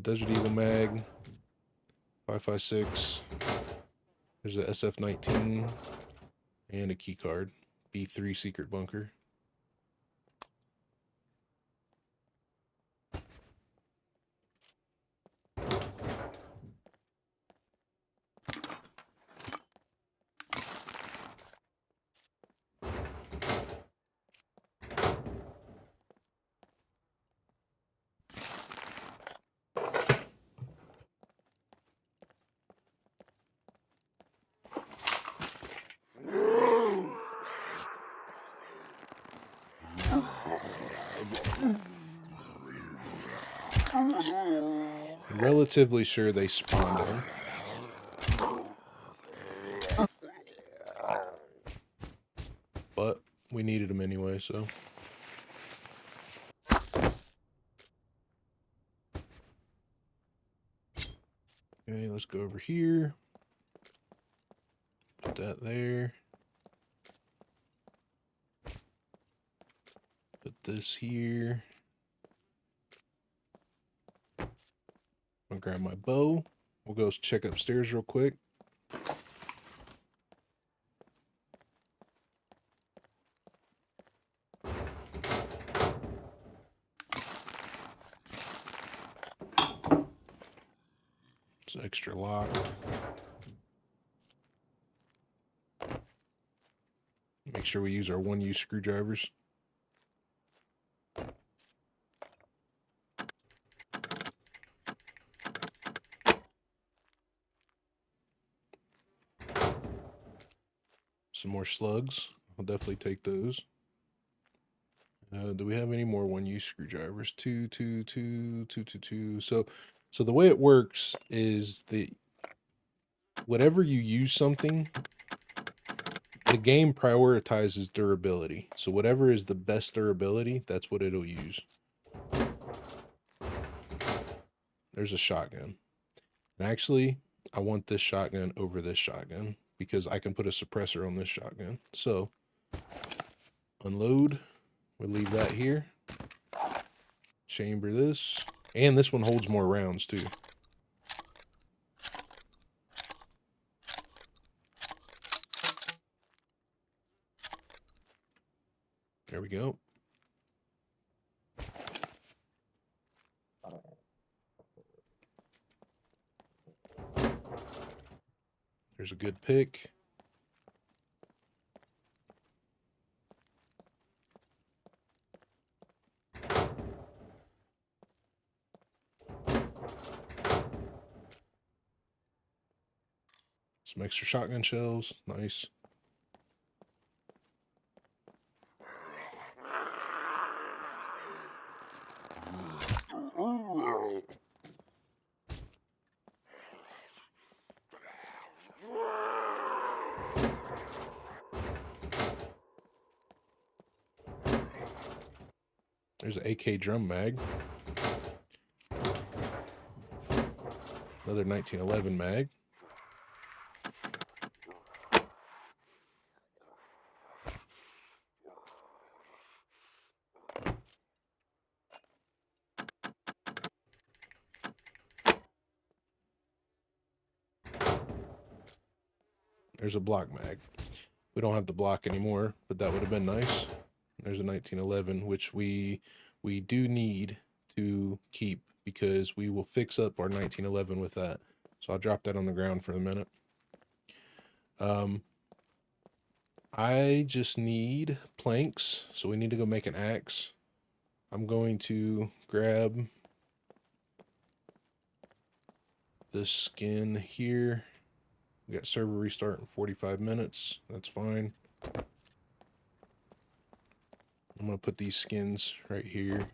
Speaker 1: Desert Eagle mag, 5.56. There's a SF-19 and a key card. B3 secret bunker. relatively sure they spawned in. But we needed them anyway, so. Okay, let's go over here. Put that there. Put this here. I'll grab my bow. We'll go check upstairs real quick. It's an extra lock. Make sure we use our one-use screwdrivers. Some more slugs. I'll definitely take those. Do we have any more one-use screwdrivers? Two. So the way it works is that whatever you use something, the game prioritizes durability. So whatever is the best durability, that's what it'll use. There's a shotgun. And actually, I want this shotgun over this shotgun because I can put a suppressor on this shotgun. So unload. We'll leave that here. Chamber this. And this one holds more rounds too. There we go. There's a good pick. Some extra shotgun shells. Nice. There's an AK drum mag. Another 1911 mag. There's a block mag. We don't have the block anymore, but that would have been nice. There's a 1911, which we do need to keep because we will fix up our 1911 with that. So I'll drop that on the ground for a minute. I just need planks, so we need to go make an axe. I'm going to grab this skin here. We got server restart in 45 minutes. That's fine. I'm going to put these skins right here.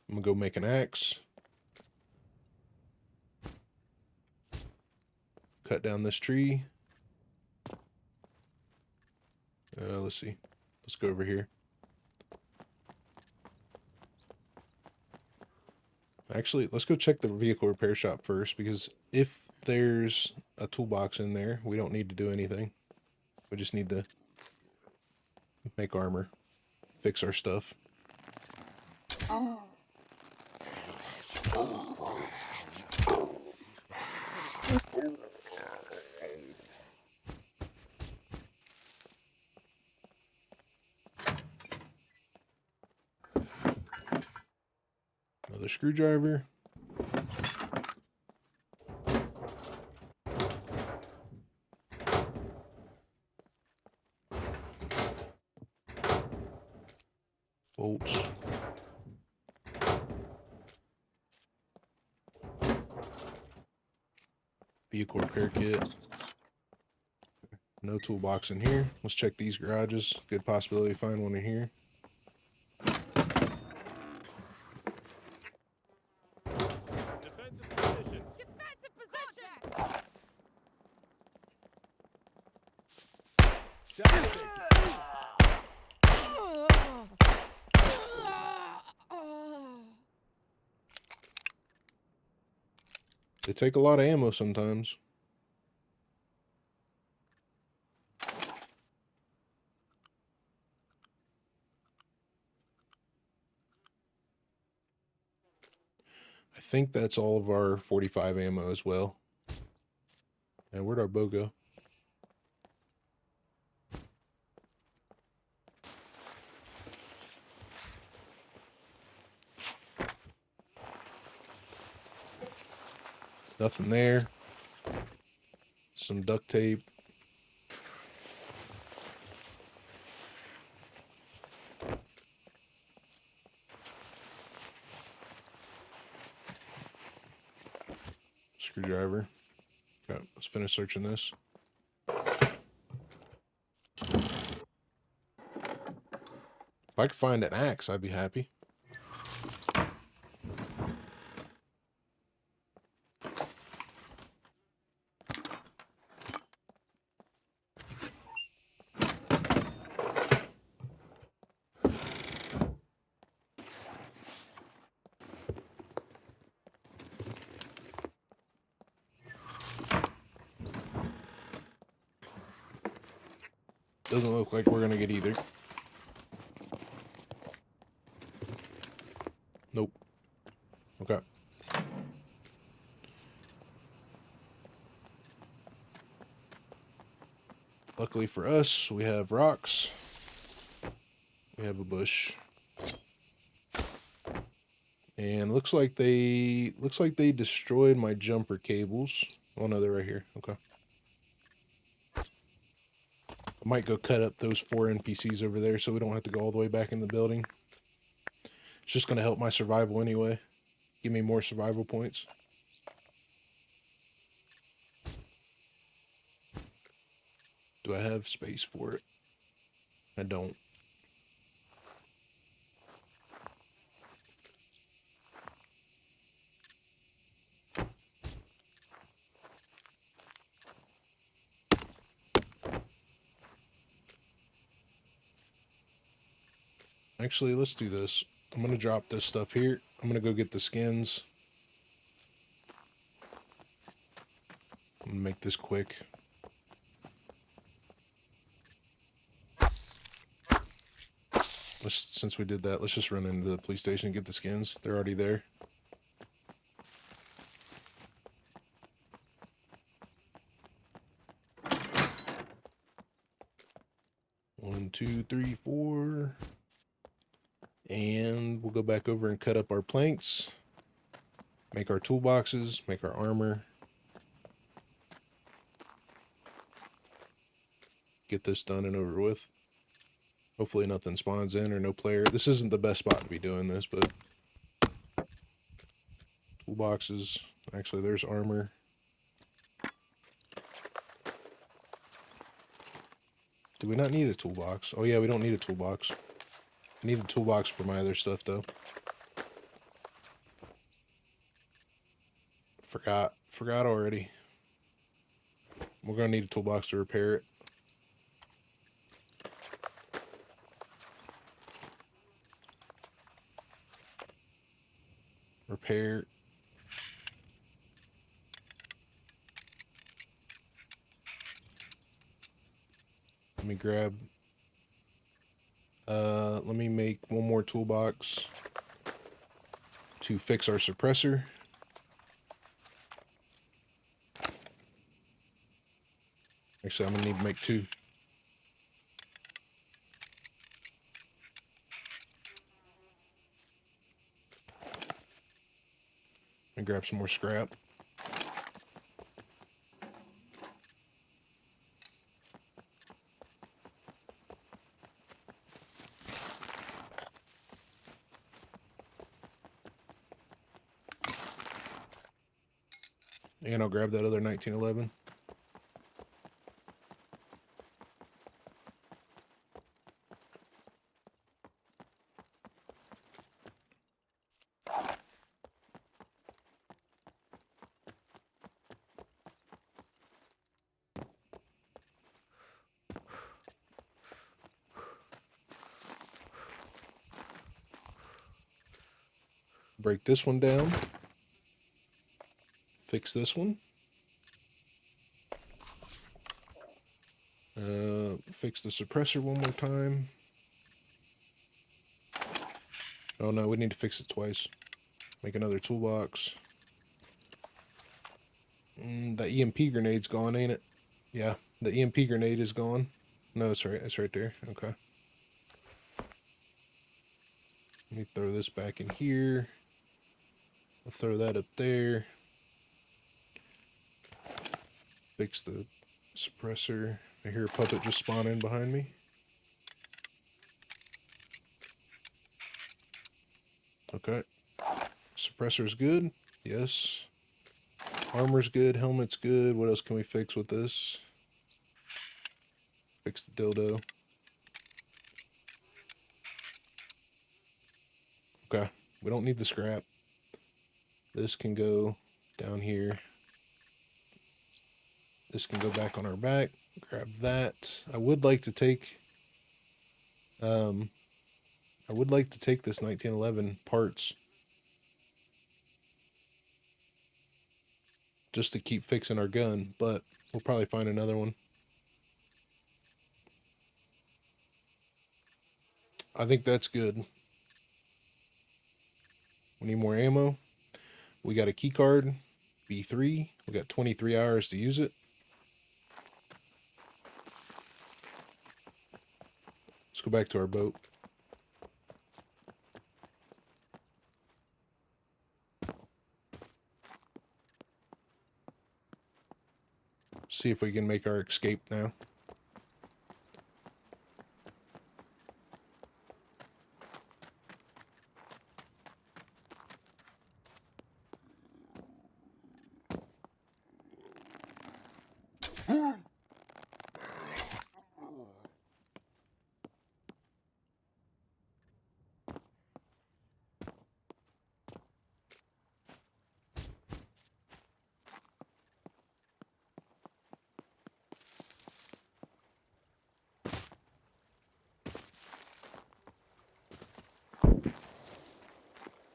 Speaker 1: I'm going to go make an axe. Cut down this tree. Let's see. Let's go over here. Actually, let's go check the vehicle repair shop first, because if there's a toolbox in there, we don't need to do anything. We just need to make armor, fix our stuff. Another screwdriver. Bolts. Vehicle repair kit. No toolbox in here. Let's check these garages. Good possibility to find one in here.
Speaker 5: Defensive positions.
Speaker 4: Defensive position!
Speaker 3: Sound detected.
Speaker 1: They take a lot of ammo sometimes. I think that's all of our 45 ammo as well. And where'd our bow go? Nothing there. Some duct tape. Screwdriver. Okay, let's finish searching this. If I could find an axe, I'd be happy. Doesn't look like we're gonna get either. Nope. Okay. Luckily for us, we have rocks. We have a bush. And looks like they destroyed my jumper cables. Oh no, they're right here. Okay. I might go cut up those 4 NPCs over there so we don't have to go all the way back in the building. It's just gonna help my survival anyway. Give me more survival points. Do I have space for it? I don't. Actually, let's do this. I'm going to drop this stuff here. I'm going to go get the skins. I'm going to make this quick. Since we did that, let's just run into the police station and get the skins. They're already there. One, two, three, four. And we'll go back over and cut up our planks. Make our toolboxes, make our armor. Get this done and over with. Hopefully nothing spawns in or no player. This isn't the best spot to be doing this, but... Toolboxes. Actually, there's armor. Do we not need a toolbox? Oh yeah, we don't need a toolbox. I need a toolbox for my other stuff, though. Forgot already. We're gonna need a toolbox to repair it. Repair. Let me grab. Let me make one more toolbox to fix our suppressor. Actually, I'm gonna need to make 2. And grab some more scrap. And I'll grab that other 1911. Break this one down. Fix this one. Fix the suppressor one more time. Oh no, we need to fix it twice. Make another toolbox. The EMP grenade's gone, ain't it? Yeah, the EMP grenade is gone. No, it's right. It's right there. Okay. Let me throw this back in here. I'll throw that up there. Fix the suppressor. I hear a puppet just spawn in behind me. Okay. Suppressor's good. Yes. Armor's good. Helmet's good. What else can we fix with this? Fix the dildo. Okay. We don't need the scrap. This can go down here. This can go back on our back. Grab that. I would like to take this 1911 parts just to keep fixing our gun, but we'll probably find another one. I think that's good. We need more ammo. We got a key card, B3. We got 23 hours to use it. Let's go back to our boat. See if we can make our escape now.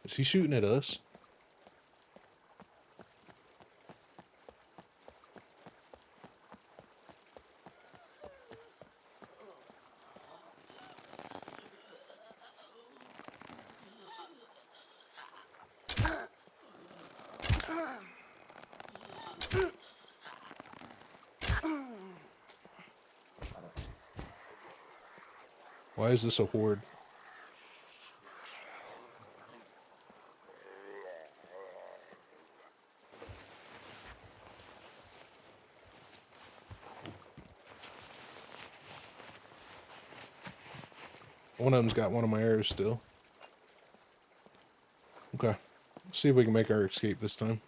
Speaker 1: Is he shooting at us? Why is this a horde? One of them's got one of my arrows still. Okay. Let's see if we can make our escape this time.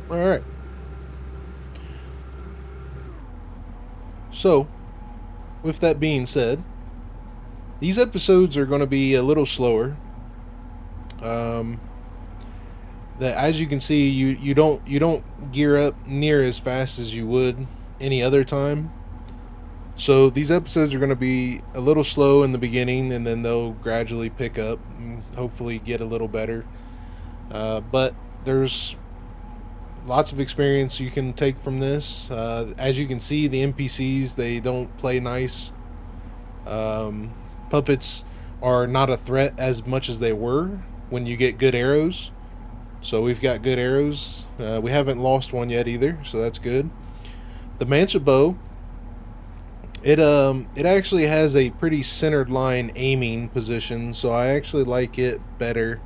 Speaker 1: All right. So, with that being said, these episodes are going to be a little slower. That, as you can see, you don't gear up near as fast as you would any other time. So these episodes are going to be a little slow in the beginning, and then they'll gradually pick up and hopefully get a little better. But there's lots of experience you can take from this. As you can see, the NPCs, they don't play nice. Puppets are not a threat as much as they were when you get good arrows. So we've got good arrows. We haven't lost one yet either, so that's good. The Mancha bow, it actually has a pretty centered line aiming position, so I actually like it better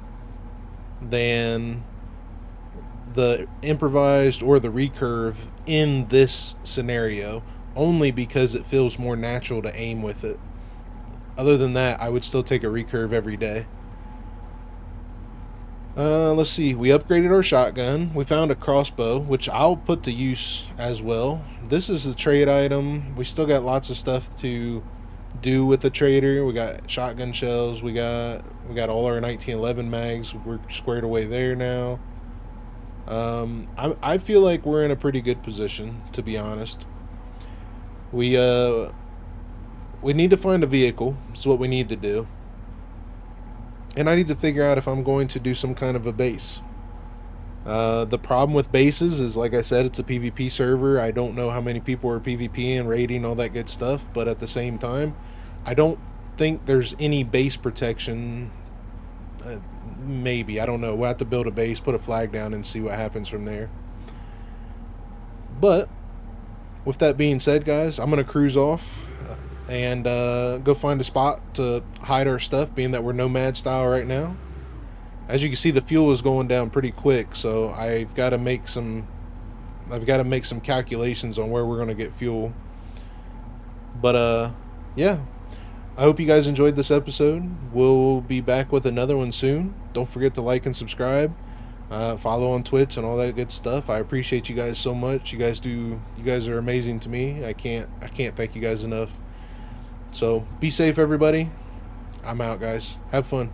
Speaker 1: than the improvised or the recurve in this scenario, only because it feels more natural to aim with it. Other than that, I would still take a recurve every day. Let's see. We upgraded our shotgun. We found a crossbow, which I'll put to use as well. This is a trade item. We still got lots of stuff to do with the trader. We got shotgun shells. We got all our 1911 mags. We're squared away there now. I feel like we're in a pretty good position, to be honest. We need to find a vehicle. That's what we need to do. And I need to figure out if I'm going to do some kind of a base. The problem with bases is, like I said, it's a PvP server. I don't know how many people are PvP and raiding, all that good stuff. But at the same time, I don't think there's any base protection. Maybe. I don't know. We'll have to build a base, put a flag down, and see what happens from there. But with that being said, guys, I'm going to cruise off and go find a spot to hide our stuff, being that we're nomad style right now. As you can see, the fuel is going down pretty quick, so I've got to make some calculations on where we're going to get fuel. But yeah, I hope you guys enjoyed this episode. We'll be back with another one soon. Don't forget to like and subscribe, follow on Twitch and all that good stuff. I appreciate you guys so much. You guys are amazing to me. I can't thank you guys enough. So be safe, everybody. I'm out, guys. Have fun.